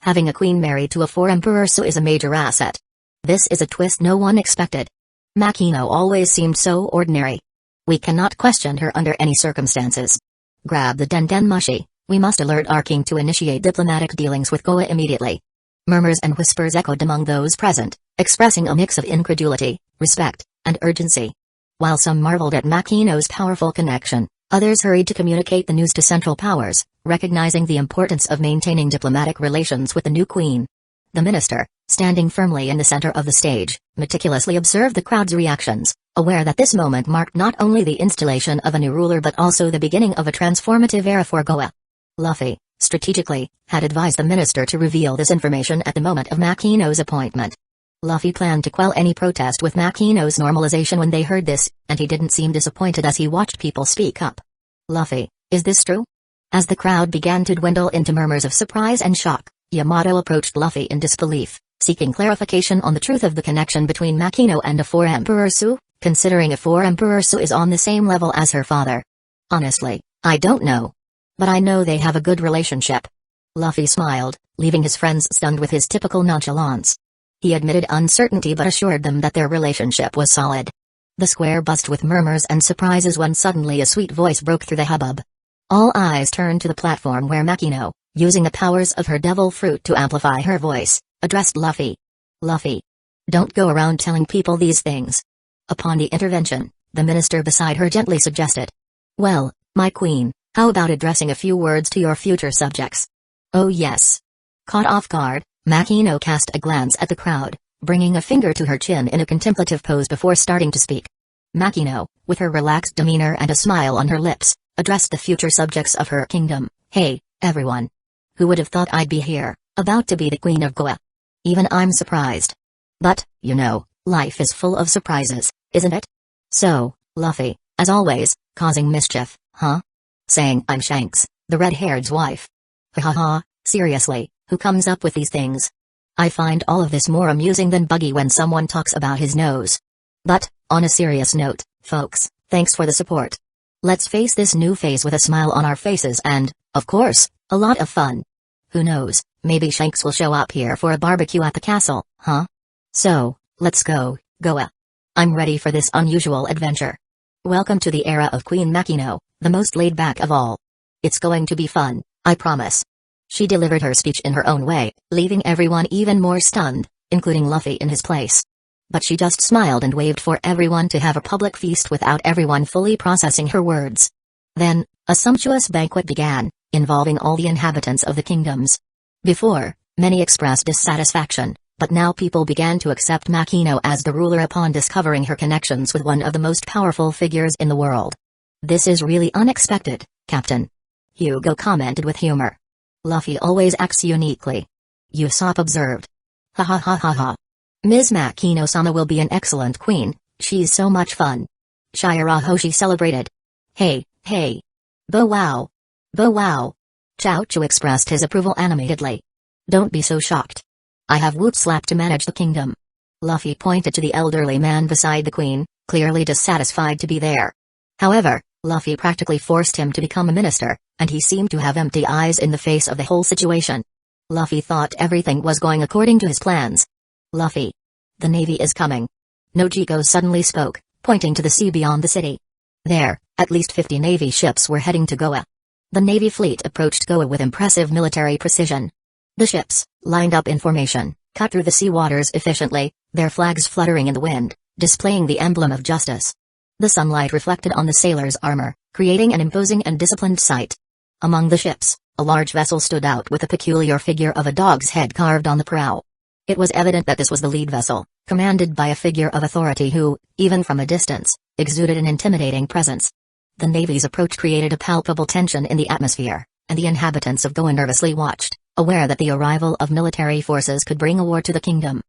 Having a queen married to a 4 emperors is a major asset. This is a twist no one expected. Makino always seemed so ordinary. We cannot question her under any circumstances. Grab the Den Mushi, we must alert our king to initiate diplomatic dealings with Goa immediately." Murmurs and whispers echoed among those present, expressing a mix of incredulity, respect, and urgency. While some marveled at Makino's powerful connection, others hurried to communicate the news to Central Powers, recognizing the importance of maintaining diplomatic relations with the new queen. The minister, standing firmly in the center of the stage, meticulously observed the crowd's reactions, aware that this moment marked not only the installation of a new ruler but also the beginning of a transformative era for Goa. Luffy, strategically, had advised the minister to reveal this information at the moment of Makino's appointment. Luffy planned to quell any protest with Makino's normalization when they heard this, and he didn't seem disappointed as he watched people speak up. "Luffy, is this true?" As the crowd began to dwindle into murmurs of surprise and shock, Yamato approached Luffy in disbelief, seeking clarification on the truth of the connection between Makino and a 4 emperors, considering a 4 emperors is on the same level as her father. "Honestly, I don't know. But I know they have a good relationship." Luffy smiled, leaving his friends stunned with his typical nonchalance. He admitted uncertainty but assured them that their relationship was solid. The square buzzed with murmurs and surprises when suddenly a sweet voice broke through the hubbub. All eyes turned to the platform where Makino, using the powers of her devil fruit to amplify her voice, addressed Luffy. "Luffy, don't go around telling people these things." Upon the intervention, the minister beside her gently suggested, "Well, my queen, how about addressing a few words to your future subjects?" "Oh yes." Caught off guard, Makino cast a glance at the crowd, bringing a finger to her chin in a contemplative pose before starting to speak. Makino, with her relaxed demeanor and a smile on her lips, addressed the future subjects of her kingdom. "Hey, everyone. Who would have thought I'd be here, about to be the queen of Goa? Even I'm surprised. But, you know, life is full of surprises, isn't it? So, Luffy, as always, causing mischief, huh? Saying I'm Shanks, the red-haired's wife. Ha ha ha, seriously, who comes up with these things? I find all of this more amusing than Buggy when someone talks about his nose. But, on a serious note, folks, thanks for the support. Let's face this new phase with a smile on our faces and, of course, a lot of fun. Who knows, maybe Shanks will show up here for a barbecue at the castle, huh? So, let's go, Goa. I'm ready for this unusual adventure. Welcome to the era of Queen Makino, the most laid back of all. It's going to be fun, I promise. She delivered her speech in her own way, leaving everyone even more stunned, including Luffy in his place. But she just smiled and waved for everyone to have a public feast without everyone fully processing her words. Then, a sumptuous banquet began, involving all the inhabitants of the kingdoms. Before, many expressed dissatisfaction, but now people began to accept Makino as the ruler upon discovering her connections with one of the most powerful figures in the world. This is really unexpected, Captain. Hugo commented with humor. Luffy always acts uniquely. Usopp observed. Ha ha ha ha ha. Ms. Makino-sama will be an excellent queen, she's so much fun. Shirahoshi celebrated. Hey, hey. Bow wow. Bow wow. Chaochu expressed his approval animatedly. Don't be so shocked. I have Woot Slap to manage the kingdom. Luffy pointed to the elderly man beside the queen, clearly dissatisfied to be there. However, Luffy practically forced him to become a minister, and he seemed to have empty eyes in the face of the whole situation. Luffy thought everything was going according to his plans. Luffy. The navy is coming. Nojiko suddenly spoke, pointing to the sea beyond the city. There, at least 50 navy ships were heading to Goa. The navy fleet approached Goa with impressive military precision. The ships, lined up in formation, cut through the sea waters efficiently, their flags fluttering in the wind, displaying the emblem of justice. The sunlight reflected on the sailors' armor, creating an imposing and disciplined sight. Among the ships, a large vessel stood out with a peculiar figure of a dog's head carved on the prow. It was evident that this was the lead vessel, commanded by a figure of authority who, even from a distance, exuded an intimidating presence. The navy's approach created a palpable tension in the atmosphere, and the inhabitants of Goa nervously watched, aware that the arrival of military forces could bring a war to the kingdom.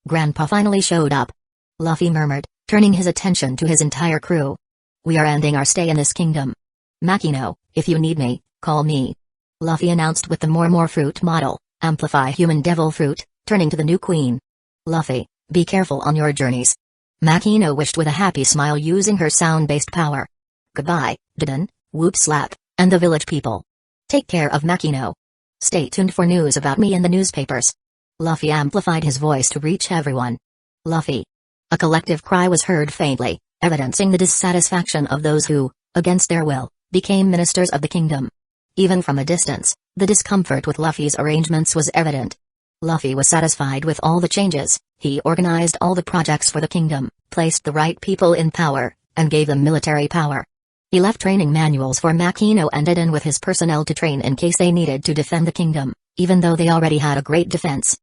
Grandpa finally showed up. Luffy murmured, turning his attention to his entire crew. We are ending our stay in this kingdom. Makino, if you need me, call me. Luffy announced with the more fruit model, amplify human devil fruit, turning to the new queen. Luffy, be careful on your journeys. Makino wished with a happy smile using her sound-based power. Goodbye, Didon, Whoop Slap, and the village people. Take care of Makino. Stay tuned for news about me in the newspapers. Luffy amplified his voice to reach everyone. Luffy. A collective cry was heard faintly, evidencing the dissatisfaction of those who, against their will, became ministers of the kingdom. Even from a distance, the discomfort with Luffy's arrangements was evident. Luffy was satisfied with all the changes, he organized all the projects for the kingdom, placed the right people in power, and gave them military power. He left training manuals for Makino and Eden with his personnel to train in case they needed to defend the kingdom, even though they already had a great defense.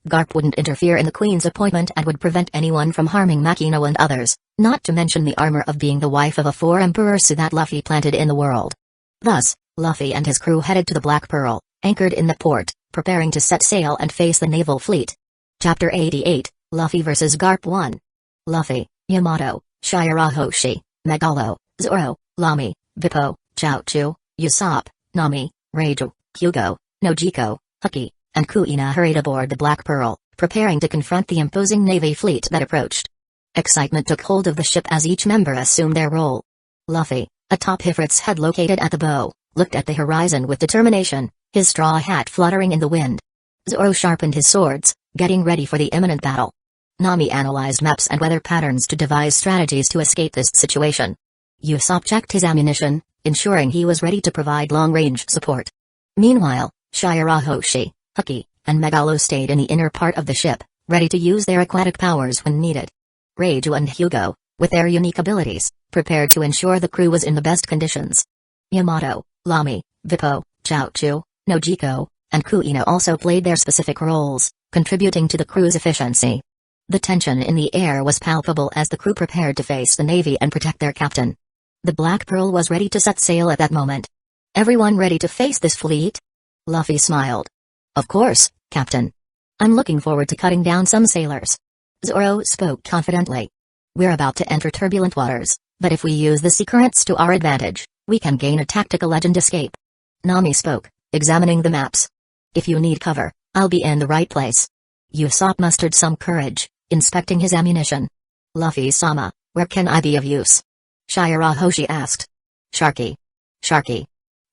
Garp wouldn't interfere in the queen's appointment and would prevent anyone from harming Makino and others, not to mention the armor of being the wife of a 4 emperor so that Luffy planted in the world. Thus, Luffy and his crew headed to the Black Pearl, anchored in the port, preparing to set sail and face the naval fleet. Chapter 88, Luffy vs. Garp 1. Luffy, Yamato, Shirahoshi, Megalo, Zoro, Lamy, Bippo, Chaochu, Usopp, Nami, Reiju, Hugo, Nojiko, Hucky, and Kuina hurried aboard the Black Pearl, preparing to confront the imposing navy fleet that approached. Excitement took hold of the ship as each member assumed their role. Luffy, atop Ifrit's head located at the bow, looked at the horizon with determination, his straw hat fluttering in the wind. Zoro sharpened his swords, getting ready for the imminent battle. Nami analyzed maps and weather patterns to devise strategies to escape this situation. Usopp checked his ammunition, ensuring he was ready to provide long-range support. Meanwhile, Shirahoshi, Hucky, and Megalo stayed in the inner part of the ship, ready to use their aquatic powers when needed. Reiju and Hugo, with their unique abilities, prepared to ensure the crew was in the best conditions. Yamato, Lamy, Bippo, Chaochu, Nojiko, and Kuina also played their specific roles, contributing to the crew's efficiency. The tension in the air was palpable as the crew prepared to face the navy and protect their captain. The Black Pearl was ready to set sail at that moment. Everyone ready to face this fleet? Luffy smiled. Of course, Captain. I'm looking forward to cutting down some sailors. Zoro spoke confidently. We're about to enter turbulent waters, but if we use the sea currents to our advantage, we can gain a tactical edge and escape. Nami spoke, examining the maps. If you need cover, I'll be in the right place. Usopp mustered some courage, inspecting his ammunition. Luffy-sama, where can I be of use? Shirahoshi asked. Sharky.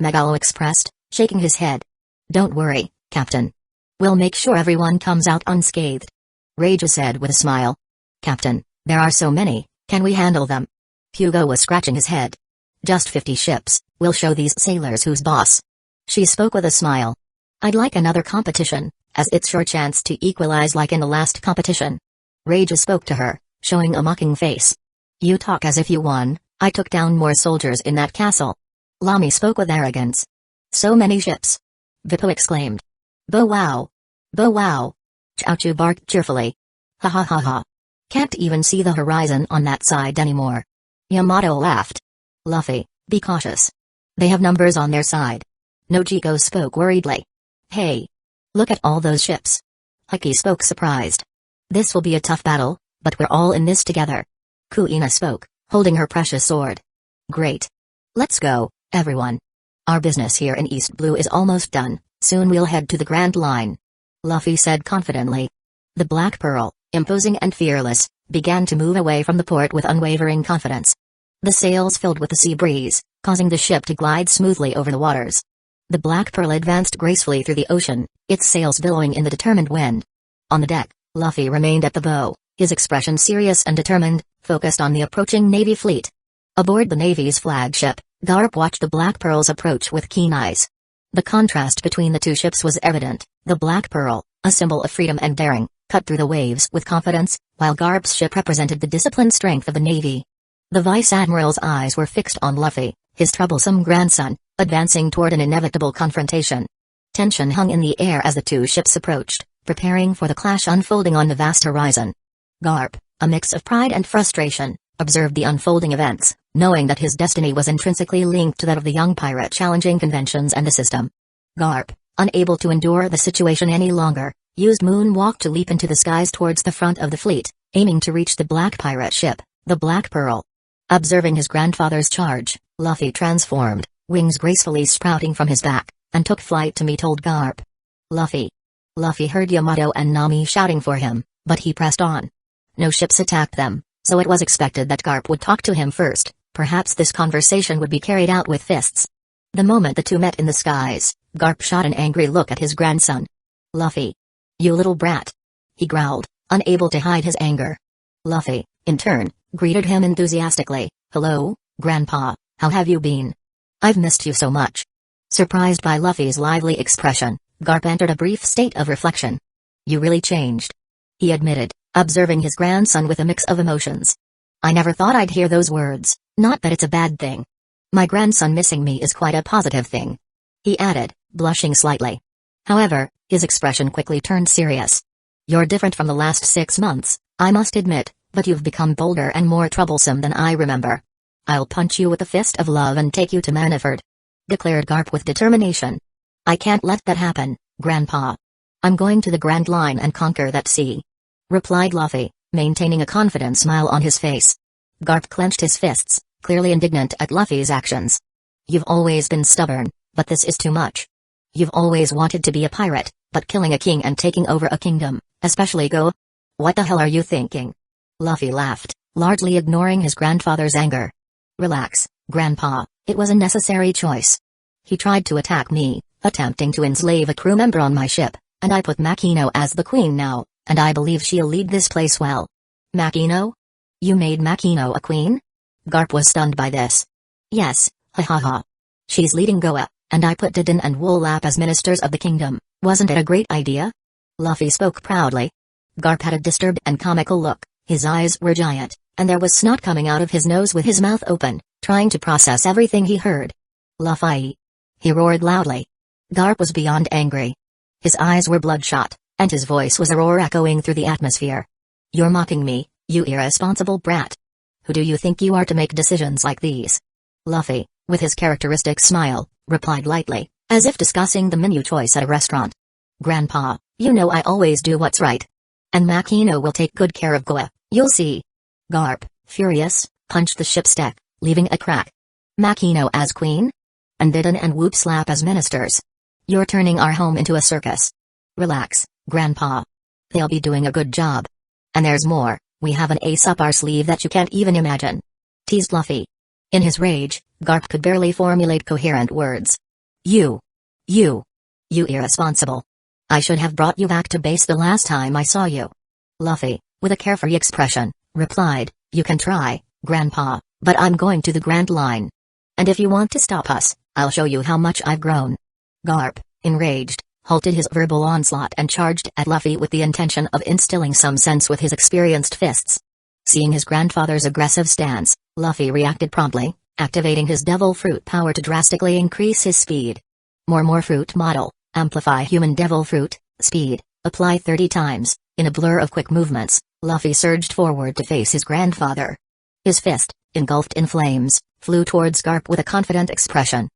Megalo expressed, shaking his head. Don't worry, Captain. We'll make sure everyone comes out unscathed. Reiju said with a smile. Captain, there are so many, can we handle them? Hugo was scratching his head. Just 50 ships, we'll show these sailors who's boss. She spoke with a smile. I'd like another competition, as it's your chance to equalize like in the last competition. Rage spoke to her, showing a mocking face. You talk as if you won. I took down more soldiers in that castle. Lami spoke with arrogance. So many ships. Vippo exclaimed. Bow wow. Bow wow. Chouchu barked cheerfully. Ha ha ha ha. Can't even see the horizon on that side anymore. Yamato laughed. Luffy, be cautious. They have numbers on their side. Nojiko spoke worriedly. Hey. Look at all those ships. Ecchi spoke surprised. This will be a tough battle, but we're all in this together. Kuina spoke, holding her precious sword. Great. Let's go, everyone. Our business here in East Blue is almost done, soon we'll head to the Grand Line. Luffy said confidently. The Black Pearl, imposing and fearless, began to move away from the port with unwavering confidence. The sails filled with the sea breeze, causing the ship to glide smoothly over the waters. The Black Pearl advanced gracefully through the ocean, its sails billowing in the determined wind. On the deck, Luffy remained at the bow, his expression serious and determined, focused on the approaching Navy fleet. Aboard the Navy's flagship, Garp watched the Black Pearls approach with keen eyes. The contrast between the two ships was evident. The Black Pearl, a symbol of freedom and daring, cut through the waves with confidence, while Garp's ship represented the disciplined strength of the Navy. The Vice Admiral's eyes were fixed on Luffy, his troublesome grandson, advancing toward an inevitable confrontation. Tension hung in the air as the two ships approached, preparing for the clash unfolding on the vast horizon. Garp, a mix of pride and frustration, observed the unfolding events, knowing that his destiny was intrinsically linked to that of the young pirate challenging conventions and the system. Garp, unable to endure the situation any longer, used Moonwalk to leap into the skies towards the front of the fleet, aiming to reach the black pirate ship, the Black Pearl. Observing his grandfather's charge, Luffy transformed, wings gracefully sprouting from his back, and took flight to meet old Garp. Luffy. Luffy heard Yamato and Nami shouting for him, but he pressed on. No ships attacked them, so it was expected that Garp would talk to him first. Perhaps this conversation would be carried out with fists. The moment the two met in the skies, Garp shot an angry look at his grandson. Luffy. You little brat. He growled, unable to hide his anger. Luffy, in turn, greeted him enthusiastically. Hello, Grandpa, how have you been? I've missed you so much. Surprised by Luffy's lively expression, Garp entered a brief state of reflection. You really changed. He admitted, observing his grandson with a mix of emotions. I never thought I'd hear those words, not that it's a bad thing. My grandson missing me is quite a positive thing. He added, blushing slightly. However, his expression quickly turned serious. You're different from the last 6 months, I must admit, but you've become bolder and more troublesome than I remember. I'll punch you with the fist of love and take you to Maniford, declared Garp with determination. I can't let that happen, Grandpa. I'm going to the Grand Line and conquer that sea, replied Luffy, maintaining a confident smile on his face. Garp clenched his fists, clearly indignant at Luffy's actions. You've always been stubborn, but this is too much. You've always wanted to be a pirate, but killing a king and taking over a kingdom, especially Go? What the hell are you thinking? Luffy laughed, largely ignoring his grandfather's anger. Relax, Grandpa, it was a necessary choice. He tried to attack me, attempting to enslave a crew member on my ship, and I put Makino as the queen now, and I believe she'll lead this place well. Makino? You made Makino a queen? Garp was stunned by this. Yes, ha ha ha. She's leading Goa, and I put Didin and Woolap as ministers of the kingdom. Wasn't it a great idea? Luffy spoke proudly. Garp had a disturbed and comical look, his eyes were giant, and there was snot coming out of his nose with his mouth open, trying to process everything he heard. Luffy! He roared loudly. Garp was beyond angry. His eyes were bloodshot, and his voice was a roar echoing through the atmosphere. You're mocking me, you irresponsible brat. Who do you think you are to make decisions like these? Luffy, with his characteristic smile, replied lightly, as if discussing the menu choice at a restaurant. Grandpa, you know I always do what's right. And Makino will take good care of Goa, you'll see. Garp, furious, punched the ship's deck, leaving a crack. Makino as queen? And Didin and Woopslap as ministers. You're turning our home into a circus. Relax, Grandpa. They'll be doing a good job. And there's more, we have an ace up our sleeve that you can't even imagine. Teased Luffy. In his rage, Garp could barely formulate coherent words. You irresponsible. I should have brought you back to base the last time I saw you. Luffy, with a carefree expression, replied, you can try, Grandpa, but I'm going to the Grand Line. And if you want to stop us, I'll show you how much I've grown. Garp, enraged, halted his verbal onslaught and charged at Luffy with the intention of instilling some sense with his experienced fists. Seeing his grandfather's aggressive stance, Luffy reacted promptly, activating his devil fruit power to drastically increase his speed. More fruit model, amplify human devil fruit, speed, apply 30 times. In a blur of quick movements, Luffy surged forward to face his grandfather. His fist, engulfed in flames, flew towards Garp with a confident expression.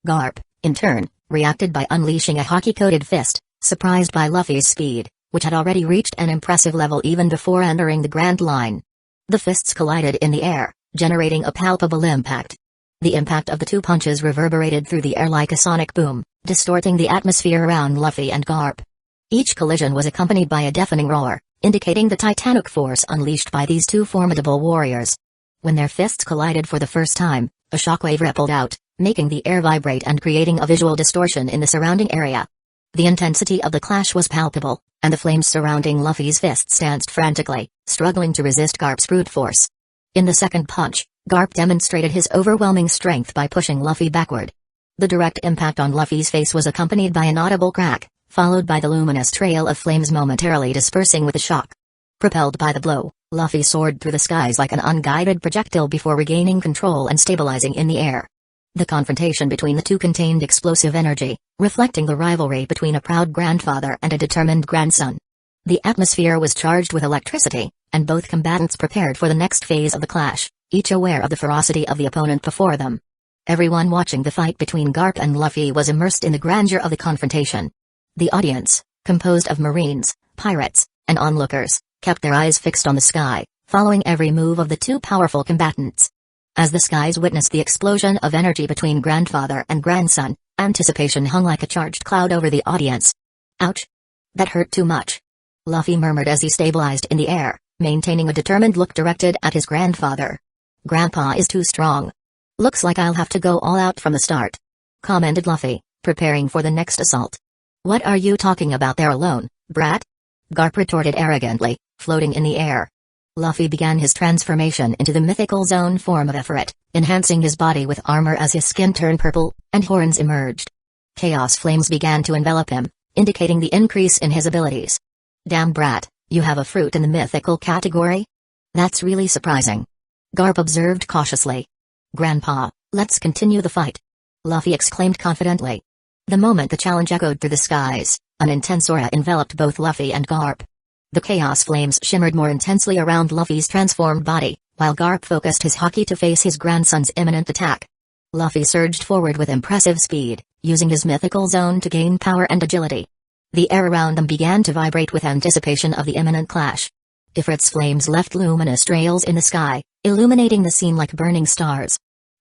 Garp, in turn, reacted by unleashing a hockey-coated fist, surprised by Luffy's speed, which had already reached an impressive level even before entering the Grand Line. The fists collided in the air, generating a palpable impact. The impact of the two punches reverberated through the air like a sonic boom, distorting the atmosphere around Luffy and Garp. Each collision was accompanied by a deafening roar, indicating the titanic force unleashed by these two formidable warriors. When their fists collided for the first time, a shockwave rippled out, making the air vibrate and creating a visual distortion in the surrounding area. The intensity of the clash was palpable, and the flames surrounding Luffy's fists danced frantically, struggling to resist Garp's brute force. In the second punch, Garp demonstrated his overwhelming strength by pushing Luffy backward. The direct impact on Luffy's face was accompanied by an audible crack, followed by the luminous trail of flames momentarily dispersing with the shock. Propelled by the blow, Luffy soared through the skies like an unguided projectile before regaining control and stabilizing in the air. The confrontation between the two contained explosive energy, reflecting the rivalry between a proud grandfather and a determined grandson. The atmosphere was charged with electricity, and both combatants prepared for the next phase of the clash, each aware of the ferocity of the opponent before them. Everyone watching the fight between Garp and Luffy was immersed in the grandeur of the confrontation. The audience, composed of marines, pirates, and onlookers, kept their eyes fixed on the sky, following every move of the two powerful combatants. As the skies witnessed the explosion of energy between grandfather and grandson, anticipation hung like a charged cloud over the audience. Ouch! That hurt too much. Luffy murmured as he stabilized in the air, maintaining a determined look directed at his grandfather. Grandpa is too strong. Looks like I'll have to go all out from the start, commented Luffy, preparing for the next assault. What are you talking about there alone, brat? Garp retorted arrogantly, floating in the air. Luffy began his transformation into the mythical zone form of Efrit, enhancing his body with armor as his skin turned purple, and horns emerged. Chaos flames began to envelop him, indicating the increase in his abilities. Damn brat, you have a fruit in the mythical category? That's really surprising. Garp observed cautiously. Grandpa, let's continue the fight. Luffy exclaimed confidently. The moment the challenge echoed through the skies, an intense aura enveloped both Luffy and Garp. The chaos flames shimmered more intensely around Luffy's transformed body, while Garp focused his haki to face his grandson's imminent attack. Luffy surged forward with impressive speed, using his mythical zone to gain power and agility. The air around them began to vibrate with anticipation of the imminent clash. Ifrit's flames left luminous trails in the sky, illuminating the scene like burning stars.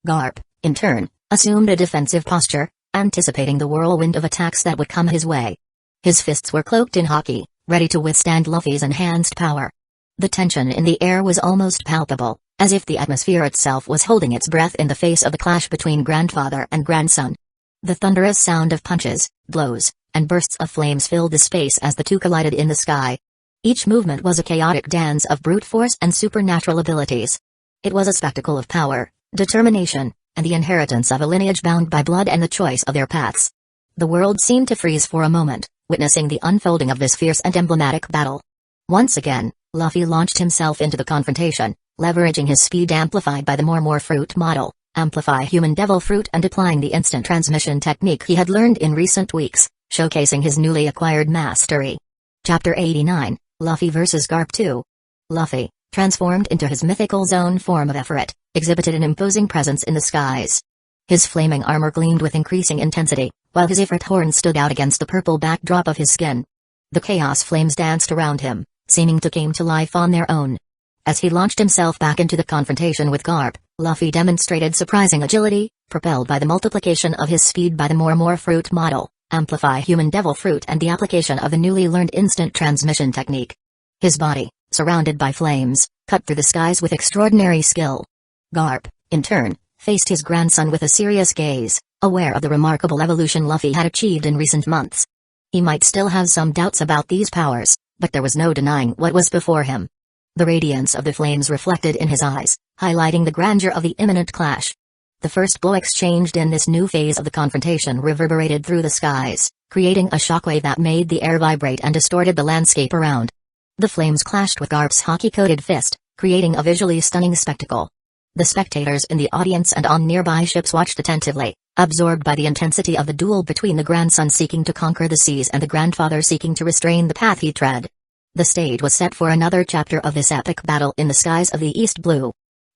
Garp, in turn, assumed a defensive posture, anticipating the whirlwind of attacks that would come his way. His fists were cloaked in haki, ready to withstand Luffy's enhanced power. The tension in the air was almost palpable, as if the atmosphere itself was holding its breath in the face of the clash between grandfather and grandson. The thunderous sound of punches, blows, and bursts of flames filled the space as the two collided in the sky. Each movement was a chaotic dance of brute force and supernatural abilities. It was a spectacle of power, determination, and the inheritance of a lineage bound by blood and the choice of their paths. The world seemed to freeze for a moment, witnessing the unfolding of this fierce and emblematic battle. Once again, Luffy launched himself into the confrontation, leveraging his speed amplified by the more fruit model, amplify human devil fruit, and applying the instant transmission technique he had learned in recent weeks, showcasing his newly acquired mastery. Chapter 89, Luffy vs. Garp 2. Luffy, transformed into his mythical zone form of Efrit, exhibited an imposing presence in the skies. His flaming armor gleamed with increasing intensity, while his Ifrit horns stood out against the purple backdrop of his skin. The chaos flames danced around him, seeming to come to life on their own. As he launched himself back into the confrontation with Garp, Luffy demonstrated surprising agility, propelled by the multiplication of his speed by the more fruit model, amplify human devil fruit, and the application of the newly learned instant transmission technique. His body, surrounded by flames, cut through the skies with extraordinary skill. Garp, in turn, faced his grandson with a serious gaze, aware of the remarkable evolution Luffy had achieved in recent months. He might still have some doubts about these powers, but there was no denying what was before him. The radiance of the flames reflected in his eyes, highlighting the grandeur of the imminent clash. The first blow exchanged in this new phase of the confrontation reverberated through the skies, creating a shockwave that made the air vibrate and distorted the landscape around. The flames clashed with Garp's hockey-coated fist, creating a visually stunning spectacle. The spectators in the audience and on nearby ships watched attentively, absorbed by the intensity of the duel between the grandson seeking to conquer the seas and the grandfather seeking to restrain the path he tread. The stage was set for another chapter of this epic battle in the skies of the East Blue.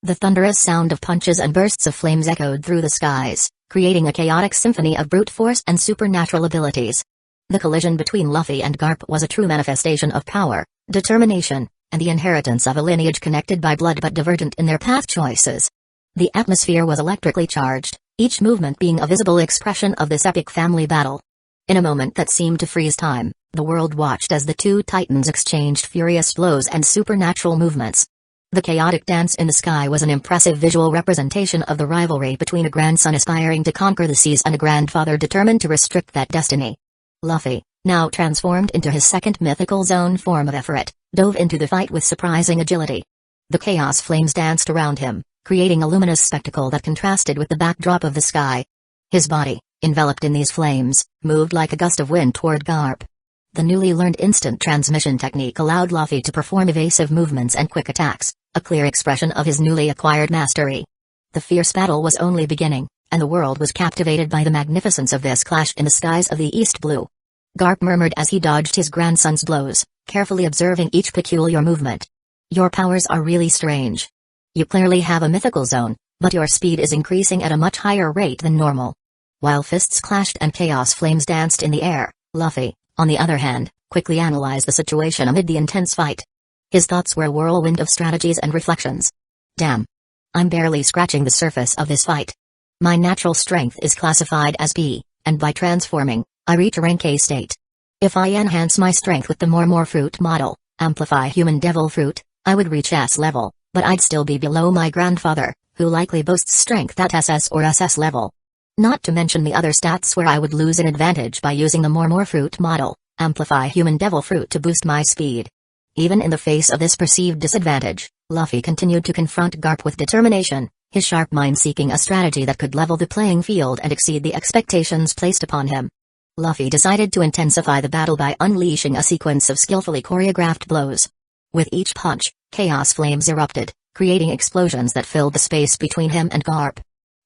The thunderous sound of punches and bursts of flames echoed through the skies, creating a chaotic symphony of brute force and supernatural abilities. The collision between Luffy and Garp was a true manifestation of power, determination, and the inheritance of a lineage connected by blood but divergent in their path choices. The atmosphere was electrically charged, each movement being a visible expression of this epic family battle. In a moment that seemed to freeze time, the world watched as the two titans exchanged furious blows and supernatural movements. The chaotic dance in the sky was an impressive visual representation of the rivalry between a grandson aspiring to conquer the seas and a grandfather determined to restrict that destiny. Luffy, now transformed into his second mythical zone form of Efrit, dove into the fight with surprising agility. The chaos flames danced around him, creating a luminous spectacle that contrasted with the backdrop of the sky. His body, enveloped in these flames, moved like a gust of wind toward Garp. The newly learned instant transmission technique allowed Luffy to perform evasive movements and quick attacks, a clear expression of his newly acquired mastery. The fierce battle was only beginning, and the world was captivated by the magnificence of this clash in the skies of the East Blue. Garp murmured as he dodged his grandson's blows, carefully observing each peculiar movement. Your powers are really strange. You clearly have a mythical zone, but your speed is increasing at a much higher rate than normal. While fists clashed and chaos flames danced in the air, Luffy, on the other hand, quickly analyzed the situation amid the intense fight. His thoughts were a whirlwind of strategies and reflections. Damn. I'm barely scratching the surface of this fight. My natural strength is classified as B, and by transforming, I reach a rank A state. If I enhance my strength with the more fruit model, amplify human devil fruit, I would reach S level, but I'd still be below my grandfather, who likely boasts strength at SS or SS level. Not to mention the other stats where I would lose an advantage by using the more fruit model, amplify human devil fruit to boost my speed. Even in the face of this perceived disadvantage, Luffy continued to confront Garp with determination, his sharp mind seeking a strategy that could level the playing field and exceed the expectations placed upon him. Luffy decided to intensify the battle by unleashing a sequence of skillfully choreographed blows. With each punch, chaos flames erupted, creating explosions that filled the space between him and Garp.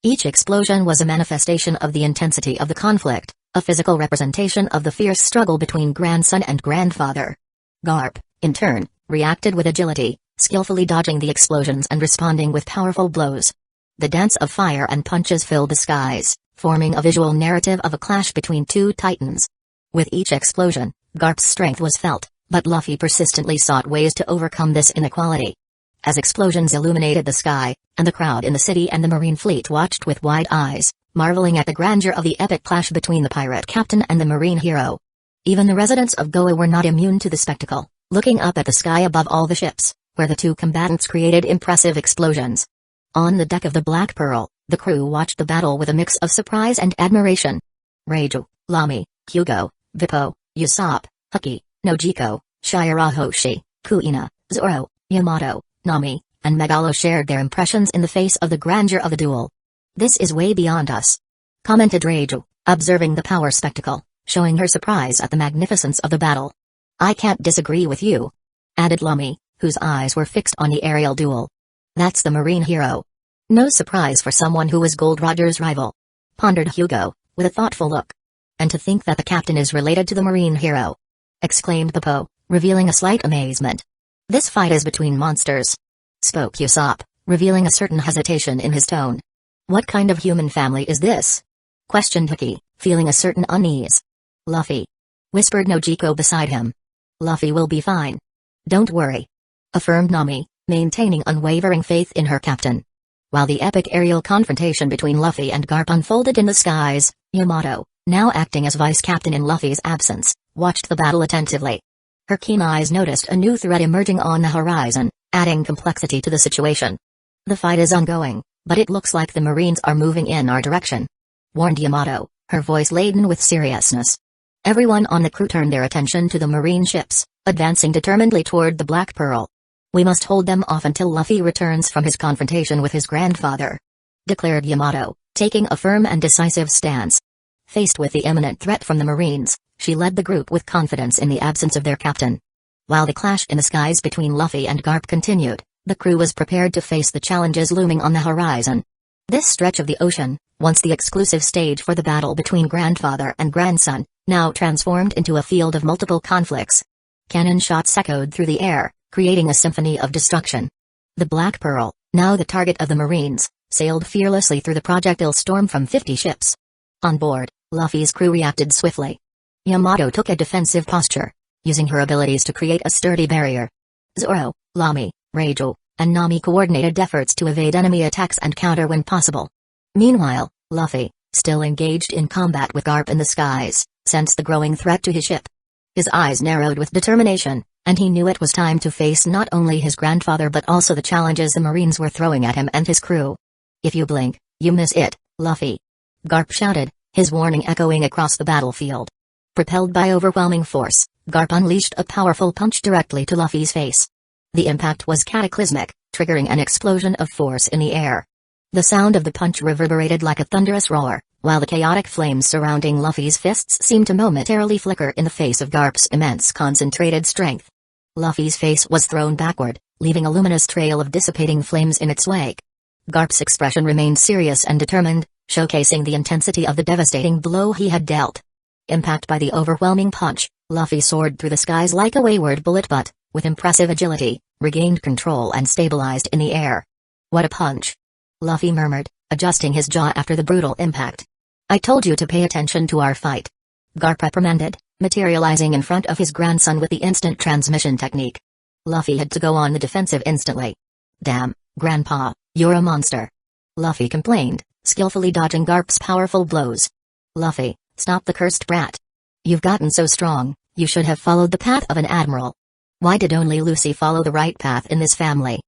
Each explosion was a manifestation of the intensity of the conflict, a physical representation of the fierce struggle between grandson and grandfather. Garp, in turn, reacted with agility, skillfully dodging the explosions and responding with powerful blows. The dance of fire and punches filled the skies, forming a visual narrative of a clash between two titans. With each explosion, Garp's strength was felt, but Luffy persistently sought ways to overcome this inequality. As explosions illuminated the sky, and the crowd in the city and the marine fleet watched with wide eyes, marveling at the grandeur of the epic clash between the pirate captain and the marine hero. Even the residents of Goa were not immune to the spectacle, looking up at the sky above all the ships, where the two combatants created impressive explosions. On the deck of the Black Pearl, the crew watched the battle with a mix of surprise and admiration. Reiju, Lamy, Hugo, Vippo, Usopp, Ecchi, Nojiko, Shirahoshi, Kuina, Zoro, Yamato, Nami, and Megalo shared their impressions in the face of the grandeur of the duel. This is way beyond us, commented Reiju, observing the power spectacle, showing her surprise at the magnificence of the battle. I can't disagree with you, added Lamy, whose eyes were fixed on the aerial duel. That's the marine hero. No surprise for someone who was Gold Roger's rival, pondered Hugo, with a thoughtful look. And to think that the captain is related to the marine hero, exclaimed Bippo, revealing a slight amazement. This fight is between monsters, spoke Usopp, revealing a certain hesitation in his tone. What kind of human family is this? Questioned Ecchi, feeling a certain unease. Luffy, whispered Nojiko beside him. Luffy will be fine. Don't worry, affirmed Nami, maintaining unwavering faith in her captain. While the epic aerial confrontation between Luffy and Garp unfolded in the skies, Yamato, now acting as vice-captain in Luffy's absence, watched the battle attentively. Her keen eyes noticed a new threat emerging on the horizon, adding complexity to the situation. The fight is ongoing, but it looks like the Marines are moving in our direction, warned Yamato, her voice laden with seriousness. Everyone on the crew turned their attention to the marine ships, advancing determinedly toward the Black Pearl. We must hold them off until Luffy returns from his confrontation with his grandfather. declared Yamato, taking a firm and decisive stance. Faced with the imminent threat from the Marines, she led the group with confidence in the absence of their captain. While the clash in the skies between Luffy and Garp continued, the crew was prepared to face the challenges looming on the horizon. This stretch of the ocean, once the exclusive stage for the battle between grandfather and grandson, now transformed into a field of multiple conflicts. Cannon shots echoed through the air, creating a symphony of destruction. The Black Pearl, now the target of the Marines, sailed fearlessly through the projectile storm from 50 ships. On board, Luffy's crew reacted swiftly. Yamato took a defensive posture, using her abilities to create a sturdy barrier. Zoro, Lamy, Reijo, and Nami coordinated efforts to evade enemy attacks and counter when possible. Meanwhile, Luffy, still engaged in combat with Garp in the skies, sensed the growing threat to his ship. His eyes narrowed with determination, and he knew it was time to face not only his grandfather but also the challenges the Marines were throwing at him and his crew. "If you blink, you miss it, Luffy," Garp shouted, his warning echoing across the battlefield. Propelled by overwhelming force, Garp unleashed a powerful punch directly to Luffy's face. The impact was cataclysmic, triggering an explosion of force in the air. The sound of the punch reverberated like a thunderous roar, while the chaotic flames surrounding Luffy's fists seemed to momentarily flicker in the face of Garp's immense concentrated strength. Luffy's face was thrown backward, leaving a luminous trail of dissipating flames in its wake. Garp's expression remained serious and determined, showcasing the intensity of the devastating blow he had dealt. Impacted by the overwhelming punch, Luffy soared through the skies like a wayward bullet but, with impressive agility, regained control and stabilized in the air. "What a punch!" Luffy murmured, adjusting his jaw after the brutal impact. "I told you to pay attention to our fight," Garp reprimanded, materializing in front of his grandson with the instant transmission technique. Luffy had to go on the defensive instantly. "Damn, Grandpa, you're a monster," Luffy complained, skillfully dodging Garp's powerful blows. "Luffy, stop the cursed brat. You've gotten so strong, you should have followed the path of an admiral. Why did only Lucy follow the right path in this family?"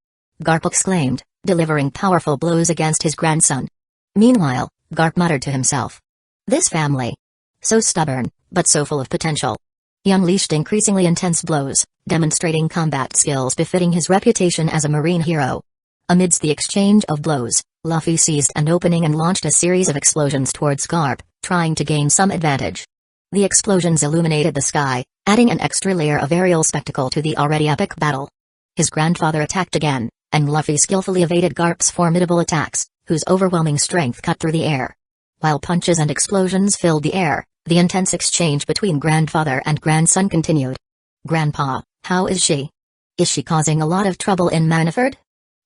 Garp exclaimed, delivering powerful blows against his grandson. Meanwhile, Garp muttered to himself. "This family. So stubborn, but so full of potential." He unleashed increasingly intense blows, demonstrating combat skills befitting his reputation as a marine hero. Amidst the exchange of blows, Luffy seized an opening and launched a series of explosions towards Garp, trying to gain some advantage. The explosions illuminated the sky, adding an extra layer of aerial spectacle to the already epic battle. His grandfather attacked again, and Luffy skillfully evaded Garp's formidable attacks, whose overwhelming strength cut through the air. While punches and explosions filled the air, the intense exchange between grandfather and grandson continued. "Grandpa, how is she? Is she causing a lot of trouble in Manaford?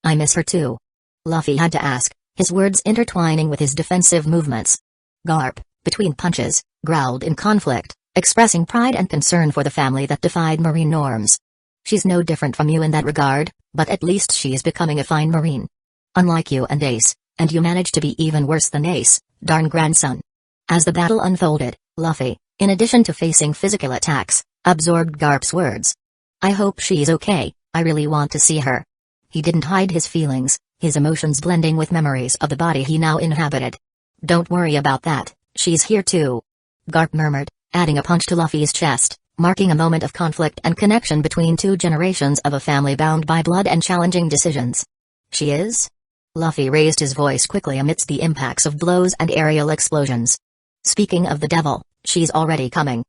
I miss her too," Luffy had to ask, his words intertwining with his defensive movements. Garp, between punches, growled in conflict, expressing pride and concern for the family that defied marine norms. "She's no different from you in that regard, but at least she is becoming a fine marine. Unlike you and Ace, and you managed to be even worse than Ace, darn grandson." As the battle unfolded, Luffy, in addition to facing physical attacks, absorbed Garp's words. "I hope she's okay, I really want to see her." He didn't hide his feelings, his emotions blending with memories of the body he now inhabited. "Don't worry about that, she's here too," Garp murmured, adding a punch to Luffy's chest, marking a moment of conflict and connection between two generations of a family bound by blood and challenging decisions. "She is?" Luffy raised his voice quickly amidst the impacts of blows and aerial explosions. "Speaking of the devil, she's already coming,"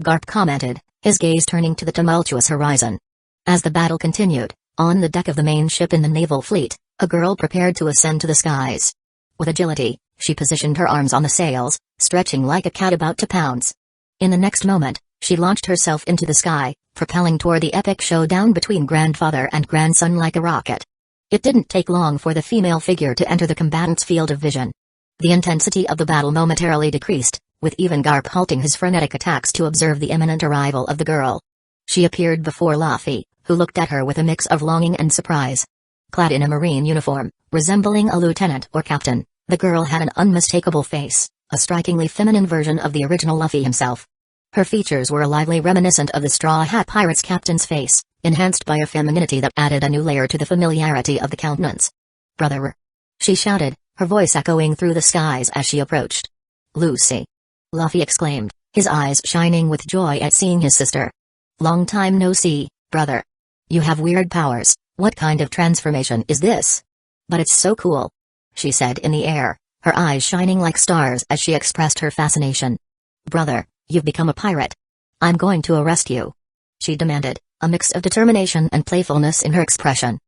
Garp commented, his gaze turning to the tumultuous horizon. As the battle continued, on the deck of the main ship in the naval fleet, a girl prepared to ascend to the skies. With agility, she positioned her arms on the sails, stretching like a cat about to pounce. In the next moment, she launched herself into the sky, propelling toward the epic showdown between grandfather and grandson like a rocket. It didn't take long for the female figure to enter the combatant's field of vision. The intensity of the battle momentarily decreased, with even Garp halting his frenetic attacks to observe the imminent arrival of the girl. She appeared before Luffy, who looked at her with a mix of longing and surprise. Clad in a marine uniform, resembling a lieutenant or captain, the girl had an unmistakable face, a strikingly feminine version of the original Luffy himself. Her features were lively reminiscent of the Straw Hat Pirate's captain's face, enhanced by a femininity that added a new layer to the familiarity of the countenance. "Brother!" she shouted, her voice echoing through the skies as she approached. "Lucy!" Luffy exclaimed, his eyes shining with joy at seeing his sister. "Long time no see, brother. You have weird powers, what kind of transformation is this? But it's so cool." she said in the air, her eyes shining like stars as she expressed her fascination. Brother, you've become a pirate. I'm going to arrest you, she demanded, a mix of determination and playfulness in her expression.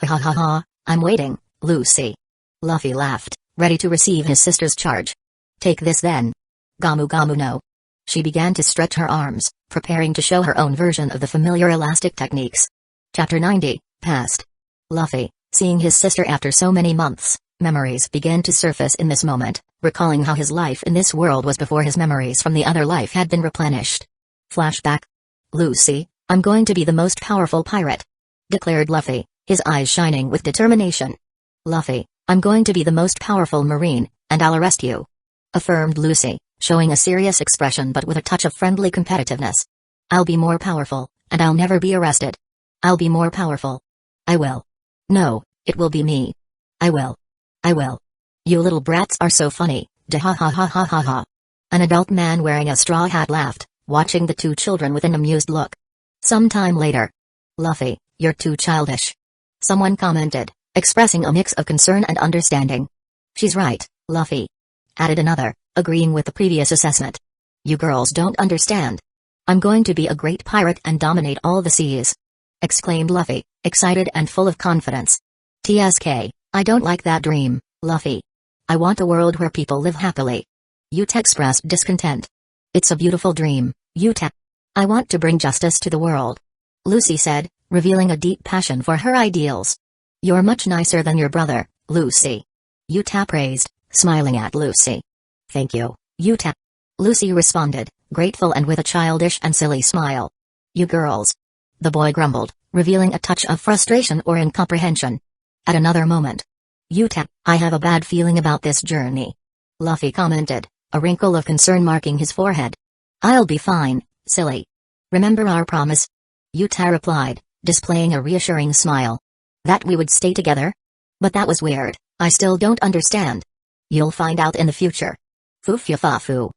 Ha ha ha ha, I'm waiting, Lucy. Luffy laughed, ready to receive his sister's charge. Take this then. Gamu gamu no. She began to stretch her arms, preparing to show her own version of the familiar elastic techniques. Chapter 90, Past. Luffy, seeing his sister after so many months, memories began to surface in this moment, recalling how his life in this world was before his memories from the other life had been replenished. Flashback. Lucy, I'm going to be the most powerful pirate, declared Luffy, his eyes shining with determination. Luffy, I'm going to be the most powerful marine, and I'll arrest you, affirmed Lucy, showing a serious expression but with a touch of friendly competitiveness. I'll be more powerful, and I'll never be arrested. I'll be more powerful. I will. No, it will be me. I will. I will. You little brats are so funny, da ha ha ha ha ha ha. An adult man wearing a straw hat laughed, watching the two children with an amused look. Some time later. Luffy, you're too childish, someone commented, expressing a mix of concern and understanding. She's right, Luffy, added another, agreeing with the previous assessment. You girls don't understand. I'm going to be a great pirate and dominate all the seas, exclaimed Luffy, excited and full of confidence. TSK, I don't like that dream, Luffy. I want a world where people live happily. Yuta expressed discontent. It's a beautiful dream, Yuta. I want to bring justice to the world, Lucy said, revealing a deep passion for her ideals. You're much nicer than your brother, Lucy, Yuta praised, smiling at Lucy. Thank you, Yuta, Lucy responded, grateful and with a childish and silly smile. You girls, the boy grumbled, revealing a touch of frustration or incomprehension. At another moment. Yuta, I have a bad feeling about this journey, Luffy commented, a wrinkle of concern marking his forehead. I'll be fine, silly. Remember our promise? Yuta replied, displaying a reassuring smile. That we would stay together? But that was weird, I still don't understand. You'll find out in the future. Foo-foo-fa-foo.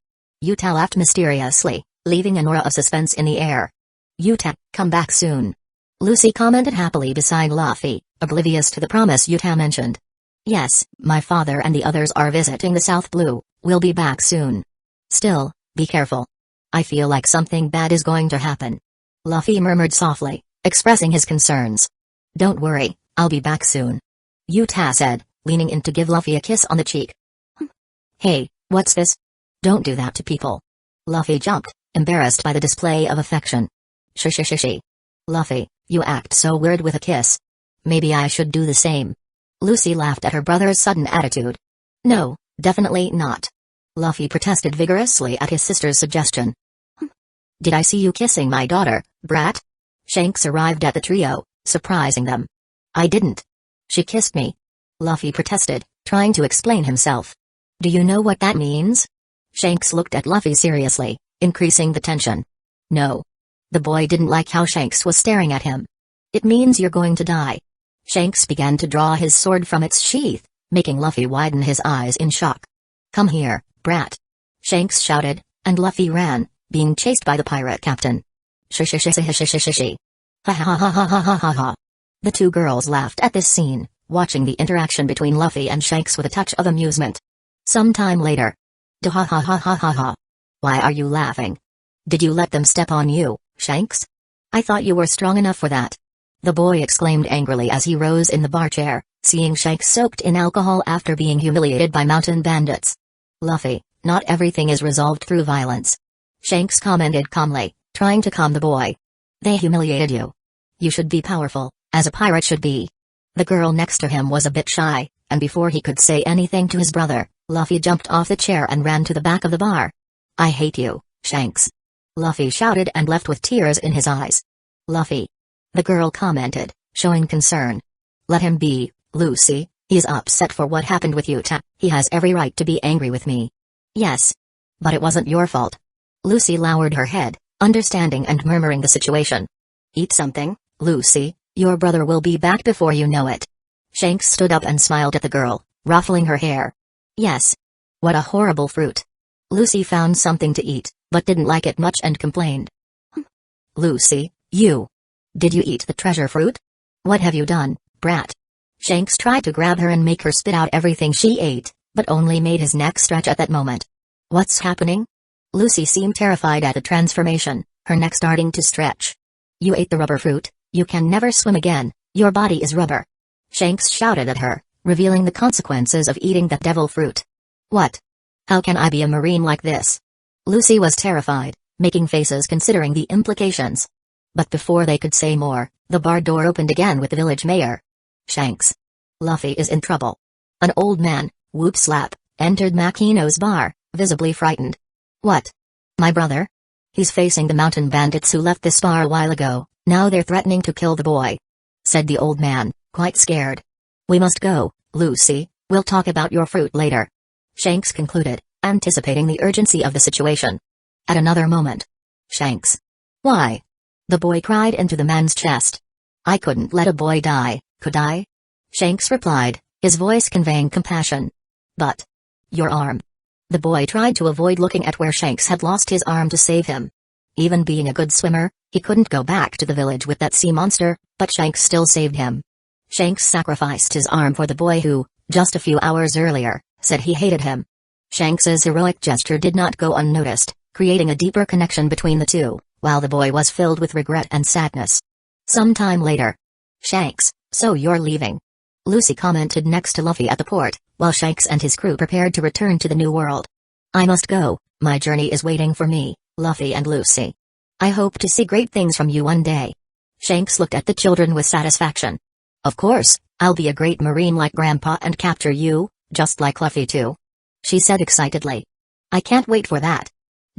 Yuta laughed mysteriously, leaving an aura of suspense in the air. Yuta, come back soon, Lucy commented happily beside Luffy, oblivious to the promise Yuta mentioned. Yes, my father and the others are visiting the South Blue, we'll be back soon. Still, be careful. I feel like something bad is going to happen, Luffy murmured softly, expressing his concerns. Don't worry, I'll be back soon, Yuta said, leaning in to give Luffy a kiss on the cheek. Hey, what's this? Don't do that to people. Luffy jumped, embarrassed by the display of affection. Shh. Luffy, you act so weird with a kiss. Maybe I should do the same. Lucy laughed at her brother's sudden attitude. No, definitely not. Luffy protested vigorously at his sister's suggestion. Did I see you kissing my daughter, brat? Shanks arrived at the trio, surprising them. I didn't. She kissed me. Luffy protested, trying to explain himself. Do you know what that means? Shanks looked at Luffy seriously, increasing the tension. No. The boy didn't like how Shanks was staring at him. It means you're going to die. Shanks began to draw his sword from its sheath, making Luffy widen his eyes in shock. Come here, brat. Shanks shouted, and Luffy ran, being chased by the pirate captain. Shh. Ha ha ha ha ha ha ha ha. The two girls laughed at this scene, watching the interaction between Luffy and Shanks with a touch of amusement. Some time later. Da ha ha ha ha ha ha. Why are you laughing? Did you let them step on you, Shanks? I thought you were strong enough for that. The boy exclaimed angrily as he rose in the bar chair, seeing Shanks soaked in alcohol after being humiliated by mountain bandits. Luffy, not everything is resolved through violence, Shanks commented calmly, trying to calm the boy. They humiliated you. You should be powerful, as a pirate should be. The girl next to him was a bit shy, and before he could say anything to his brother, Luffy jumped off the chair and ran to the back of the bar. I hate you, Shanks. Luffy shouted and left with tears in his eyes. Luffy. The girl commented, showing concern. Let him be, Lucy, he's upset for what happened with Yuta, he has every right to be angry with me. Yes. But it wasn't your fault. Lucy lowered her head, understanding and murmuring the situation. Eat something, Lucy, your brother will be back before you know it. Shanks stood up and smiled at the girl, ruffling her hair. Yes. What a horrible fruit. Lucy found something to eat, but didn't like it much and complained. Lucy, you. Did you eat the treasure fruit? What have you done, brat? Shanks tried to grab her and make her spit out everything she ate, but only made his neck stretch at that moment. What's happening? Lucy seemed terrified at the transformation, her neck starting to stretch. You ate the rubber fruit, you can never swim again, your body is rubber. Shanks shouted at her, revealing the consequences of eating that devil fruit. What? How can I be a marine like this? Lucy was terrified, making faces considering the implications. But before they could say more, the bar door opened again with the village mayor. Shanks. Luffy is in trouble. An old man, whoop slap, entered Makino's bar, visibly frightened. What? My brother? He's facing the mountain bandits who left this bar a while ago, now they're threatening to kill the boy, said the old man, quite scared. We must go, Lucy, we'll talk about your fruit later. Shanks concluded, anticipating the urgency of the situation. At another moment. Shanks. Why? The boy cried into the man's chest. I couldn't let a boy die, could I? Shanks replied, his voice conveying compassion. But. Your arm. The boy tried to avoid looking at where Shanks had lost his arm to save him. Even being a good swimmer, he couldn't go back to the village with that sea monster, but Shanks still saved him. Shanks sacrificed his arm for the boy who, just a few hours earlier, said he hated him. Shanks's heroic gesture did not go unnoticed, creating a deeper connection between the two, while the boy was filled with regret and sadness. Some time later. Shanks, so you're leaving? Lucy commented next to Luffy at the port, while Shanks and his crew prepared to return to the New World. I must go, my journey is waiting for me, Luffy and Lucy. I hope to see great things from you one day. Shanks looked at the children with satisfaction. Of course, I'll be a great marine like Grandpa and capture you, just like Luffy too. She said excitedly. I can't wait for that.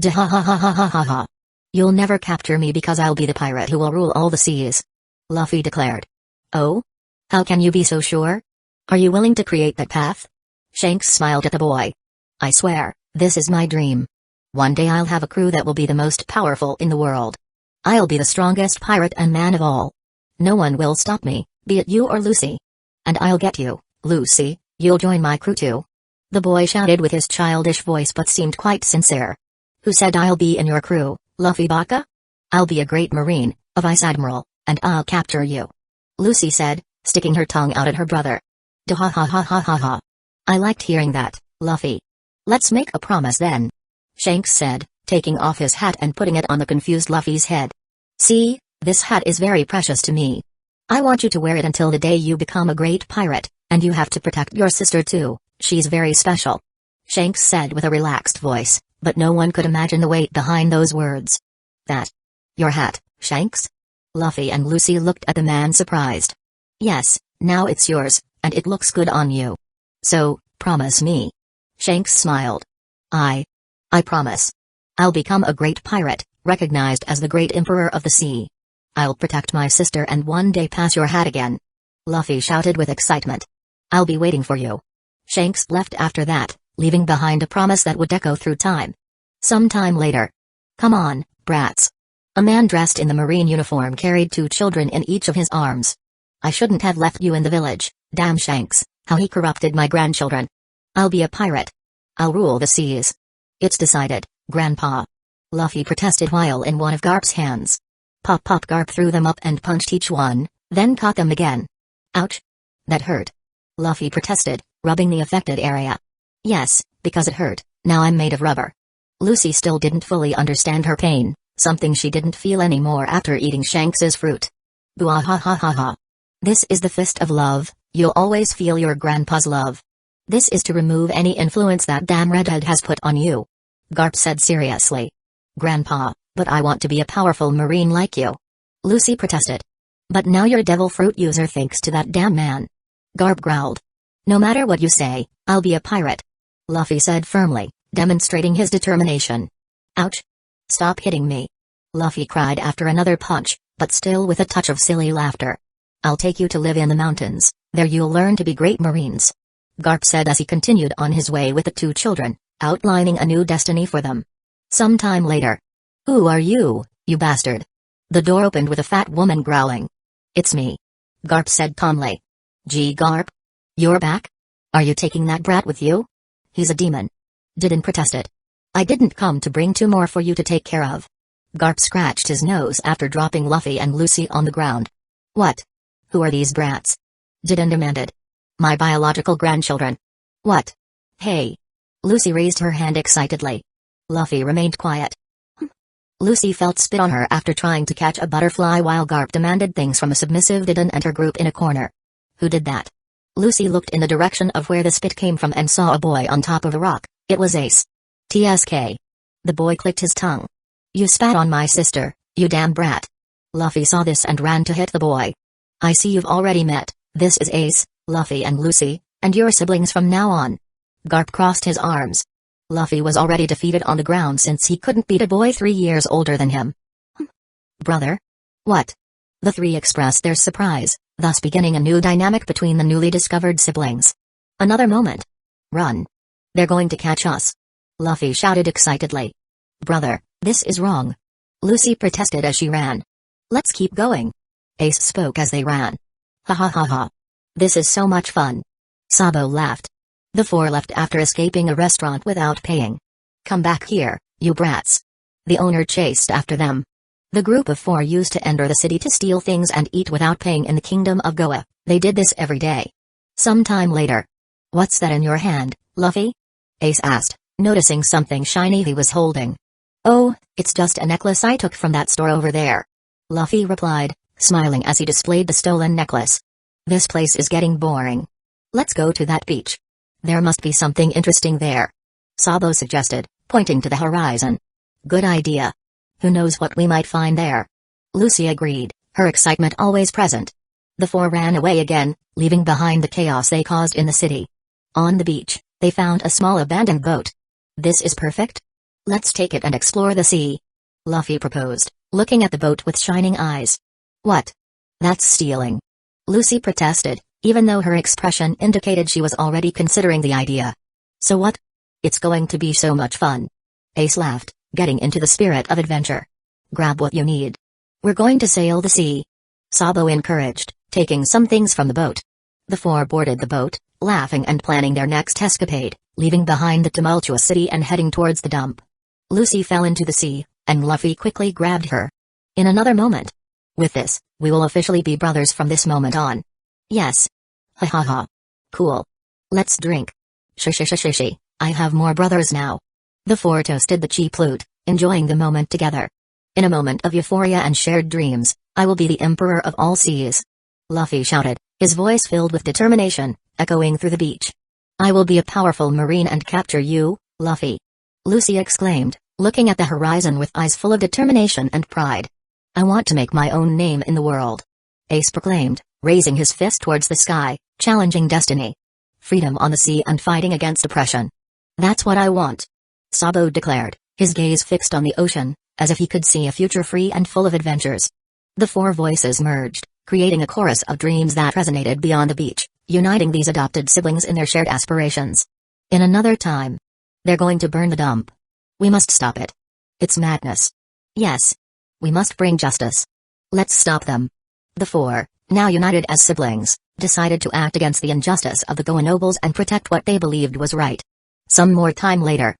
Ha. You'll never capture me because I'll be the pirate who will rule all the seas. Luffy declared. Oh? How can you be so sure? Are you willing to create that path? Shanks smiled at the boy. I swear, this is my dream. One day I'll have a crew that will be the most powerful in the world. I'll be the strongest pirate and man of all. No one will stop me, be it you or Lucy. And I'll get you, Lucy, you'll join my crew too. The boy shouted with his childish voice but seemed quite sincere. Who said I'll be in your crew, Luffy Baka? I'll be a great marine, a vice admiral, and I'll capture you. Lucy said, sticking her tongue out at her brother. Ha. I liked hearing that, Luffy. Let's make a promise then. Shanks said, taking off his hat and putting it on the confused Luffy's head. See, this hat is very precious to me. I want you to wear it until the day you become a great pirate, and you have to protect your sister too, she's very special. Shanks said with a relaxed voice, but no one could imagine the weight behind those words. That. Your hat, Shanks? Luffy and Lucy looked at the man surprised. Yes, now it's yours, and it looks good on you. So, promise me. Shanks smiled. I promise. I'll become a great pirate, recognized as the great emperor of the sea. I'll protect my sister and one day pass your hat again. Luffy shouted with excitement. I'll be waiting for you. Shanks left after that, leaving behind a promise that would echo through time. Some time later. Come on, brats. A man dressed in the marine uniform carried 2 children in each of his arms. I shouldn't have left you in the village, damn Shanks, how he corrupted my grandchildren. I'll be a pirate. I'll rule the seas. It's decided, Grandpa. Luffy protested while in one of Garp's hands. Pop Garp threw them up and punched each one, then caught them again. Ouch. That hurt. Luffy protested, rubbing the affected area. Yes, because it hurt, now I'm made of rubber. Lucy still didn't fully understand her pain, something she didn't feel anymore after eating Shanks's fruit. Boo-ah-ha-ha-ha-ha. This is the fist of love, you'll always feel your grandpa's love. This is to remove any influence that damn redhead has put on you. Garp said seriously. Grandpa, but I want to be a powerful marine like you. Lucy protested. But now you're a devil fruit user thanks to that damn man. Garp growled. No matter what you say, I'll be a pirate. Luffy said firmly, demonstrating his determination. Ouch. Stop hitting me. Luffy cried after another punch, but still with a touch of silly laughter. I'll take you to live in the mountains, there you'll learn to be great marines. Garp said as he continued on his way with the 2 children, outlining a new destiny for them. Some time later. Who are you, you bastard? The door opened with a fat woman growling. It's me. Garp said calmly. Gee Garp? You're back? Are you taking that brat with you? He's a demon. Didn't protested. I didn't come to bring 2 more for you to take care of. Garp scratched his nose after dropping Luffy and Lucy on the ground. What? Who are these brats? Didn't demanded. My biological grandchildren. What? Hey. Lucy raised her hand excitedly. Luffy remained quiet. Lucy felt spit on her after trying to catch a butterfly while Garp demanded things from a submissive didn't enter group in a corner. Who did that? Lucy looked in the direction of where the spit came from and saw a boy on top of a rock. It was Ace. TSK. The boy clicked his tongue. You spat on my sister, you damn brat. Luffy saw this and ran to hit the boy. I see you've already met. This is Ace, Luffy and Lucy, and your siblings from now on. Garp crossed his arms. Luffy was already defeated on the ground since he couldn't beat a boy 3 years older than him. Brother? What? The three expressed their surprise, thus beginning a new dynamic between the newly discovered siblings. Another moment. Run. They're going to catch us. Luffy shouted excitedly. Brother, this is wrong. Lucy protested as she ran. Let's keep going. Ace spoke as they ran. Ha ha ha ha. This is so much fun. Sabo laughed. The four left after escaping a restaurant without paying. Come back here, you brats. The owner chased after them. The group of four used to enter the city to steal things and eat without paying in the kingdom of Goa. They did this every day. Some time later. What's that in your hand, Luffy? Ace asked, noticing something shiny he was holding. Oh, it's just a necklace I took from that store over there. Luffy replied, smiling as he displayed the stolen necklace. This place is getting boring. Let's go to that beach. There must be something interesting there. Sabo suggested, pointing to the horizon. Good idea. Who knows what we might find there? Lucy agreed, her excitement always present. The four ran away again, leaving behind the chaos they caused in the city. On the beach, they found a small abandoned boat. This is perfect. Let's take it and explore the sea. Luffy proposed, looking at the boat with shining eyes. What? That's stealing. Lucy protested, even though her expression indicated she was already considering the idea. So what? It's going to be so much fun. Ace laughed, getting into the spirit of adventure. Grab what you need. We're going to sail the sea. Sabo encouraged, taking some things from the boat. The four boarded the boat, laughing and planning their next escapade, leaving behind the tumultuous city and heading towards the dump. Lucy fell into the sea, and Luffy quickly grabbed her. In another moment. With this, we will officially be brothers from this moment on. Yes. Ha ha ha. Cool. Let's drink. Shishi, I have more brothers now. The four toasted the cheap flute, enjoying the moment together. In a moment of euphoria and shared dreams, I will be the emperor of all seas. Luffy shouted, his voice filled with determination, echoing through the beach. I will be a powerful marine and capture you, Luffy. Lucy exclaimed, looking at the horizon with eyes full of determination and pride. I want to make my own name in the world. Ace proclaimed, raising his fist towards the sky, challenging destiny. Freedom on the sea and fighting against oppression. That's what I want. Sabo declared, his gaze fixed on the ocean, as if he could see a future free and full of adventures. The four voices merged, creating a chorus of dreams that resonated beyond the beach, uniting these adopted siblings in their shared aspirations. In another time. They're going to burn the dump. We must stop it. It's madness. Yes. We must bring justice. Let's stop them. The four, now united as siblings, decided to act against the injustice of the Goa nobles and protect what they believed was right. Some more time later.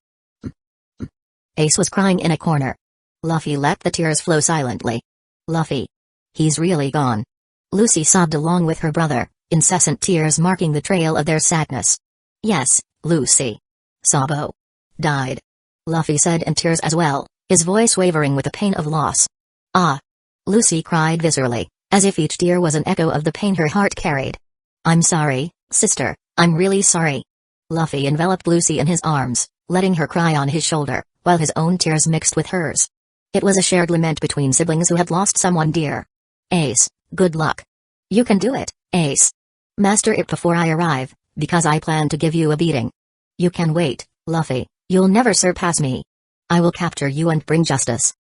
Ace was crying in a corner. Luffy let the tears flow silently. Luffy. He's really gone. Lucy sobbed along with her brother, incessant tears marking the trail of their sadness. Yes, Lucy. Sabo. Died. Luffy said in tears as well, his voice wavering with the pain of loss. Ah. Lucy cried viscerally, as if each tear was an echo of the pain her heart carried. I'm sorry, sister, I'm really sorry. Luffy enveloped Lucy in his arms, letting her cry on his shoulder, while his own tears mixed with hers. It was a shared lament between siblings who had lost someone dear. Ace, good luck. You can do it, Ace. Master it before I arrive, because I plan to give you a beating. You can wait, Luffy, you'll never surpass me. I will capture you and bring justice.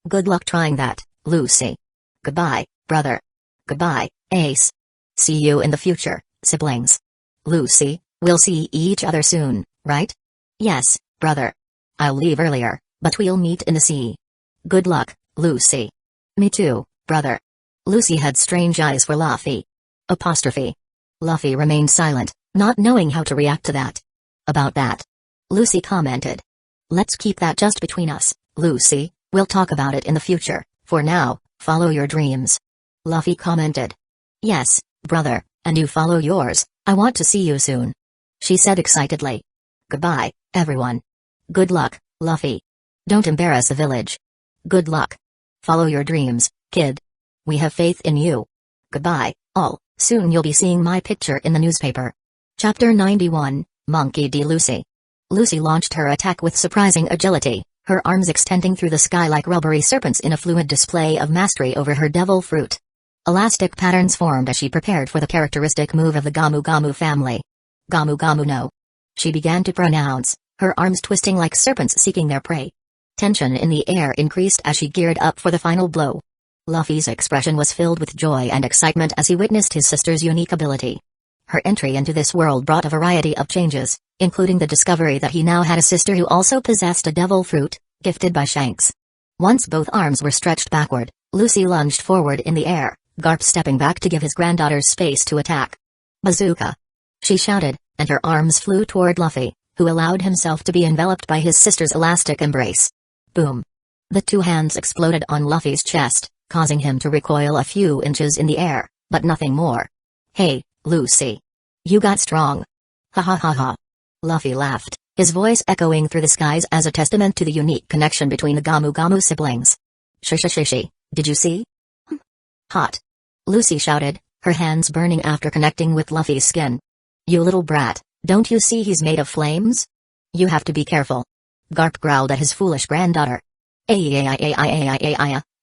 Good luck trying that, Lucy. Goodbye, brother. Goodbye, Ace. See you in the future, siblings. Lucy, we'll see each other soon, right? Yes, brother. I'll leave earlier, but we'll meet in the sea. Good luck, Lucy. Me too, brother. Lucy had strange eyes for Luffy. Apostrophe. Luffy remained silent, not knowing how to react to that. About that. Lucy commented. Let's keep that just between us, Lucy, we'll talk about it in the future, for now, follow your dreams. Luffy commented. Yes, brother, and you follow yours, I want to see you soon," she said excitedly. "Goodbye, everyone. Good luck, Luffy. Don't embarrass the village. Good luck. Follow your dreams, kid. We have faith in you. Goodbye, all. Soon you'll be seeing my picture in the newspaper." Chapter 91, Monkey D. Lucy. Lucy launched her attack with surprising agility, her arms extending through the sky like rubbery serpents in a fluid display of mastery over her devil fruit. Elastic patterns formed as she prepared for the characteristic move of the Gamu Gamu family. "Gamu Gamu no." She began to pronounce, her arms twisting like serpents seeking their prey. Tension in the air increased as she geared up for the final blow. Luffy's expression was filled with joy and excitement as he witnessed his sister's unique ability. Her entry into this world brought a variety of changes, including the discovery that he now had a sister who also possessed a devil fruit, gifted by Shanks. Once both arms were stretched backward, Lucy lunged forward in the air, Garp stepping back to give his granddaughter space to attack. "Bazooka!" she shouted, and her arms flew toward Luffy, who allowed himself to be enveloped by his sister's elastic embrace. Boom! The two hands exploded on Luffy's chest, causing him to recoil a few inches in the air, but nothing more. "Hey, Lucy. You got strong." "Ha ha ha ha." Luffy laughed, his voice echoing through the skies as a testament to the unique connection between the Gamu Gamu siblings. "Shishi, did you see?" "Hot." Lucy shouted, her hands burning after connecting with Luffy's skin. "You little brat, don't you see he's made of flames? You have to be careful." Garp growled at his foolish granddaughter.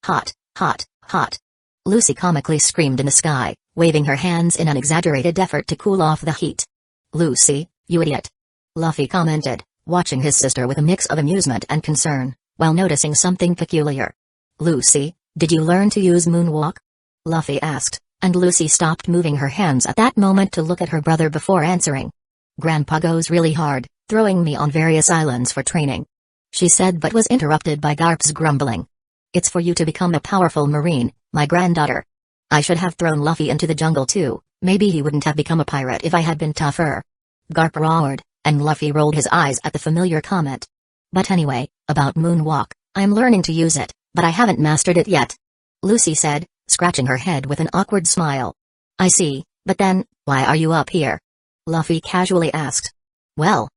Hot, hot, hot." Lucy comically screamed in the sky, waving her hands in an exaggerated effort to cool off the heat. "Lucy, you idiot," Luffy commented, watching his sister with a mix of amusement and concern, while noticing something peculiar. "Lucy, did you learn to use moonwalk?" Luffy asked, and Lucy stopped moving her hands at that moment to look at her brother before answering. "Grandpa goes really hard, throwing me on various islands for training," she said, but was interrupted by Garp's grumbling. "It's for you to become a powerful marine, my granddaughter. I should have thrown Luffy into the jungle too, maybe he wouldn't have become a pirate if I had been tougher." Garp roared, and Luffy rolled his eyes at the familiar comment. "But anyway, about moonwalk, I'm learning to use it, but I haven't mastered it yet," Lucy said, scratching her head with an awkward smile. "I see, but then, why are you up here?" Luffy casually asked. "Well..."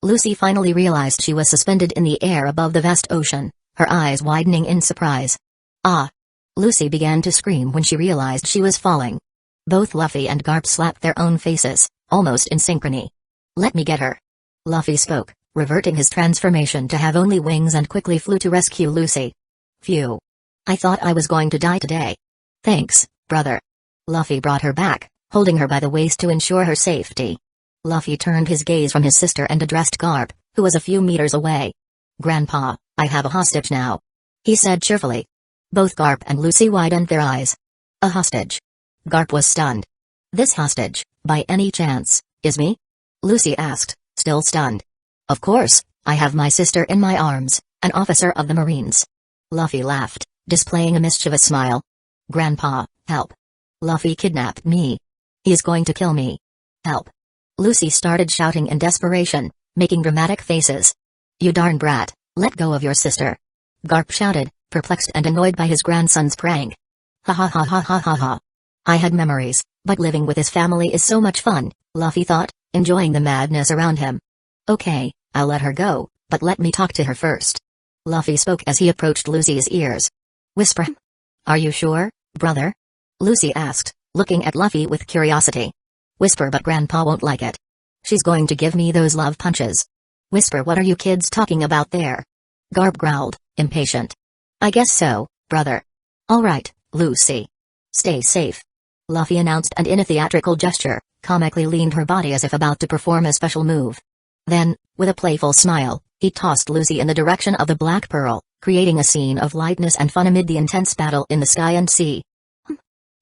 Lucy finally realized she was suspended in the air above the vast ocean, her eyes widening in surprise. "Ah!" Lucy began to scream when she realized she was falling. Both Luffy and Garp slapped their own faces, almost in synchrony. "Let me get her," Luffy spoke, reverting his transformation to have only wings, and quickly flew to rescue Lucy. "Phew. I thought I was going to die today." "Thanks, brother." Luffy brought her back, holding her by the waist to ensure her safety. Luffy turned his gaze from his sister and addressed Garp, who was a few meters away. "Grandpa, I have a hostage now," he said cheerfully. Both Garp and Lucy widened their eyes. "A hostage?" Garp was stunned. "This hostage, by any chance, is me?" Lucy asked, still stunned. "Of course, I have my sister in my arms, an officer of the Marines." Luffy laughed, displaying a mischievous smile. "Grandpa, help. Luffy kidnapped me. He's going to kill me. Help." Lucy started shouting in desperation, making dramatic faces. "You darn brat, let go of your sister," Garp shouted, perplexed and annoyed by his grandson's prank. "Ha ha ha ha ha ha ha. I had memories, but living with his family is so much fun," Luffy thought, enjoying the madness around him. "Okay, I'll let her go, but let me talk to her first," Luffy spoke as he approached Lucy's ears. "Whisper." "Are you sure, brother?" Lucy asked, looking at Luffy with curiosity. "Whisper, but Grandpa won't like it. She's going to give me those love punches." "Whisper, what are you kids talking about there?" Garp growled, impatient. "I guess so, brother." "All right, Lucy. Stay safe," Luffy announced, and in a theatrical gesture, comically leaned her body as if about to perform a special move. Then, with a playful smile, he tossed Lucy in the direction of the Black Pearl, creating a scene of lightness and fun amid the intense battle in the sky and sea.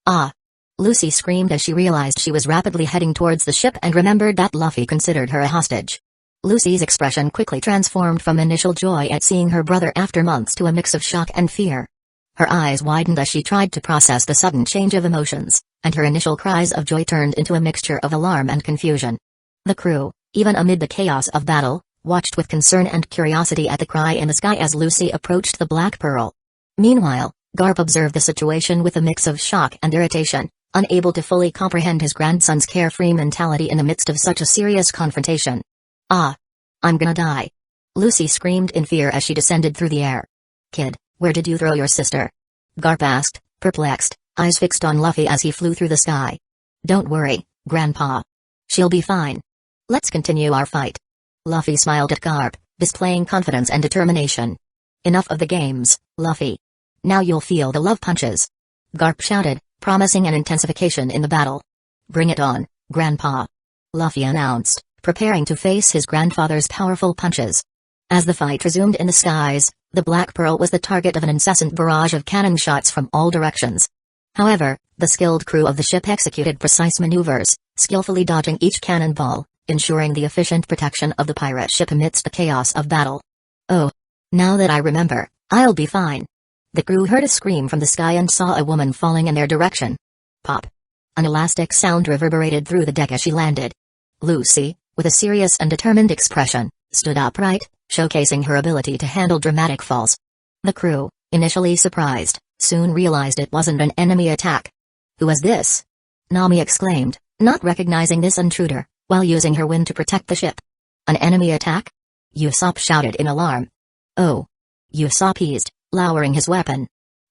"Ah!" Lucy screamed as she realized she was rapidly heading towards the ship and remembered that Luffy considered her a hostage. Lucy's expression quickly transformed from initial joy at seeing her brother after months to a mix of shock and fear. Her eyes widened as she tried to process the sudden change of emotions, and her initial cries of joy turned into a mixture of alarm and confusion. The crew, even amid the chaos of battle, watched with concern and curiosity at the cry in the sky as Lucy approached the Black Pearl. Meanwhile, Garp observed the situation with a mix of shock and irritation, unable to fully comprehend his grandson's carefree mentality in the midst of such a serious confrontation. "Ah! I'm gonna die!" Lucy screamed in fear as she descended through the air. "Kid, where did you throw your sister?" Garp asked, perplexed, eyes fixed on Luffy as he flew through the sky. "Don't worry, Grandpa. She'll be fine. Let's continue our fight." Luffy smiled at Garp, displaying confidence and determination. "Enough of the games, Luffy. Now you'll feel the love punches," Garp shouted, promising an intensification in the battle. "Bring it on, Grandpa," Luffy announced, preparing to face his grandfather's powerful punches. As the fight resumed in the skies, the Black Pearl was the target of an incessant barrage of cannon shots from all directions. However, the skilled crew of the ship executed precise maneuvers, skillfully dodging each cannonball, ensuring the efficient protection of the pirate ship amidst the chaos of battle. "Oh. Now that I remember, I'll be fine." The crew heard a scream from the sky and saw a woman falling in their direction. Pop. An elastic sound reverberated through the deck as she landed. Lucy, with a serious and determined expression, stood upright, showcasing her ability to handle dramatic falls. The crew, initially surprised, soon realized it wasn't an enemy attack. "Who was this?" Nami exclaimed, not recognizing this intruder, while using her wind to protect the ship. "An enemy attack?" Usopp shouted in alarm. "Oh." Usopp eased, lowering his weapon.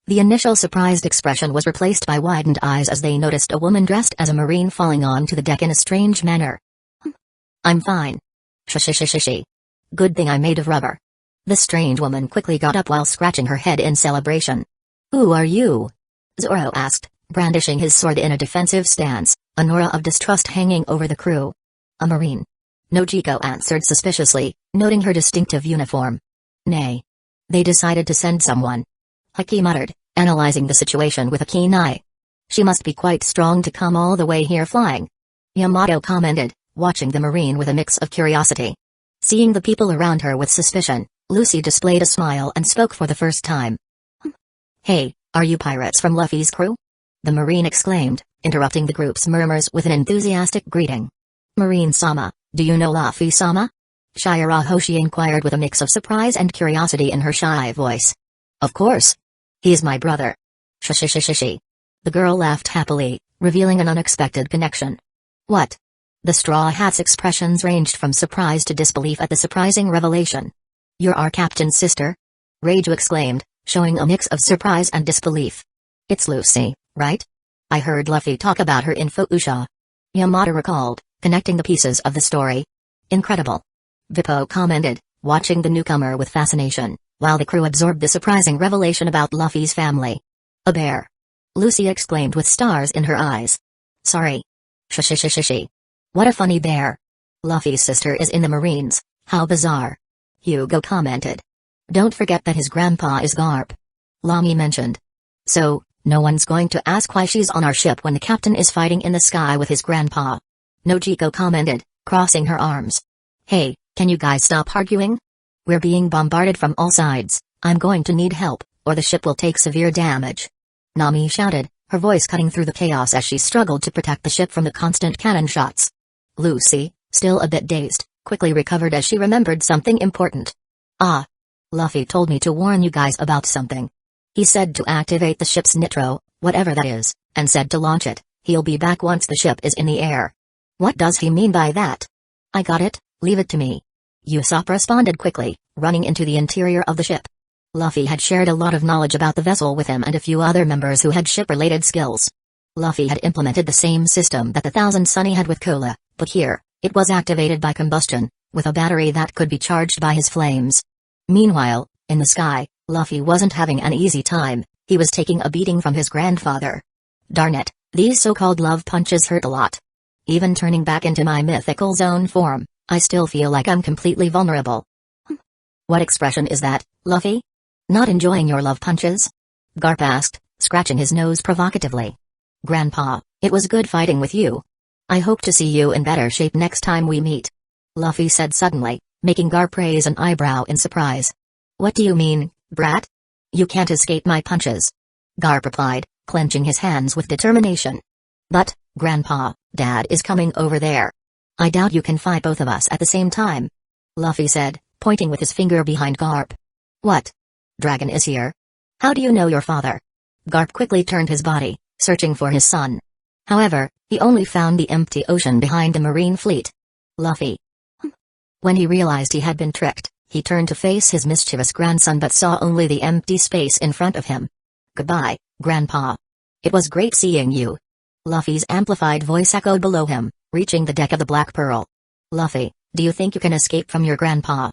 The initial surprised expression was replaced by widened eyes as they noticed a woman dressed as a marine falling onto the deck in a strange manner. "I'm fine. Shh. Good thing I'm made of rubber." The strange woman quickly got up while scratching her head in celebration. "Who are you?" Zoro asked, brandishing his sword in a defensive stance, an aura of distrust hanging over the crew. "A marine." Nojiko answered suspiciously, noting her distinctive uniform. "Nay. They decided to send someone." Ecchi muttered, analyzing the situation with a keen eye. "She must be quite strong to come all the way here flying," Yamato commented, watching the marine with a mix of curiosity. Seeing the people around her with suspicion, Lucy displayed a smile and spoke for the first time. "Hey, are you pirates from Luffy's crew?" the marine exclaimed, interrupting the group's murmurs with an enthusiastic greeting. "Marine-sama, do you know Luffy-sama?" Shirahoshi inquired with a mix of surprise and curiosity in her shy voice. "Of course. He's my brother." Shh. The girl laughed happily, revealing an unexpected connection. "What?" The Straw Hat's expressions ranged from surprise to disbelief at the surprising revelation. "You're our captain's sister?" Reiju exclaimed, showing a mix of surprise and disbelief. "It's Lucy, right? I heard Luffy talk about her in Fusha." Yamato recalled, connecting the pieces of the story. "Incredible." Bippo commented, watching the newcomer with fascination, while the crew absorbed the surprising revelation about Luffy's family. "A bear!" Lucy exclaimed with stars in her eyes. "Sorry. Shh. What a funny bear. Luffy's sister is in the Marines, how bizarre." Hugo commented. "Don't forget that his grandpa is Garp," Lami mentioned. "So, no one's going to ask why she's on our ship when the captain is fighting in the sky with his grandpa," Nojiko commented, crossing her arms. "Hey, can you guys stop arguing? We're being bombarded from all sides. I'm going to need help, or the ship will take severe damage," Nami shouted, her voice cutting through the chaos as she struggled to protect the ship from the constant cannon shots. Lucy, still a bit dazed, quickly recovered as she remembered something important. "Ah. Luffy told me to warn you guys about something. He said to activate the ship's nitro, whatever that is, and said to launch it. He'll be back once the ship is in the air." "What does he mean by that?" "I got it, leave it to me," Usopp responded quickly, running into the interior of the ship. Luffy had shared a lot of knowledge about the vessel with him and a few other members who had ship-related skills. Luffy had implemented the same system that the Thousand Sunny had with Cola, but here, it was activated by combustion, with a battery that could be charged by his flames. Meanwhile, in the sky, Luffy wasn't having an easy time, he was taking a beating from his grandfather. "Darn it, these so-called love punches hurt a lot. Even turning back into my mythical zone form, I still feel like I'm completely vulnerable." "What expression is that, Luffy? Not enjoying your love punches?" Garp asked, scratching his nose provocatively. "Grandpa, it was good fighting with you. I hope to see you in better shape next time we meet," Luffy said suddenly, making Garp raise an eyebrow in surprise. "What do you mean, brat? You can't escape my punches," Garp replied, clenching his hands with determination. "But, Grandpa, Dad is coming over there. I doubt you can fight both of us at the same time," Luffy said, pointing with his finger behind Garp. "What? Dragon is here? How do you know your father?" Garp quickly turned his body, searching for his son. However, he only found the empty ocean behind the marine fleet. Luffy. When he realized he had been tricked, he turned to face his mischievous grandson but saw only the empty space in front of him. Goodbye, Grandpa. It was great seeing you. Luffy's amplified voice echoed below him, reaching the deck of the Black Pearl. Luffy, do you think you can escape from your grandpa?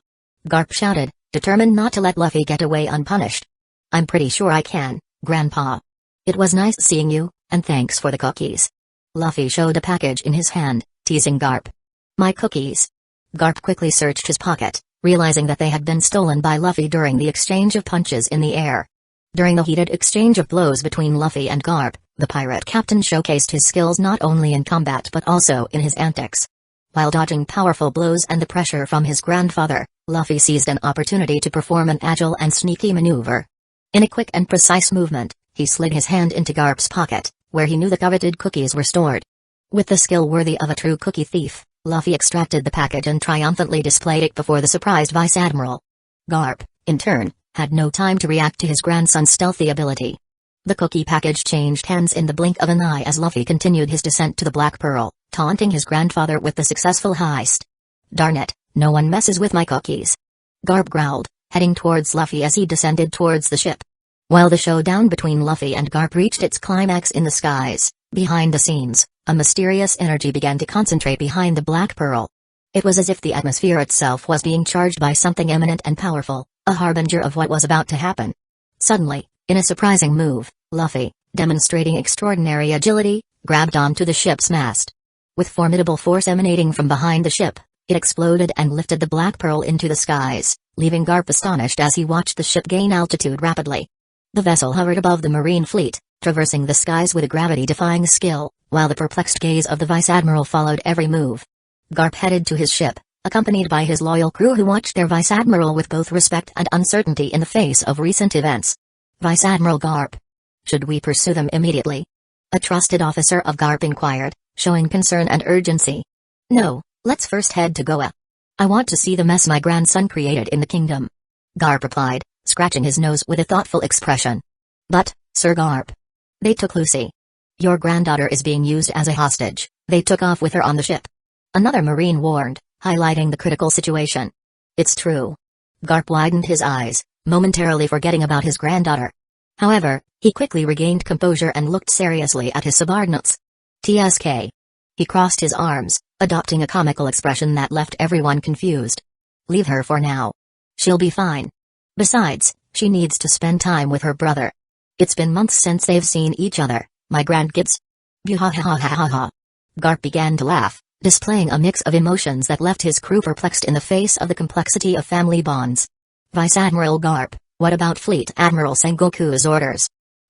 Garp shouted, determined not to let Luffy get away unpunished. I'm pretty sure I can, Grandpa. It was nice seeing you, and thanks for the cookies. Luffy showed a package in his hand, teasing Garp. My cookies. Garp quickly searched his pocket, realizing that they had been stolen by Luffy during the exchange of punches in the air. During the heated exchange of blows between Luffy and Garp, the pirate captain showcased his skills not only in combat but also in his antics. While dodging powerful blows and the pressure from his grandfather, Luffy seized an opportunity to perform an agile and sneaky maneuver. In a quick and precise movement, he slid his hand into Garp's pocket, where he knew the coveted cookies were stored. With the skill worthy of a true cookie thief, Luffy extracted the package and triumphantly displayed it before the surprised Vice Admiral. Garp, in turn, had no time to react to his grandson's stealthy ability. The cookie package changed hands in the blink of an eye as Luffy continued his descent to the Black Pearl, taunting his grandfather with the successful heist. Darn it, no one messes with my cookies. Garp growled, heading towards Luffy as he descended towards the ship. While the showdown between Luffy and Garp reached its climax in the skies, behind the scenes, a mysterious energy began to concentrate behind the Black Pearl. It was as if the atmosphere itself was being charged by something eminent and powerful, a harbinger of what was about to happen. Suddenly, in a surprising move, Luffy, demonstrating extraordinary agility, grabbed onto the ship's mast. With formidable force emanating from behind the ship, it exploded and lifted the Black Pearl into the skies, leaving Garp astonished as he watched the ship gain altitude rapidly. The vessel hovered above the marine fleet, traversing the skies with a gravity-defying skill, while the perplexed gaze of the Vice Admiral followed every move. Garp headed to his ship, accompanied by his loyal crew who watched their Vice Admiral with both respect and uncertainty in the face of recent events. Vice Admiral Garp. Should we pursue them immediately? A trusted officer of Garp inquired, showing concern and urgency. No, let's first head to Goa. I want to see the mess my grandson created in the kingdom. Garp replied, scratching his nose with a thoughtful expression. But, Sir Garp. They took Lucy. Your granddaughter is being used as a hostage. They took off with her on the ship. Another Marine warned, highlighting the critical situation. It's true. Garp widened his eyes, momentarily forgetting about his granddaughter. However, he quickly regained composure and looked seriously at his subordinates. TSK. He crossed his arms, adopting a comical expression that left everyone confused. Leave her for now. She'll be fine. Besides, she needs to spend time with her brother. It's been months since they've seen each other, my grandkids. Boo-ha-ha-ha-ha-ha. Garp began to laugh, displaying a mix of emotions that left his crew perplexed in the face of the complexity of family bonds. Vice Admiral Garp, what about Fleet Admiral Sengoku's orders?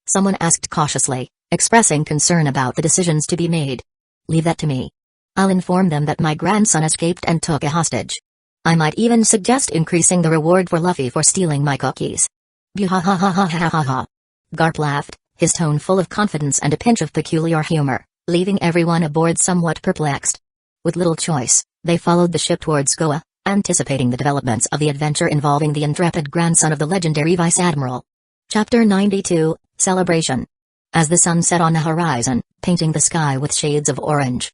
Someone asked cautiously, expressing concern about the decisions to be made. Leave that to me. I'll inform them that my grandson escaped and took a hostage. I might even suggest increasing the reward for Luffy for stealing my cookies. Boo-ha-ha-ha-ha-ha-ha. Garp laughed, his tone full of confidence and a pinch of peculiar humor, leaving everyone aboard somewhat perplexed. With little choice, they followed the ship towards Goa, anticipating the developments of the adventure involving the intrepid grandson of the legendary Vice Admiral. Chapter 92, Celebration. As the sun set on the horizon, painting the sky with shades of orange,